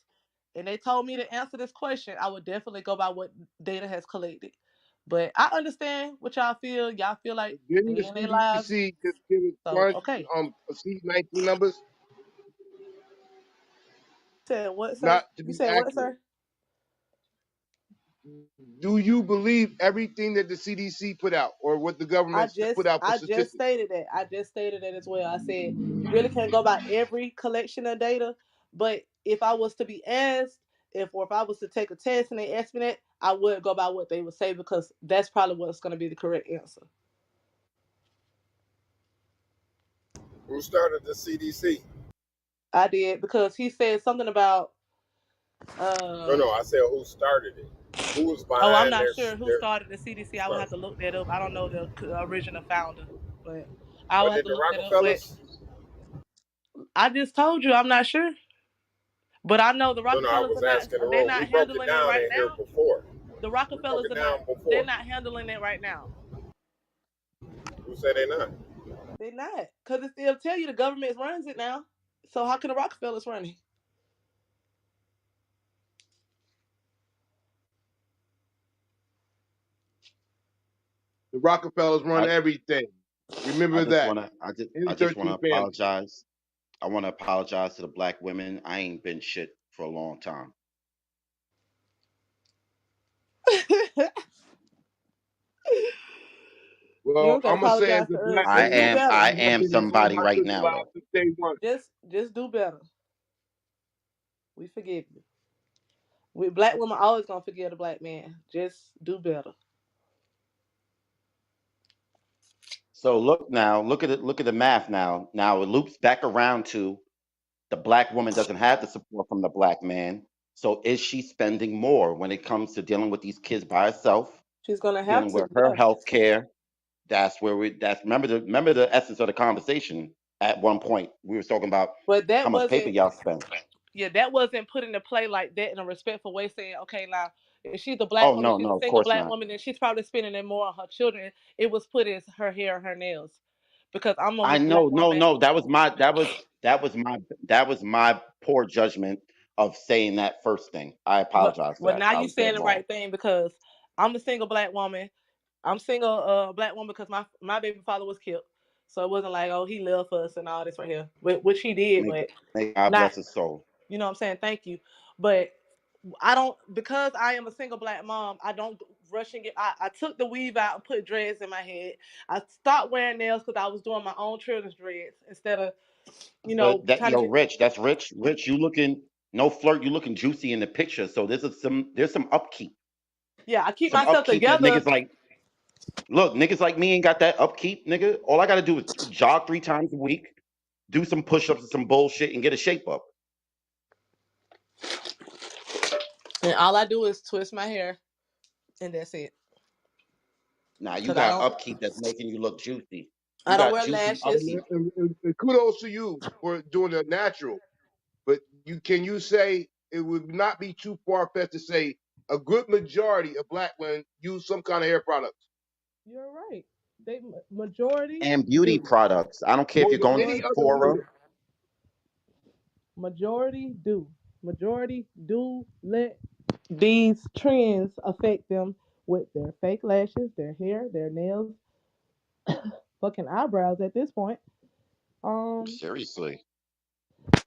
and they told me to answer this question, I would definitely go by what data has collected. But I understand what y'all feel. Y'all feel like Didn't the they in their lives. CDC just give its So bunch okay. C-19 numbers Said what, sir? not to You be said what, accurate? sir? Do you believe everything that the CDC put out or what the government put out for I just statistics? stated that. I just stated that as well. I said you really can't go by every collection of data, but if I was to be asked if I was to take a test and they asked me that, I would go by what they would say because that's probably what's going to be the correct answer. Who started the CDC? I did because he said something about No, uh no, I said who started it. Who was oh, I'm behind not sure who their started the CDC. I would have start? to look that up. I don't know the original founder, but I would Wasn't have it to the look that up. But Rockefellers? I just told you I'm not sure. But I know the No, no, I Rockefellers was are not asking the they're room. We not broke it handling it down right in here now. before. The We broke Rockefellers it are not down they're before. not handling it right now. Who said they not? They're not. Because it'll tell you the government runs it now. So how can the Rockefellers run it? The Rockefellers run I everything. I Remember just that. wanna In I the just wanna 13th family. apologize. I wanna apologize to the black women. I ain't been shit for a long time. You Well, don't gotta I'm gonna say as apologize a to black us. Just do man, better. I I've am been enjoying somebody my right sister now life though. since day one. Just do better. We forgive you. We black women always gonna forgive the black man. Just do better. So look now, look at the math now. Now it loops back around to the black woman doesn't have the support from the black man. So is she spending more when it comes to dealing with these kids by herself, She's gonna have dealing to, with her yeah. health care? That's where we that's remember the essence of the conversation at one point. We were talking about But how that much paper wasn't y'all spend. yeah, that wasn't put into play like that in a respectful way, saying, okay, now if she's a black Oh woman, no, she's a no, of single course black not. woman, then she's probably spending it more on her children. It was put as her hair and her nails. Because I'm I a black know, no, woman. no. That was my poor judgment of saying that first thing. I apologize for Well that. now I you was saying dead the wrong. right thing because I'm a single black woman. I'm single black woman because my baby father was killed. So it wasn't like, oh, he left us and all this right here. Which he did, May, but may God not bless his soul. you know what I'm saying, thank you. But I don't because I am a single black mom. I don't rush and get. I took the weave out and put dreads in my head. I stopped wearing nails because I was doing my own children's dreads instead of But that trying to yo, get. Rich, that's rich. Rich, you looking no flirt. You looking juicy in the picture. So there's some upkeep. Yeah, I keep Some myself upkeep that together. niggas like. Look, niggas like me ain't got that upkeep, nigga. All I gotta do is jog 3 times a week, do some push-ups and some bullshit, and get a shape up. And all I do is twist my hair, and that's it. Now you Cause I got don't, upkeep that's making you look juicy. You I don't got wear juicy lashes. And, upkeep. and kudos to you for doing the natural. But can you say it would not be too far fetched to say a good majority of black women use some kind of hair products? You're right. They majority And beauty do. products. I don't care if More you're than going to any Majority other Sephora. women. majority do. Majority do let these trends affect them with their fake lashes, their hair, their nails, fucking eyebrows at this point. Um, Seriously.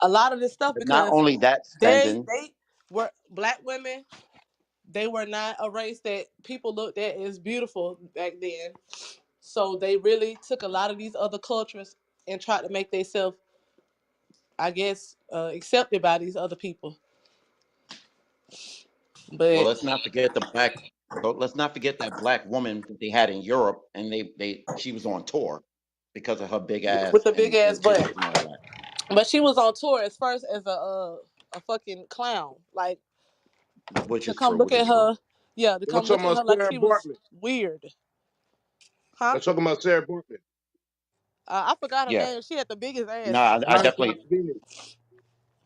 a lot of this stuff But not because only that they spending, they were black women. They were not a race that people looked at as beautiful back then. So they really took a lot of these other cultures and tried to make themselves, I guess, accepted by these other people. well, But let's not forget that black woman that they had in Europe, and she was on tour because of her big with ass the big and ass titties butt. and all that. But she was on tour as first as a fucking clown, like Which to is come true, look which is at true. her. Yeah, to Y'all come look talking at about her like Sarah she was Bartlett. weird, huh? Y'all talking about Sarah Bartlett. I forgot her Yeah. name. She had the biggest No, ass. I Nice definitely. big.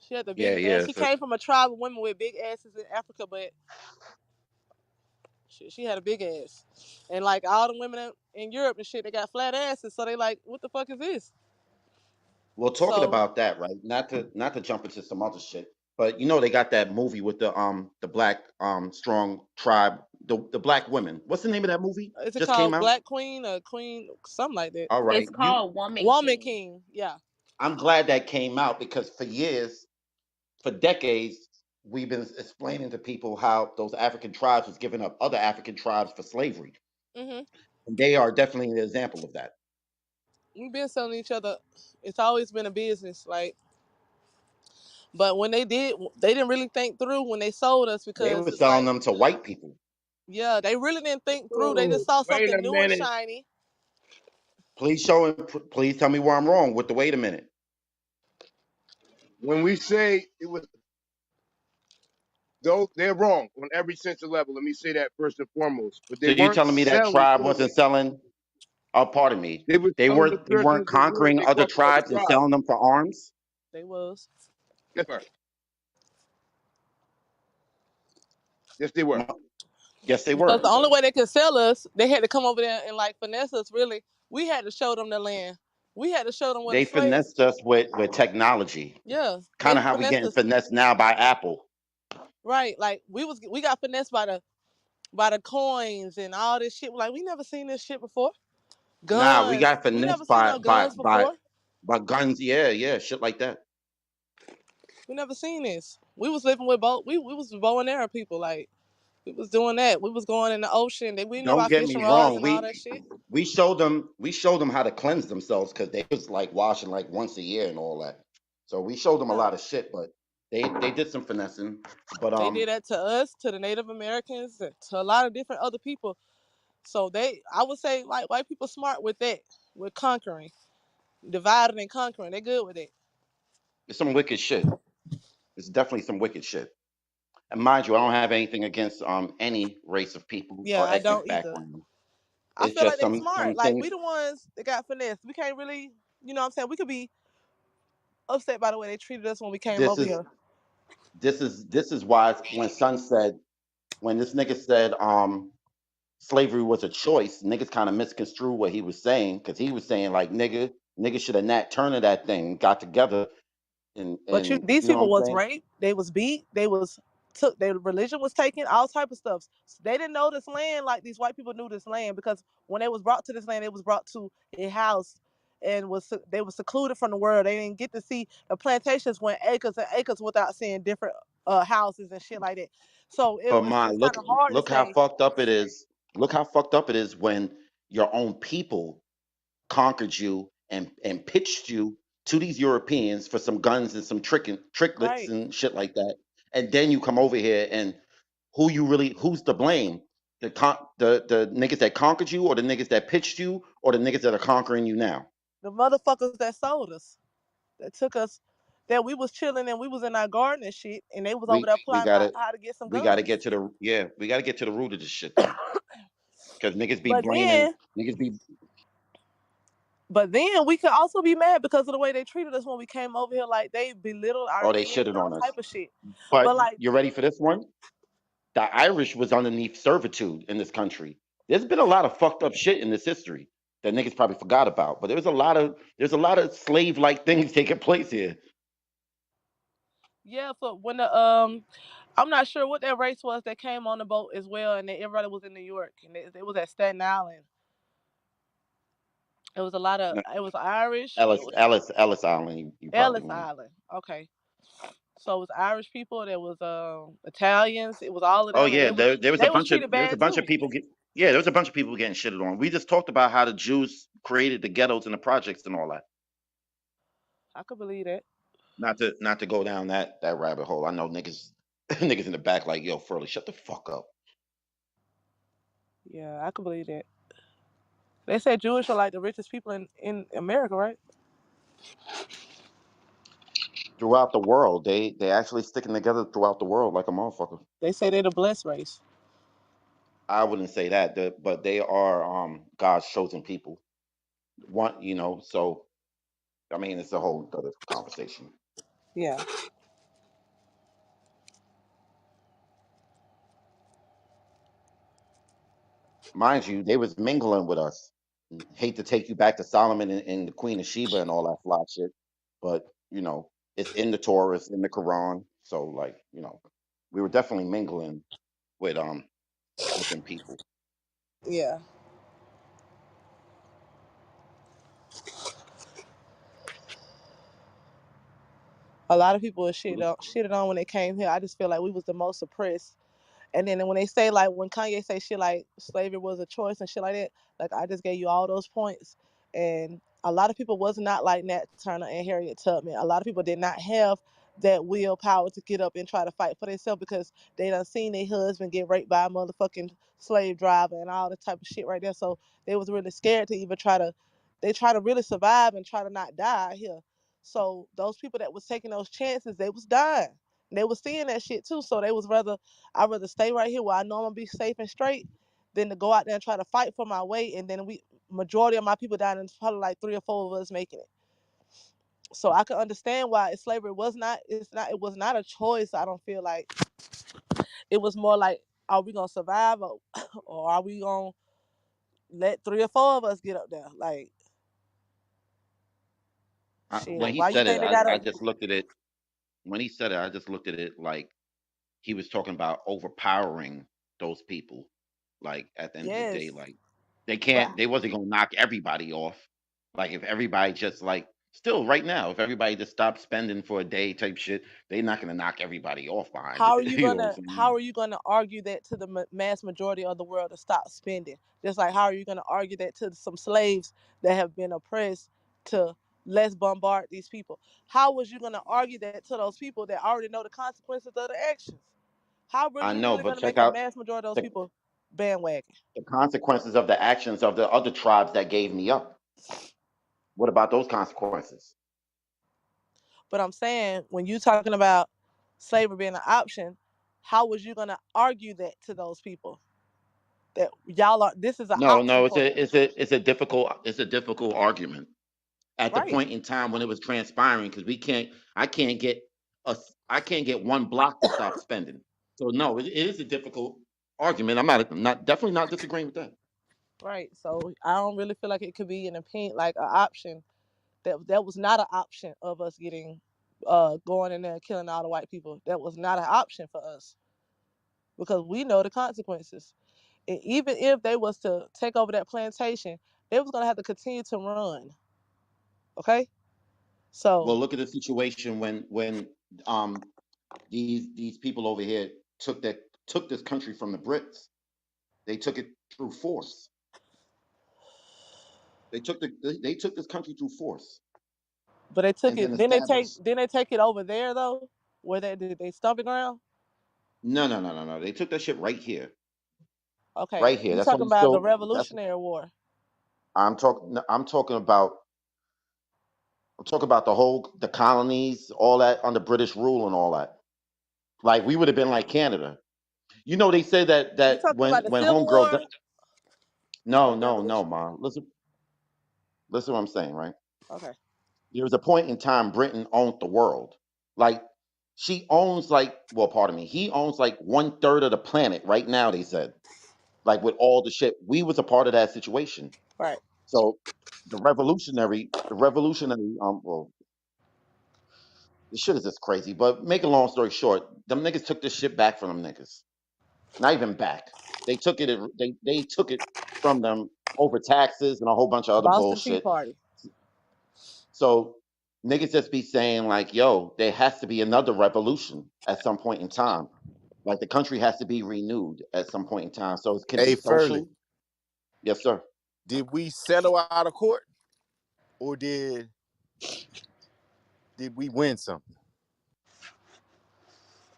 She had the Yeah, biggest ass. yeah. She So, came from a tribe of women with big asses in Africa, but she had a big ass. And like all the women in Europe and shit, they got flat asses. So they like, what the fuck is this? well, talking So about that, right? Not to jump into some other shit. But they got that movie with the black strong tribe, the black women. What's the name of that movie? Is it Just came called out. Black Queen or Queen something like that? All right, It's you. called Woman Woman King. King. Yeah. I'm glad that came out because for years, for decades, we've been explaining to people how those African tribes was giving up other African tribes for slavery, Mhm. and they are definitely an example of that. We've been selling each other. It's always been a business, like. But when they didn't really think through when they sold us They because were it's selling like, them to white people. yeah, they really didn't think through. They Oh, just saw wait something a new and minute. shiny. Please show and please tell me where I'm wrong with the wait a minute. When we say it was, though they're wrong on every sense of level. Let me say that first and foremost. But they So you weren't telling me that selling. tribe wasn't selling? Oh, pardon me. They were They selling were to they certain weren't individuals. conquering They other fucked with other tribes and tribes. selling them for arms. They was. Yes, sir. Yes, they were. No. Yes, they Because were. the only way they could sell us, they had to come over there and like finesse us. Really, we had to show them the land. We had to show them where the They slaves. finessed us with technology. Yeah, Kind they of how we finessed getting us. finessed now by Apple. Right, like we got finessed by the coins and all this shit. Like we never seen this shit before. Nah, we Guns. got We never finessed seen by no guns before. guns. Yeah, yeah, shit like that. We never seen this. We was living with boat. We was bow and arrow people. Like we was doing that. We was going in the ocean. We didn't know Don't about get fishing me rods wrong. and all that shit. We showed them how to cleanse themselves because they was like washing like once a year and all that. So we showed them a Yeah. lot of shit, but they did some finessing. But They did that to us, to the Native Americans, to a lot of different other people. So I would say, like white people smart with that, with conquering, dividing and conquering. They good with it. it's some wicked shit. It's definitely some wicked shit. And mind you, I don't have anything against any race of people Yeah, or I ethnic don't either. background. I It's feel like just they some smart. Like we things. the ones that got finessed. We can't really, you know what I'm saying? We could be upset by the way they treated us when we came This over is here. this is why when Son said when this nigga said slavery was a choice, niggas kind of misconstrued what he was saying because he was saying like nigga should have Nat Turner that thing, got together But and these you know what people I'm was saying. raped, they was beat, they was took, their religion was taken, all type of stuff. So they didn't know this land like these white people knew this land because when they was brought to this land, they was brought to a house and they were secluded from the world. They didn't get to see the plantations went acres and acres without seeing different houses and shit like that. So But it's man, kind of hard to look how say, fucked up it is. Look how fucked up it is when your own people conquered you and pitched you to these Europeans for some guns and some tricklets right? and shit like that. And then you come over here and who's to blame? The niggas that conquered you or the niggas that pitched you or the niggas that are conquering you now? The motherfuckers that sold us, that took us, that we was chilling and we was in our garden and shit, and they was over We there we plotting gotta how to get some we gotta guns. get to the yeah, we gotta get to the root of this shit then. Cause But then niggas be But then we could also be mad because of the way they treated us when we came over here. Like they belittled our oh they men and shitted all on us. type of shit. But But like, you ready for this one? The Irish was underneath servitude in this country. There's been a lot of fucked up shit in this history that niggas probably forgot about. But there's a lot of slave like things taking place here. yeah, for when the I'm not sure what that race was that came on the boat as well, and everybody was in New York, and it was at Staten Island. It was a lot of. It was Irish. It was Ellis Island. You probably Ellis mean. Island. Okay, so it was Irish people. There was Italians. It was all of Oh them, and yeah, there was a they was bunch of treated bad too. yeah, there was a bunch of people getting shitted on. We just talked about how the Jews created the ghettos and the projects and all that. I could believe that. Not to go down that rabbit hole. I know niggas niggas in the back like yo, Furley, shut the fuck up. Yeah, I could believe that. They said Jewish are like the richest people in America, right? Throughout the world, they actually sticking together throughout the world like a motherfucker. They say they're the blessed race. I wouldn't say that, but they are God's chosen people. One, so I mean, it's a whole other conversation. Yeah. Mind you, they was mingling with us. Hate to take you back to Solomon and the Queen of Sheba and all that fly shit, but it's in the Torah, it's in the Quran. So like, we were definitely mingling with them people. Yeah. A lot of people were shitted on when they came here. I just feel like we was the most oppressed. And then when they say like when Kanye say shit like slavery was a choice and shit like that, like I just gave you all those points. And a lot of people was not like Nat Turner and Harriet Tubman. A lot of people did not have that willpower to get up and try to fight for themselves because they done seen their husband get raped by a motherfucking slave driver and all that type of shit right there. So they was really scared to even they try to really survive and try to not die here. So those people that was taking those chances, they was dying. And they was seeing that shit too. So they was I'd rather stay right here where I know I'm gonna be safe and straight than to go out there and try to fight for my way. And then majority of my people dying, and it's probably like 3 or 4 of us making it. So I can understand why slavery it was not a choice. I don't feel like it was more like, are we gonna survive or are we gonna let 3 or 4 of us get up there? Like When shit, he why you said it, think they got I up? just looked at it. When he said it, I just looked at it like he was talking about overpowering those people. Like at the end of the day, Yes, like but they wasn't gonna knock everybody off. Like if everybody just like still right now, if everybody just stopped spending for a day type shit, they're not gonna knock everybody off behind how are it. you You know what I'm gonna how saying? are you gonna argue that to the mass majority of the world to stop spending? Just like how are you gonna argue that to some slaves that have been oppressed to let's bombard these people? How was you gonna argue that to those people that already know the consequences of the actions? How were I you know, really but gonna check make the out mass majority of those the, people bandwagon? the consequences of the actions of the other tribes that gave me up. What about those consequences? But I'm saying when you talking about slavery being an option, how was you gonna argue that to those people that y'all are this is an No, option no, for you, it's a difficult argument at the right? point in time when it was transpiring because I can't get I can't get one block to stop spending. So no, it is a difficult argument. I'm not definitely not disagreeing with that. Right. So I don't really feel like it could be an opinion, like an option that was not an option of us getting going in there and killing all the white people. That was not an option for us because we know the consequences. And even if they was to take over that plantation, they was gonna have to continue to run. Okay. Well, So, look at the situation when um these people over here took this country from the Brits. They took it through force. They took this country through force but they took and then it. established. Then they take it over there though, where they did they stomp the ground. No, no, no, no, no. They took that shit right here, Okay, right here. you That's why talking you about the still. That's Revolutionary War? I'm talking. I'm talking about the colonies, all that under British rule and all that. Like we would have been like Canada. They say You that talking about the when Civil homegirl. War No, or the no, no, Revolution? ma. Listen, what I'm saying, right? Okay, There was a point in time Britain owned the world. Like she owns like, well, pardon me, he owns like 1/3 of the planet right now. They said, like with all the shit, we was a part of that situation. right. So the revolutionary, well, this shit is just crazy. But make a long story short, them niggas took this shit back from them niggas. Not even back. They took it from them over taxes and a whole bunch of other Boston Tea bullshit. Party. So niggas just be saying like, yo, there has to be another revolution at some point in time. Like the country has to be renewed at some point in time. So it can be Hey, Furley, social. Yes, sir. did we settle out of court or did we win something?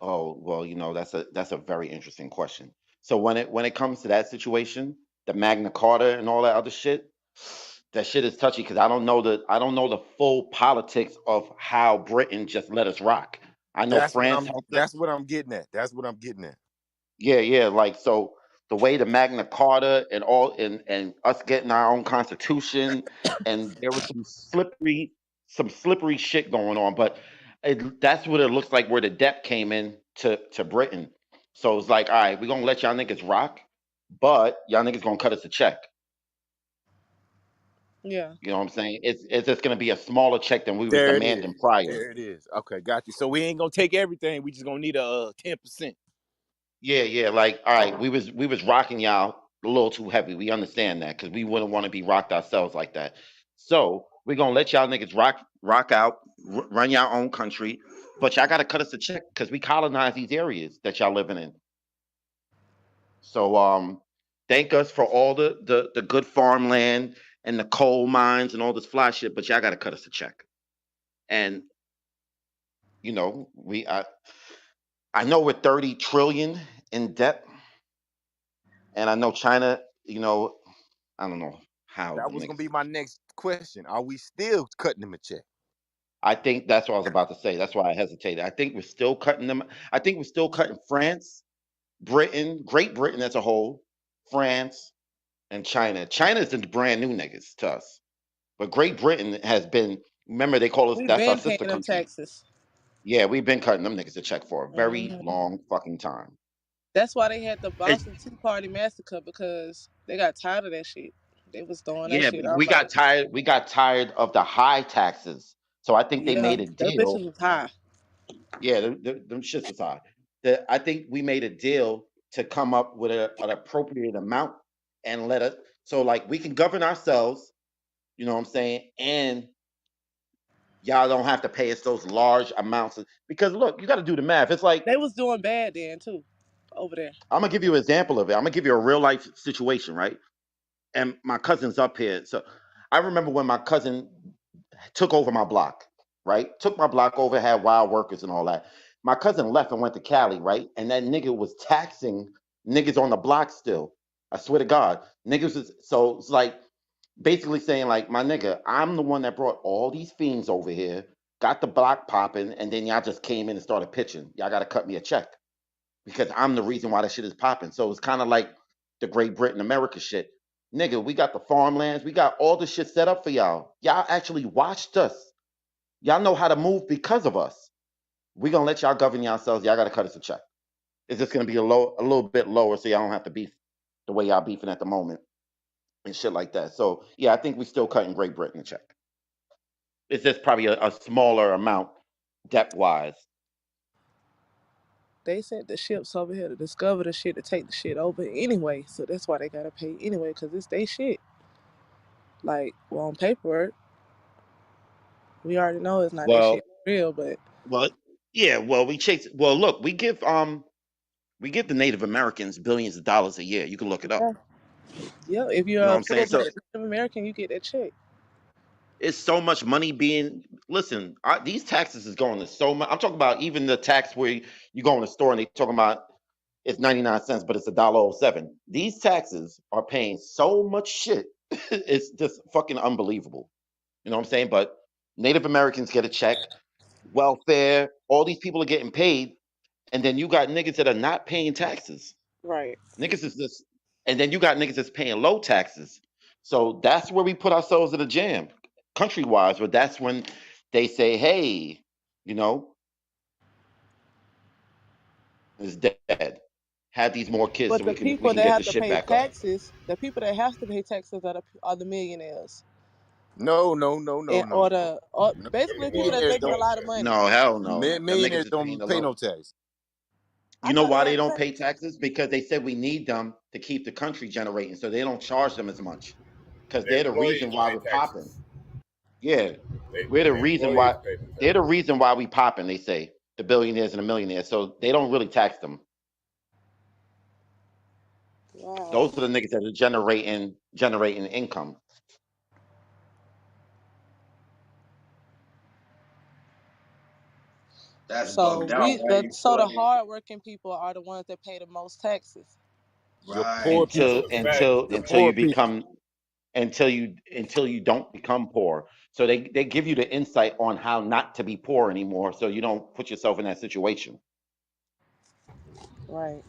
Oh, well, that's a very interesting question. So when it comes to that situation, the Magna Carta and all that other shit, that shit is touchy because I don't know the full politics of how Britain just let us rock. I know France helped That's us. what I'm getting at. That's what I'm getting at. Yeah, yeah. Like so, the way the Magna Carta and all and us getting our own constitution, and there was some slippery shit going on. But that's what it looks like where the debt came in to Britain. So it's like, all right, we're gonna let y'all niggas rock, but y'all niggas gonna cut us a check. Yeah. You know what I'm saying? It's just gonna be a smaller check than we was There it demanding is. prior. There it is. Okay, got you. So we ain't gonna take everything. We just gonna need a 10%. Yeah, yeah. Like, all right, we was rocking y'all a little too heavy. We understand that because we wouldn't want to be rocked ourselves like that. So we're gonna let y'all niggas rock out, run your own country, but y'all gotta cut us a check because we colonize these areas that y'all living in. So thank us for all the good farmland and the coal mines and all this fly shit, but y'all gotta cut us a check. And I know we're 30 trillion in debt, and I know China, I don't know how That them was gonna niggas. be my next question. Are we still cutting them a check? I think that's what I was about to say. That's why I hesitated. I think we're still cutting them. I think we're still cutting France, Britain, Great Britain as a whole, France, and China. China is the brand new niggas to us, but Great Britain has been. Remember, they call us. We've That's our been paying sister them country. taxes. Yeah, we've been cutting them niggas a check for a very Hmm. long fucking time. That's why they had the It's, Boston Tea Party massacre because they got tired of that shit. They was throwing that yeah, shit off we got like, tired. We got tired of the high taxes, so I think they yeah, made a those deal. bitches was high. Yeah, them shits was high. I think we made a deal to come up with an appropriate amount and let us. So like we can govern ourselves. You know what I'm saying? And y'all don't have to pay us those large amounts because look, you got to do the math. It's like They was doing bad then too, over there. I'm gonna give you an example of it. I'm gonna give you a real life situation, right? And my cousin's up here. So I remember when my cousin took over my block, right? Took my block over, had wild workers and all that. My cousin left and went to Cali, right? And that nigga was taxing niggas on the block still. I swear to God. Niggas is so it's like basically saying, like, my nigga, I'm the one that brought all these fiends over here, got the block popping, and then y'all just came in and started pitching. Y'all gotta cut me a check because I'm the reason why that shit is popping. So it's kind of like the Great Britain America shit. Nigga, we got the farmlands, we got all the shit set up for y'all. Y'all actually watched us. Y'all know how to move because of us. We gonna let y'all govern yourselves. Y'all gotta cut us a check. It's just gonna be a little bit lower, so y'all don't have to beef the way y'all beefing at the moment and shit like that. So yeah, I think we still cutting Great Britain a check. It's just probably a smaller amount depth wise. They sent the ships over here to discover the shit to take the shit over anyway. So that's why they gotta pay anyway, cause it's they shit. Like, well, on paperwork, we already know it's not that Well, shit real, but well, yeah. Well, we chase. Well, look, we give the Native Americans billions of dollars a year. You can look it yeah, up. yeah. If You you're know what a I'm saying? full So blooded Native American, you get that check. it's so much money being. Listen, these taxes is going to so much. I'm talking about even the tax where you go in the store and they talking about it's 99 cents, but it's $1.07. These taxes are paying so much shit. It's just fucking unbelievable. You know what I'm saying? But Native Americans get a check, welfare, all these people are getting paid, and then you got niggas that are not paying taxes. Right. Niggas is just, and then you got niggas that's paying low taxes. So that's where we put ourselves in a jam, country wise. But that's when they say, hey, you know, is dead. Have these more kids But so the we people can that get the have to shit pay back up. taxes, the people that have to pay taxes are the millionaires. No, no, no, no, And no, or no. the or No. Them basically the people ones that's Millionaires that making a don't. don't lot of pay. money. No, hell no. Them Millionaires niggas is paying don't the pay low. no tax. I You know thought they why they had to don't pay. pay taxes? Because they said we need them to keep the country generating, so they don't charge them as much. Because The they're the employees reason why pay we're popping. taxes. Yeah, They we're the the reason employees why pay the they're the taxes. reason why we popping. They say the billionaires and the millionaires, so they don't really tax them. Wow. Those are the niggas that are generating income. That's So bugged out, we right? the You so feel the me? hardworking people are the ones that pay the most taxes. Your Right. poor That's people. Until a fact. The until poor you people. become until you don't become poor. So they give you the insight on how not to be poor anymore, so you don't put yourself in that situation. Right.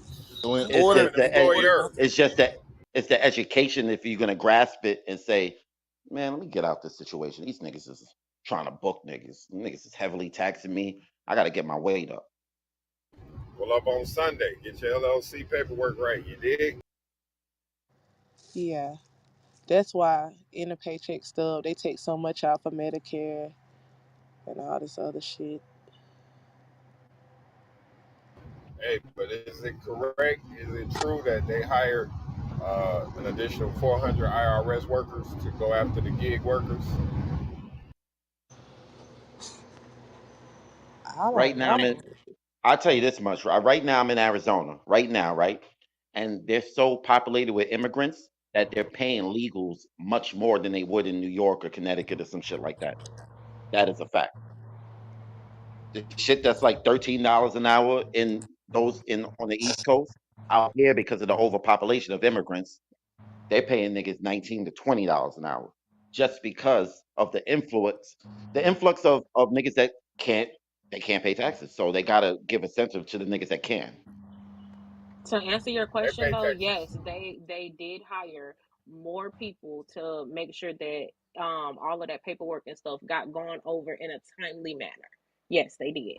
So in It's Become order, just an in the order employer. not to, it's just that it's the education if you're gonna grasp it and say, man, let me get out this situation. These niggas is trying to book niggas. Niggas is heavily taxing me. I gotta get my weight up. Pull up on Sunday. Get your LLC paperwork right. You dig? Yeah. That's why in the paycheck stub they take so much out for Medicare and all this other shit. Hey, but is it correct? Is it true that they hired an additional 400 IRS workers to go after the gig workers? I Right don't now, know. I'll tell you this much. Right now, I'm in Arizona. Right now, right, and they're so populated with immigrants that they're paying legals much more than they would in New York or Connecticut or some shit like that. That is a fact. The shit that's like $13 an hour in those in on the East Coast out here because of the overpopulation of immigrants, they're paying niggas $19 to $20 an hour just because of the influx of niggas that can't they can't pay taxes, so they gotta give incentive to the niggas that can. To answer your They question pay though, taxes. yes, they did hire more people to make sure that all of that paperwork and stuff got gone over in a timely manner. Yes, they did.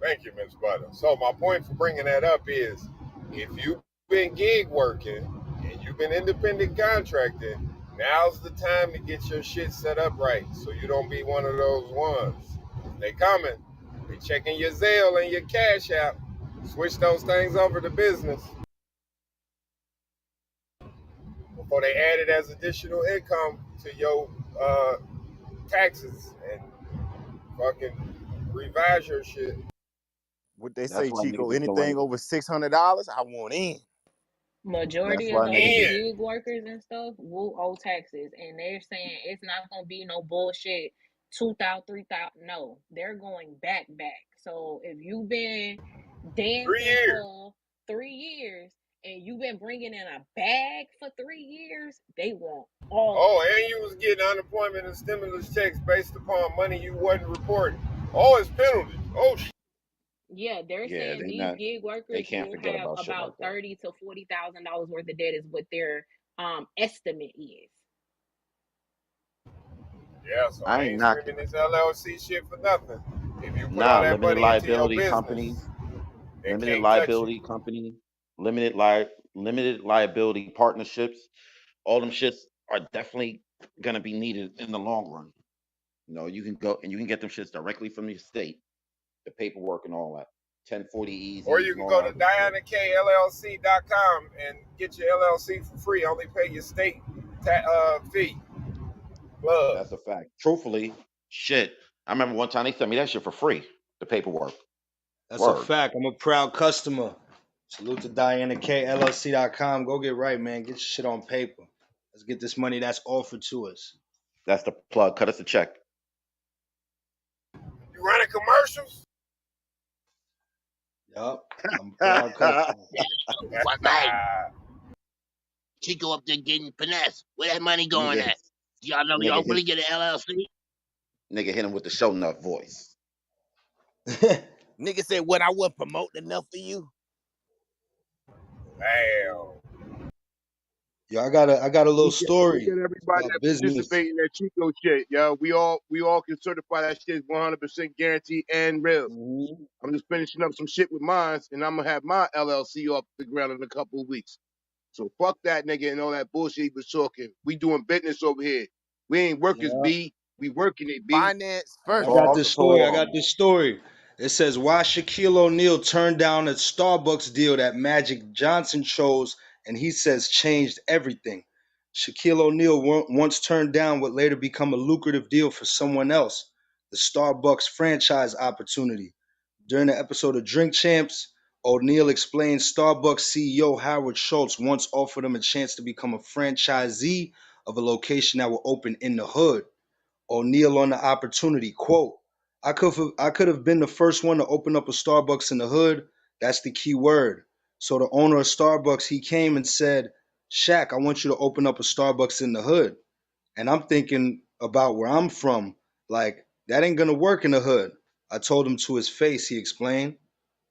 Thank you, Ms. Butter. So my point for bringing that up is, if you've been gig working and you've been independent contracting, now's the time to get your shit set up right, so you don't be one of those ones. They coming. They checking your Zelle and your Cash App. Switch those things over to business before they add it as additional income to your taxes and fucking revise your shit. What they That's say, why Chico? niggas is doing Anything over $600, I want in. that's Majority of why those niggas is In. gig workers and stuff will owe taxes, and they're saying it's not gonna be no bullshit. 2,000, 3,000. No, they're going back. So if you've been 3 dancing years. for 3 years and you've been bringing in a bag for 3 years, they want all of Oh, it. and you was getting unemployment and stimulus checks based upon money you wasn't reporting. Oh, it's penalties. Oh, Yeah, they're yeah, saying these gig they workers can't will forget have about shit about like that. 30 to 40 thousand dollars worth of debt is what their estimate is. yeah. So I I ain't ain't knocking. screaming this LLC shit for nothing. If you put all Nah, that money into your business, they limited can't touch you. liability company, limited liability partnerships, all them shits are definitely gonna be needed in the long run. You know, you can go and you can get them shits directly from the state, the paperwork and all that. 1040 Or easies you and can all go that to other shit. DianaKLLC.com and get your LLC for free. Only pay your state fee. Plug. That's a fact. Truthfully, shit. I remember one time they sent me that shit for free, the paperwork. That's a Word. fact. I'm a proud customer. Salute to DianaKLLC.com. Go get right, man. Get your shit on paper. Let's get this money that's offered to us. That's the plug. Cut us a check. You running commercials? Yup. I'm a proud customer. Yeah. What man? Chico up there getting finesse. Where that money going nigga, at? Y'all know nigga y'all hit really get an LLC? nigga hit him with the show enough voice. Nigga said, what, I wasn't promoting enough for you? Damn. Yo, I got a little Look story at everybody about that business. participate in that Chico shit, yo. We all can certify that shit is 100% guaranteed and real. Mhm. I'm just finishing up some shit with mine, and I'm gonna have my LLC off the ground in a couple of weeks. So fuck that nigga and all that bullshit he was talking. We doing business over here. We ain't workers, Yeah. B. We working it, B. Finance I first. got So this story. I so got this story. It says why Shaquille O'Neal turned down a Starbucks deal that Magic Johnson chose, and he says changed everything. Shaquille O'Neal once turned down what later become a lucrative deal for someone else, the Starbucks franchise opportunity. During the episode of Drink Champs, O'Neal explained Starbucks CEO Howard Schultz once offered him a chance to become a franchisee of a location that will open in the hood. O'Neal on the opportunity. Quote, I could have been the first one to open up a Starbucks in the hood. That's the key word. So the owner of Starbucks, he came and said, Shaq, I want you to open up a Starbucks in the hood. And I'm thinking about where I'm from. Like, that ain't gonna work in the hood. I told him to his face, he explained.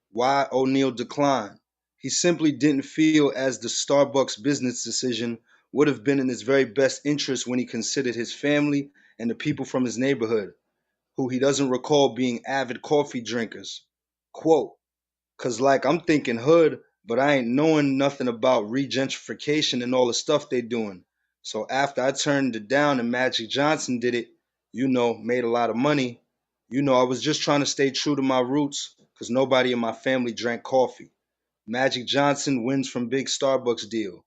Why O'Neal declined. He simply didn't feel as the Starbucks business decision would have been in his very best interest when he considered his family and the people from his neighborhood, who he doesn't recall being avid coffee drinkers. Quote, cause like I'm thinking hood, but I ain't knowing nothing about regentrification and all the stuff they doing. So after I turned it down and Magic Johnson did it, made a lot of money. I was just trying to stay true to my roots because nobody in my family drank coffee. Magic Johnson wins from big Starbucks deal.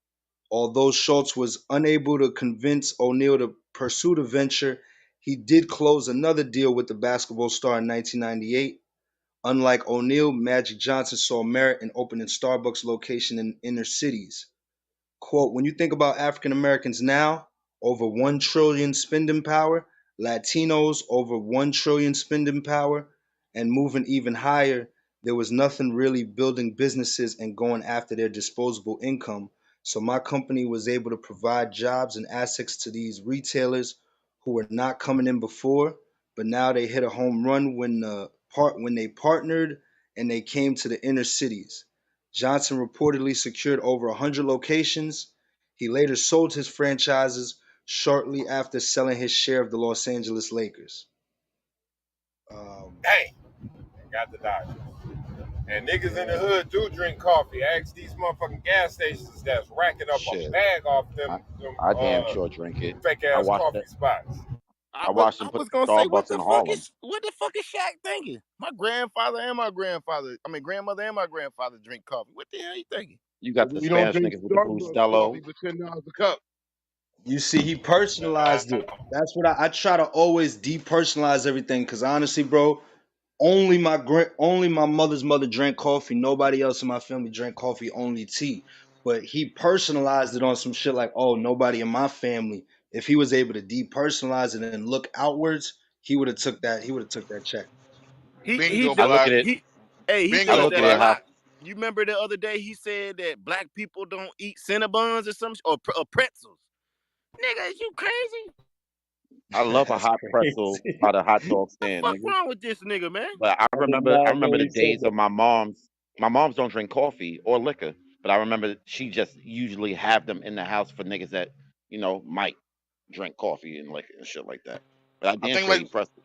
Although Schultz was unable to convince O'Neal to pursue the venture, he did close another deal with the basketball star in 1998. Unlike O'Neal, Magic Johnson saw merit in opening Starbucks location in inner cities. Quote, when you think about African Americans now, over 1 trillion spending power, Latinos over 1 trillion spending power, and moving even higher, there was nothing really building businesses and going after their disposable income. So my company was able to provide jobs and assets to these retailers who were not coming in before, but now they hit a home run when they partnered and they came to the inner cities. Johnson reportedly secured over 100 locations. He later sold his franchises shortly after selling his share of the Los Angeles Lakers. Um, Dang, got the Dodgers. And niggas in the yeah, hood do drink coffee. Ask these motherfucking gas stations that's racking up a Shit, bag off I, them I damn sure drink it. fake I ass watched coffee it. spots. I watched I him put was the gonna say, Starbucks in Harlem. what the fuck is Shaq thinking? My grandfather and my grandfather, I mean grandmother and my grandfather drink coffee. What the hell you thinking? You got the We don't Spanish drink niggas with the Starbucks coffee Bustelos. for $10 a cup. you see, he personalized it. That's what I try to always depersonalize everything. Cause honestly, bro, only my mother's mother drank coffee. Nobody else in my family drank coffee, only tea. But he personalized it on some shit like, oh, nobody in my family. If he was able to depersonalize it and look outwards, he would have took that check. He Bingo, I de- look black. at it. he hey, he I Bingo, does look at that a it black. how lot. You remember the other day he said that black people don't eat Cinnabons or some or pretzels. Nigga, is you crazy? I love a That's hot pretzel crazy. by the hot dog The stand, fuck nigga. wrong with this nigga, man? But I I did remember I not know remember the he said days that. of my mom's. My mom's don't drink coffee or liquor, but I remember she just usually have them in the house for niggas that might drink coffee and liquor and shit like that. But I I damn think sure like eat pretzel.